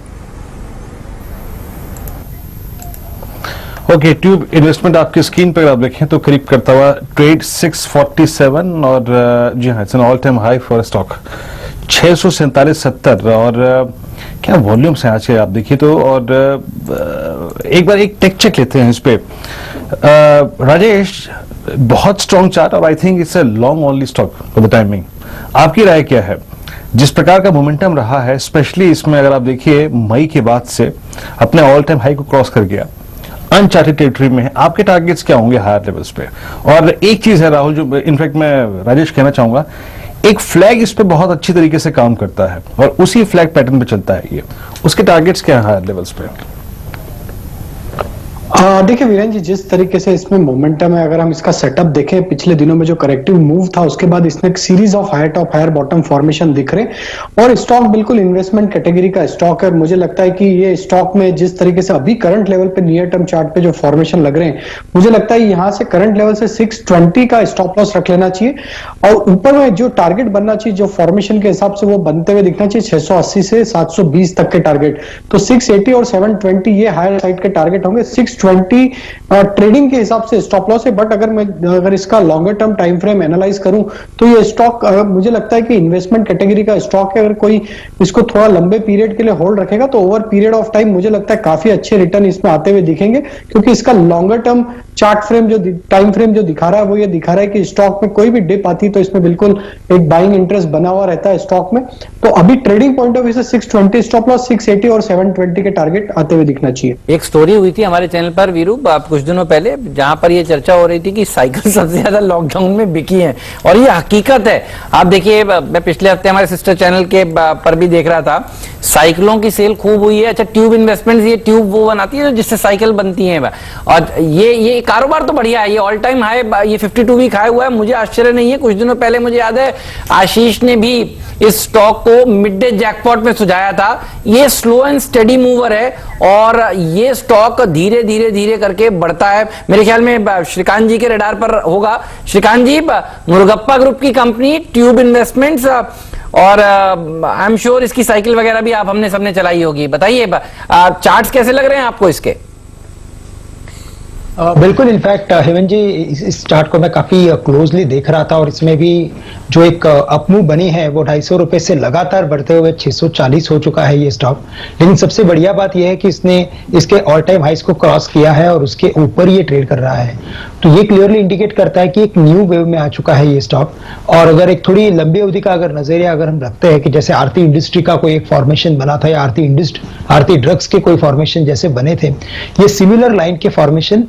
ओके, ट्यूब इन्वेस्टमेंट आपकी स्क्रीन पर आप देखें तो करीब करता हुआ ट्रेड 647 और जी हाँ, it's an all time high for stock 647.70 और क्या वॉल्यूम्स हैं आज के आप देखिए तो। और एक बार एक टेक चेक लेते हैं इस पे। राजेश, बहुत स्ट्रॉन्ग चार्ट और I think it's a long only stock for the timing. आपकी राय क्या है? जिस प्रकार का मोमेंटम रहा है, स्पेशली इसमें अगर आप देखिए मई के बाद से अपने ऑल टाइम हाई को क्रॉस कर गया, अनचार्टेड टेरिटरी में है, आपके टारगेट्स क्या होंगे हायर लेवल्स पे? और एक चीज है राहुल, जो इनफैक्ट मैं राजेश कहना चाहूंगा, एक फ्लैग इस पे बहुत अच्छी तरीके से काम करता है और उसी फ्लैग पैटर्न पे चलता है ये। उसके टारगेट्स क्या है हायर लेवल्स पे? देखिए वीरेन जी, जिस तरीके से इसमें मोमेंटम है, अगर हम इसका सेटअप देखें पिछले दिनों में जो करेक्टिव मूव था उसके बाद इसमें एक series of higher top higher bottom formation दिख रहे और स्टॉक बिल्कुल इन्वेस्टमेंट कैटेगरी का स्टॉक है। मुझे लगता है कि ये स्टॉक में जिस तरीके से अभी करंट लेवल पे नियर टर्म चार्ट पे जो फॉर्मेशन लग रहे हैं, मुझे लगता है यहाँ से करंट लेवल से 620 का स्टॉप लॉस रख लेना चाहिए और ऊपर में जो टारगेट बनना चाहिए जो फॉर्मेशन के हिसाब से वो बनते हुए दिखना चाहिए 680 से 720 तक के टारगेट। तो 680 और 720 ये हायर साइड के टारगेट होंगे। 620 ट्रेडिंग के हिसाब से स्टॉप लॉस है, बट अगर इसका longer term time frame analyse करूं तो ये स्टॉक मुझे लगता है कि इन्वेस्टमेंट कैटेगरी का स्टॉक है। अगर कोई इसको थोड़ा लंबे पीरियड के लिए होल्ड रखेगा तो ओवर पीरियड ऑफ टाइम मुझे लगता है काफी अच्छे रिटर्न इसमें आते हुए दिखेंगे, क्योंकि इसका लॉन्गर टर्म चार्ट फ्रेम जो टाइम फ्रेम जो दिखा रहा है वो ये दिखा रहा है कि स्टॉक में कोई भी डिप आती है तो इसमें बिल्कुल एक बाइंग इंटरेस्ट बना हुआ रहता है स्टॉक में। तो अभी ट्रेडिंग पॉइंट ऑफ व्यू से 620 स्टॉप लॉस, 680 और 720 के टारगेट आते हुए दिखना चाहिए। एक स्टोरी हुई थी हमारे चैनल पर वीरू कुछ दिनों पहले, जहां पर ये चर्चा हो रही थी कि साइकिल सबसे ज्यादा लॉकडाउन में बिकी है और ये हकीकत है। आप देखिए, मैं पिछले हफ्ते हमारे सिस्टर चैनल के पर भी देख रहा था, साइकिलों की सेल खूब हुई है। अच्छा, ट्यूब इन्वेस्टमेंट्स, ये ट्यूब वो बनाती है जिससे साइकिल बनती है और ये कारोबार तो बढ़िया है, ये ऑल टाइम हाई, ये 52 वीक हाई हुआ है। मुझे आश्चर्य नहीं है, कुछ दिनों पहले मुझे याद है आशीष ने भी इस स्टॉक को मिड डे जैकपॉट में सुझाया था। ये स्लो एंड स्टेडी मूवर है और ये स्टॉक धीरे धीरे धीरे करके बढ़ता है। मेरे ख्याल में श्रीकांत जी के रडार पर होगा। श्रीकांत जी, मुरुगप्पा ग्रुप की कंपनी ट्यूब इन्वेस्टमेंट्स, और आई एम श्योर इसकी साइकिल वगैरह भी आप हमने सबने चलाई होगी। बताइए चार्ट्स कैसे लग रहे हैं आपको इसके? बिल्कुल, इनफैक्ट हेमंत जी, इस चार्ट को मैं काफी क्लोजली देख रहा था और इसमें भी जो एक अपमूव बनी है वो 250 रुपए से लगातार बढ़ते हुए 640 हो चुका है ये स्टॉक। लेकिन सबसे बढ़िया बात यह है कि इसने इसके ऑल टाइम हाइस को क्रॉस किया है और उसके ऊपर ये ट्रेड कर रहा है। तो ये क्लियरली इंडिकेट करता है कि एक न्यू वेव में आ चुका है ये स्टॉक। और अगर एक थोड़ी लंबी अवधि का अगर नजरिया अगर हम रखते हैं कि जैसे आरती इंडस्ट्री का कोई एक फॉर्मेशन बना था या आरती ड्रग्स के कोई फॉर्मेशन जैसे बने थे, ये सिमिलर लाइन के फॉर्मेशन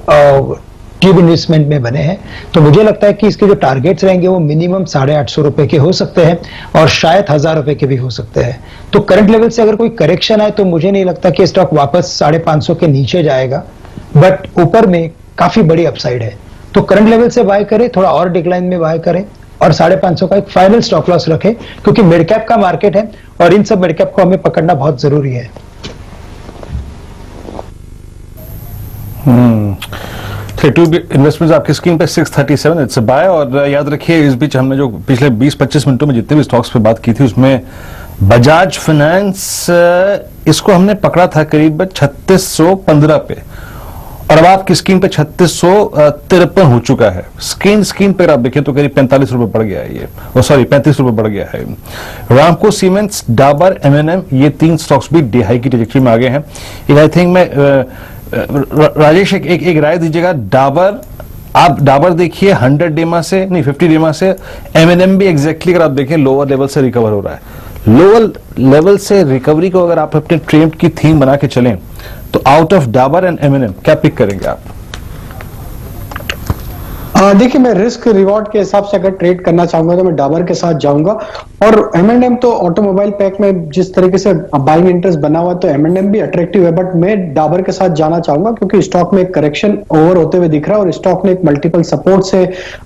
ट्यूब इन्वेस्टमेंट में बने हैं। तो मुझे लगता है कि इसके जो टारगेट्स रहेंगे वो मिनिमम 850 रुपए के हो सकते हैं और शायद 1000 रुपए के भी हो सकते हैं। तो करंट लेवल से अगर कोई करेक्शन आए तो मुझे नहीं लगता कि स्टॉक वापस 550 के नीचे जाएगा, बट ऊपर में काफी बड़ी अपसाइड है। तो करंट लेवल से बाय करें, थोड़ा और डिक्लाइन में बाय करें और 550 का एक फाइनल स्टॉप लॉस रखें, क्योंकि मिड कैप का मार्केट है और इन सब मिड कैप को हमें पकड़ना बहुत जरूरी है। ट्यूब इन्वेस्टमेंट्स आपकी स्क्रीन पे 637 इट्स अ बाय। और याद रखिए, इस बीच हमने जो पिछले 20-25 मिनटों में जितने भी स्टॉक्स पे बात की थी उसमें बजाज फाइनेंस, इसको हमने पकड़ा था करीब 3615 पे और अब आपकी स्क्रीन पे 3653 हो चुका है। स्क्रीन पे आप देखें तो करीब 45 रुपए बढ़ गया है ये, और सॉरी 35 रुपए बढ़ गया है। रामको सीमेंट्स, डाबर, एमएनएम, ये 3 स्टॉक्स भी डी हाई की ट्रैजेक्टरी में आ गए हैं। आई थिंक मैं राजेश एक राय दीजिएगा। आप डाबर देखिए 100 डेमा से नहीं 50 डेमा से, एमएनएम भी एग्जैक्टली अगर आप देखें लोअर लेवल से रिकवर हो रहा है। लोअर लेवल से रिकवरी को अगर आप अपने ट्रेड की थीम बना के चलें तो आउट ऑफ डाबर एंड एमएनएम क्या पिक करेंगे आप? देखिए, मैं रिस्क रिवॉर्ड के हिसाब से अगर ट्रेड करना चाहूंगा तो मैं डाबर के साथ जाऊंगा। और M&M तो ऑटोमोबाइल पैक में जिस तरीके से बाइंग इंटरेस्ट बना हुआ है तो M&M भी अट्रैक्टिव है, बट मैं डाबर के साथ जाना चाहूंगा क्योंकि स्टॉक में एक करेक्शन ओवर होते हुए दिख रहा है और स्टॉक ने एक मल्टीपल सपोर्ट से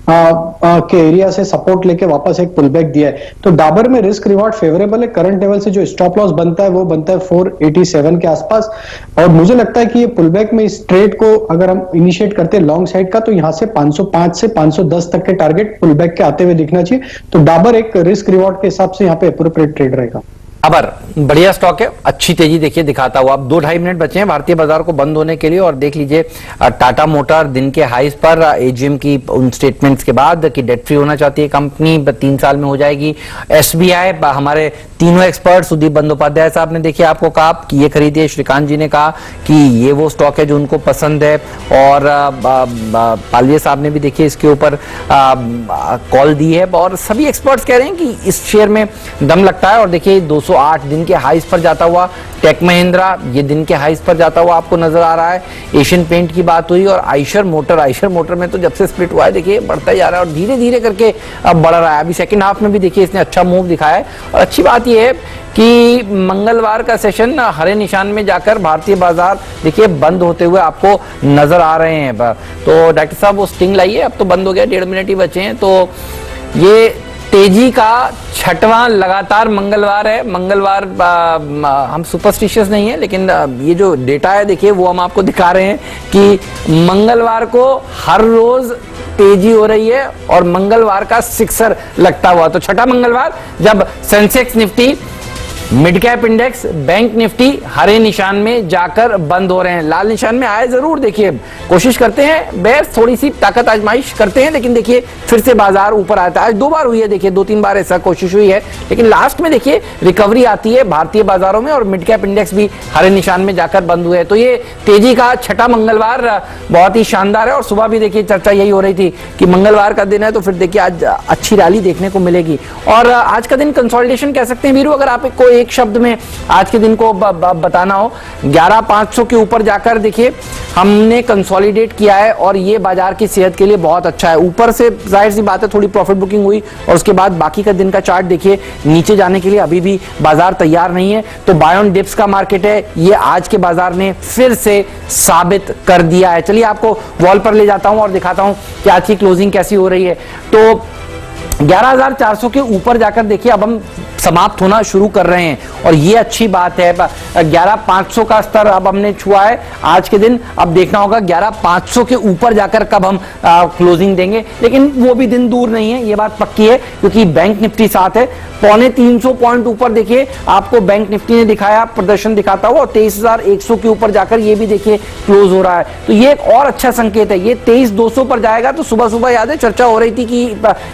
के एरिया से सपोर्ट लेके वापस एक पुल बैक दिया है। तो डाबर में रिस्क रिवॉर्ड फेवरेबल है। करंट लेवल से जो स्टॉप लॉस बनता है वो बनता है 487 के आसपास, और मुझे लगता है कि ये पुल बैक में इस ट्रेड को अगर हम इनिशिएट करते हैं लॉन्ग साइड का तो यहाँ से 505 से 510 तक के टारगेट पुल बैक के आते हुए दिखना चाहिए। तो डाबर एक रिस्क रिवॉर्ड के हिसाब से यहाँ पे एप्रोप्रिएट ट्रेड रहेगा। अबर बढ़िया स्टॉक है, अच्छी तेजी देखिए दिखाता हुआ। अब 2-2.5 मिनट बचे हैं भारतीय बाजार को बंद होने के लिए, और देख लीजिए टाटा मोटर दिन के हाईज पर, एजीएम की उन स्टेटमेंट्स के बाद कि डेट फ्री होना चाहती है कंपनी, 3 साल में हो जाएगी। एसबीआई, हमारे तीनों एक्सपर्ट सुदीप बंदोपाध्याय साहब ने देखिए आपको कहा कि ये खरीदिए, श्रीकांत जी ने कहा कि ये वो स्टॉक है जो उनको पसंद है, और पालिया साहब ने भी देखिए इसके ऊपर कॉल दी है, और सभी एक्सपर्ट्स कह रहे हैं कि इस शेयर में दम लगता है। और देखिए 208 दिन के हाईज पर जाता हुआ टेक महिंद्रा, ये दिन के हाईज पर जाता हुआ आपको नजर आ रहा है। एशियन पेंट की बात हुई, और आइशर मोटर में तो जब से स्प्लिट हुआ है देखिए बढ़ता जा रहा है और धीरे धीरे करके अब बढ़ रहा है। अभी सेकंड हाफ में भी देखिए इसने अच्छा मूव दिखाया है, और अच्छी बात ये है कि मंगलवार का सेशन हरे निशान में जाकर भारतीय बाजार देखिए बंद होते हुए आपको नजर आ रहे हैं। तो डॉक्टर साहब वो स्टिंग लाइए, अब तो बंद हो गया, 1.5 मिनट ही बचे हैं। तो ये तेजी का 6वां लगातार मंगलवार है। मंगलवार हम सुपरस्टिशियस नहीं है, लेकिन ये जो डेटा है देखिए वो हम आपको दिखा रहे हैं कि मंगलवार को हर रोज तेजी हो रही है और मंगलवार का सिक्सर लगता हुआ। तो 6वां मंगलवार जब Sensex Nifty, mid cap index, bank Nifty हरे निशान में जाकर बंद हो रहे हैं। लाल निशान में आए जरूर, देखिए कोशिश करते हैं बेयर थोड़ी सी ताकत आजमाइश करते हैं, लेकिन देखिए फिर से बाजार ऊपर आता है। आज 2 बार हुई है, देखिए 2-3 बार ऐसा कोशिश हुई है, लेकिन लास्ट में देखिए रिकवरी आती है भारतीय बाजारों में, और मिड कैप इंडेक्स भी हरे निशान में जाकर बंद हुए। तो ये तेजी का 6वां मंगलवार बहुत ही शानदार है। और सुबह भी देखिए चर्चा यही हो रही थी कि मंगलवार का दिन है, तो फिर देखिए आज अच्छी रैली देखने को मिलेगी। और आज का दिन कंसोलिडेशन कह सकते हैं वीरू, अगर आपको एक शब्द में आज के दिन को बताना हो, 11,500 के ऊपर जाकर देखिए हमने कंसोलिडेट किया है, और ये बाजार की सेहत के लिए बहुत अच्छा है। ऊपर से जाहिर सी बात है थोड़ी प्रॉफिट बुकिंग हुई, और उसके बाद बाकी का दिन का चार्ट देखिए नीचे जाने के लिए अभी भी बाजार तैयार नहीं है। तो बाय ऑन डिप्स का मार्केट है, ये आज के बाजार ने फिर से साबित कर दिया है। चलिए आपको वॉल पर ले जाता हूं और दिखाता हूं कि आज की क्लोजिंग कैसी हो रही है। तो 11,400 के ऊपर जाकर देखिए अब हम समाप्त होना शुरू कर रहे हैं, और ये अच्छी बात है। 11,500 का स्तर अब हमने छुआ है आज के दिन। अब देखना होगा 11,500 के ऊपर जाकर कब हम क्लोजिंग देंगे, लेकिन वो भी दिन दूर नहीं है, ये बात पक्की है, क्योंकि बैंक निफ्टी साथ है। 350 पॉइंट ऊपर देखिए आपको बैंक निफ्टी ने दिखाया, प्रदर्शन दिखाता हुआ, 23,100 के ऊपर जाकर ये भी देखिए क्लोज हो रहा है। तो ये एक और अच्छा संकेत है। ये 23,200 पर जाएगा तो सुबह सुबह याद है चर्चा हो रही थी कि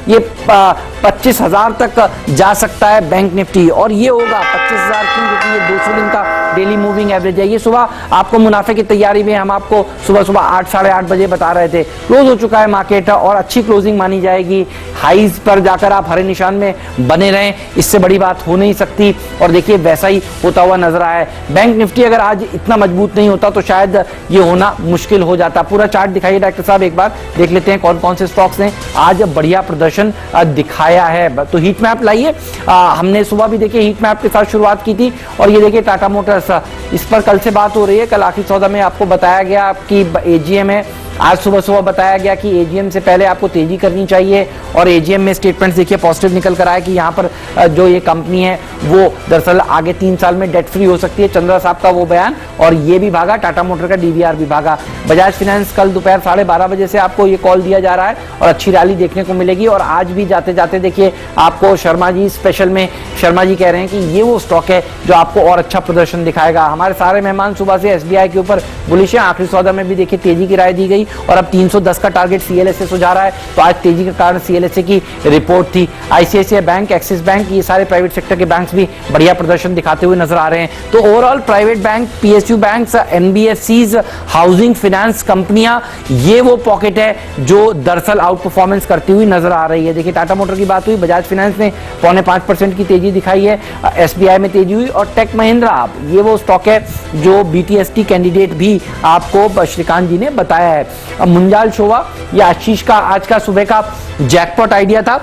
ये 25,000 तक जा सकता है बैंक निफ्टी, और ये होगा 25,000 क्योंकि ये 200 दिन का डेली मूविंग एवरेज है। ये सुबह आपको मुनाफे की तैयारी में हम आपको सुबह सुबह 8 साढ़े 8 बजे बता रहे थे। क्लोज हो चुका है मार्केट, और अच्छी क्लोजिंग मानी जाएगी। हाईज पर जाकर आप हरे निशान में बने रहें, इससे बड़ी बात हो नहीं सकती, और देखिए वैसा ही होता हुआ नजर आया है। बैंक निफ्टी अगर आज इतना मजबूत नहीं होता तो शायद ये होना मुश्किल हो जाता। पूरा चार्ट दिखाइए डॉक्टर साहब, एक बार देख लेते हैं कौन कौन से स्टॉक्स ने आज बढ़िया प्रदर्शन दिखाया है। तो हीट मैप लाइए, हमने सुबह भी देखिए हीट मैप के साथ शुरुआत की थी, और ये देखिए टाटा मोटर्स, इस पर कल से बात हो रही है। कल आखिरी सौदा में आपको बताया गया आपकी एजीएम है, आज सुबह सुबह बताया गया कि एजीएम से पहले आपको तेजी करनी चाहिए, और एजीएम में स्टेटमेंट्स देखिए पॉजिटिव निकल कर आया कि यहाँ पर जो ये कंपनी है वो दरअसल आगे 3 साल में डेट फ्री हो सकती है। चंद्रा साहब का वो बयान, और ये भी भागा, टाटा मोटर का डीवीआर भी भागा। बजाज फाइनेंस कल दोपहर 12:30 बजे से आपको ये कॉल दिया जा रहा है, और अच्छी रैली देखने को मिलेगी। और आज भी जाते जाते देखिए आपको शर्मा जी स्पेशल में शर्मा जी कह रहे हैं कि ये वो स्टॉक है जो आपको और अच्छा प्रदर्शन दिखाएगा। हमारे सारे मेहमान सुबह से एसबीआई के ऊपर बुलिश है, आखिरी सौदा में भी देखिए तेजी की राय दी गई, और अब 310 का टारगेट सीएलएसए हो जा रहा है। तो आज तेजी के कारण सीएलएसए की रिपोर्ट थी। आईसीआईसीआई बैंक, एक्सिस बैंक, ये सारे प्राइवेट सेक्टर के बैंक्स भी बढ़िया प्रदर्शन दिखाते हुए नजर आ रहे हैं। तो overall private bank, PSU banks, NBFCs, housing finance कंपनियां, ये वो पॉकेट है जो दरअसल आउट परफॉर्मेंस करती हुई नजर आ रही है। देखिए टाटा मोटर की बात हुई, बजाज फाइनेंस ने 0.5% की तेजी दिखाई है, एसबीआई में तेजी हुई, और टेक महिंद्रा ये वो स्टॉक है जो बीटीएसटी कैंडिडेट भी आपको श्रीकांत जी ने बताया है। मुंजाल शोवा, ये आशीष का आज का सुबह का जैकपॉट आइडिया था।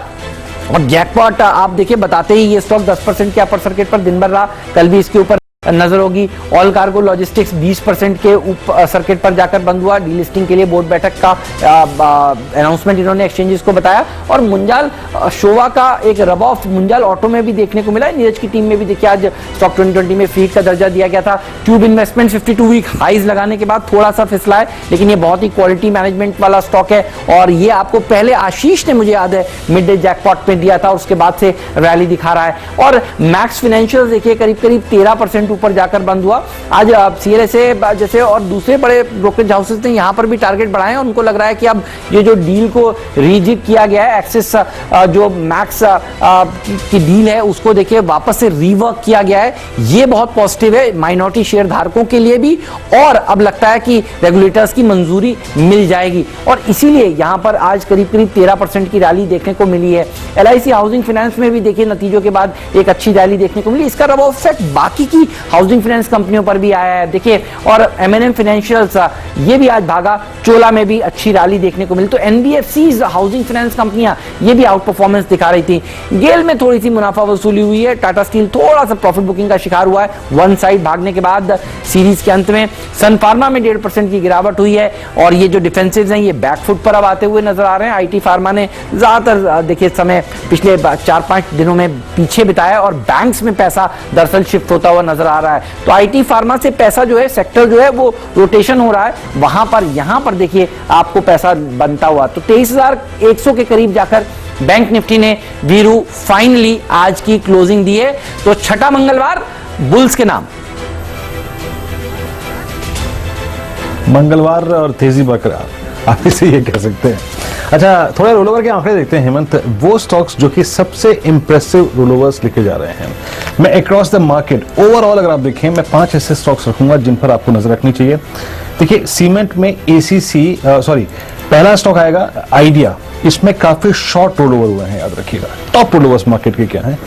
और जैकपॉट आप देखिए बताते ही ये स्टॉक 10% के अपर सर्किट पर दिन भर रहा, कल भी इसके ऊपर नजर होगी। ऑल कार्गो लॉजिस्टिक्स 20% के ऊपर सर्किट पर जाकर बंद हुआ। डीलिस्टिंग के लिए बोर्ड बैठक का अनाउंसमेंट इन्होंने एक्सचेंजेस को बताया। और मुंजाल शोवा का एक रब ऑफ मुंजाल ऑटो में भी देखने को मिला। नीरज की टीम में भी देखिए आज स्टॉक 2020 में फीड का दर्जा दिया गया था। ट्यूब इन्वेस्टमेंट 52 वीक हाइज लगाने के बाद थोड़ा सा फिसला है, लेकिन ये बहुत ही क्वालिटी मैनेजमेंट वाला स्टॉक है। और ये आपको पहले आशीष ने मुझे याद है मिड डे जैकपॉट में दिया था, उसके बाद से रैली दिखा रहा है। और मैक्स फाइनेंशियल देखिए करीब 13% ऊपर जाकर बंद हुआ। आज सीएलएसए जैसे और दूसरे बड़े ब्रोकरेज हाउसेस ने यहां पर भी टारगेट बढ़ाए। उनको लग रहा है कि अब ये जो डील को रीजिक किया गया है, एक्सिस जो मैक्स की डील है उसको देखिए वापस से रीवर्क किया गया है, ये बहुत पॉजिटिव है माइनॉरिटी शेयर धारकों के लिए भी। और अब लगता है कि रेगुलेटर्स की मंजूरी मिल जाएगी और इसीलिए यहां पर आज करीब 13% की रैली देखने को मिली है। एलआईसी हाउसिंग फाइनेंस में भी देखिए नतीजों के बाद एक अच्छी रैली देखने को मिली। इसका रब इफेक्ट बाकी की हाउसिंग फाइनेंस कंपनियों पर भी आया है देखिए। और एमएनएम फाइनेंशियल्स ये भी आज भागा, चोला में भी अच्छी रैली देखने को मिली। तो एनबीएफसीज हाउसिंग फाइनेंस कंपनियां ये भी आउट परफॉर्मेंस दिखा रही थी। गेल में थोड़ी सी मुनाफा वसूली हुई है। टाटा स्टील थोड़ा सा प्रॉफिट बुकिंग का शिकार हुआ है वन साइड भागने के बाद सीरीज के अंत में। सन फार्मा में 1.5% की गिरावट हुई है और ये जो डिफेंसिव्स हैं ये बैकफुट पर अब आते हुए नजर आ रहे हैं। आईटी फार्मा ने ज्यादातर देखिए समय पिछले 4-5 दिनों में पीछे बिताया और बैंक्स में पैसा दरअसल शिफ्ट होता हुआ नजर आ रहा है। तो आईटी फार्मा से पैसा जो है सेक्टर जो है वो रोटेशन हो रहा है, वहां पर यहां पर देखिए आपको पैसा बनता हुआ। तो 23,100 के करीब जाकर बैंक निफ्टी ने वीरू फाइनली आज की क्लोजिंग दी है। तो छठा मंगलवार बुल्स के नाम। मंगलवार और तेजी बरकरार, आप इसे ये कह सकते हैं। अच्छा, थोड़ा रोलोवर के आंकड़े देखते हैं हेमंत। वो स्टॉक्स जो कि सबसे इंप्रेसिव रोलोवर्स लेके जा रहे हैं। मैं अक्रॉस द मार्केट ओवरऑल अगर आप देखें, मैं 5 ऐसे स्टॉक्स रखूंगा जिन पर आपको नजर रखनी चाहिए। देखिए सीमेंट में एसीसी पहला स्टॉक आएगा आइडिया। इसमें काफी शॉर्ट रोलोवर हुए हैं, याद रखिएगा। टॉप रोलोवर्स मार्केट के क्या हैं?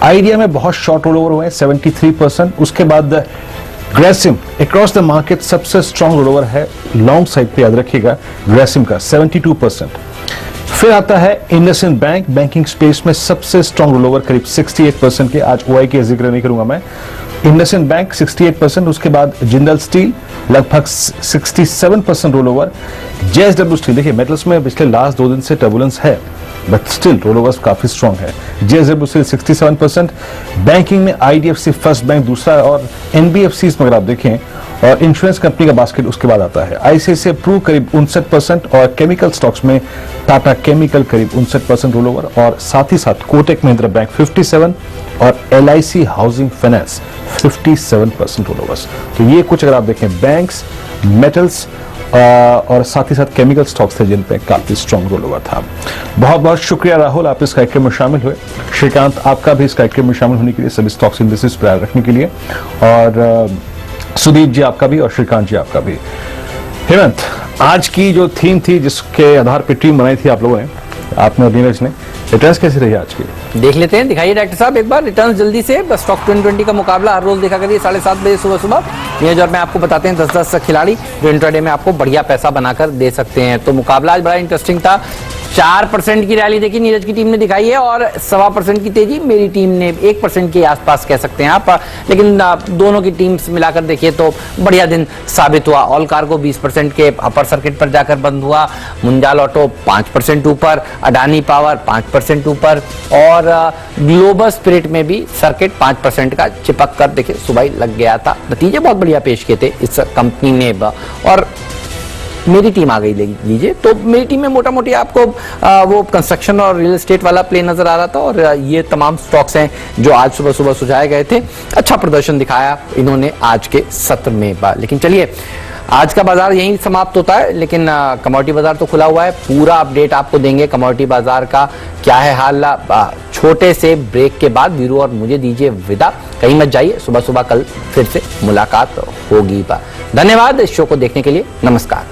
आइडिया में बहुत शॉर्ट रोलोवर हुए हैं 73%। उसके बाद ग्रेसिम अक्रॉस द मार्केट सबसे स्ट्रॉन्ग रोलोवर है लॉन्ग साइड पे, याद रखिएगा ग्रेसिम का 72%। फिर आता है इंडसइंड बैंक, बैंकिंग स्पेस में सबसे स्ट्रॉन्ग रोलोवर करीब 68% के। आज ओआई के जिक्र नहीं करूंगा मैं। इंडसइंड बैंक 68%। उसके बाद जिंदल स्टील लगभग 67% रोलोवर। जेएसडब्ल्यू स्टील देखिए मेटल्स में पिछले लास्ट 2 दिन से टर्बुलेंस है बट स्टिल रोलोवर्स काफी स्ट्रॉन्ग है। JSW steel 67%। बैंकिंग में आईडीएफसी फर्स्ट बैंक दूसरा और एनबीएफसी में अगर आप देखें और इंश्योरेंस कंपनी का बास्केट उसके बाद आता है। आईसीआईसीआई प्रू करीब 59% और केमिकल स्टॉक्स में टाटा केमिकल करीब 59% रोलोवर और साथ ही साथ कोटक महिंद्रा बैंक 57 और एलआईसी हाउसिंग फाइनेंस 57% रोलोवर्स। तो ये कुछ अगर आप देखें बैंक्स, मेटल्स और साथ ही साथ केमिकल स्टॉक्स थे जिन पे काफी स्ट्रॉन्ग रोलोवर था। बहुत बहुत शुक्रिया राहुल, आप इस कार्यक्रम में शामिल हुए। श्रीकांत आपका भी इस कार्यक्रम में शामिल होने के लिए, सभी स्टॉक्स इंडेक्सेस पर याद रखने के लिए। और सुदीप जी आपका भी और श्रीकांत जी आपका भी। हेमंत, आज की जो थीम थी जिसके आधार पर टीम बनाई थी आप लोगों ने, आपने और नीरज ने, रिटर्न्स कैसी रही आज की? देख लेते हैं, दिखाइए डॉक्टर साहब एक बार रिटर्न्स जल्दी से। स्टॉक 2020 का मुकाबला हर रोज देखा करिए 7:30 बजे सुबह। नीरज और मैं आपको बताते हैं 10-10 खिलाड़ी जो इंट्राडे में आपको बढ़िया पैसा बनाकर दे सकते हैं। तो मुकाबला आज बड़ा इंटरेस्टिंग था। 4% की रैली देखी नीरज की टीम ने दिखाई है और 1.25% की तेजी मेरी टीम ने 1% के आसपास कह सकते हैं आप। लेकिन दोनों की टीम्स मिलाकर देखिए तो बढ़िया दिन साबित हुआ। ऑल कार्गो 20% के अपर सर्किट पर जाकर बंद हुआ। मुंजाल ऑटो 5% ऊपर, अडानी पावर 5% ऊपर और ग्लोबल स्पिरिट में भी सर्किट 5% का चिपक कर देखिए सुबह ही लग गया था। नतीजे बहुत बढ़िया पेश किए थे इस कंपनी ने। और मेरी टीम आ गई लीजिए, तो मेरी टीम में मोटा मोटी आपको वो कंस्ट्रक्शन और रियल एस्टेट वाला प्ले नजर आ रहा था और ये तमाम स्टॉक्स हैं जो आज सुबह सुबह सुझाए गए थे। अच्छा प्रदर्शन दिखाया इन्होंने आज के सत्र में। लेकिन चलिए आज का बाजार यहीं समाप्त होता है, लेकिन कमोडिटी बाजार तो खुला हुआ है। पूरा अपडेट आपको देंगे कमोडिटी बाजार का क्या है हाल। छोटे से ब्रेक के बाद वीरू और मुझे दीजिए विदा, कहीं मत जाइए। सुबह सुबह कल फिर से मुलाकात होगी। धन्यवाद इस शो को देखने के लिए, नमस्कार।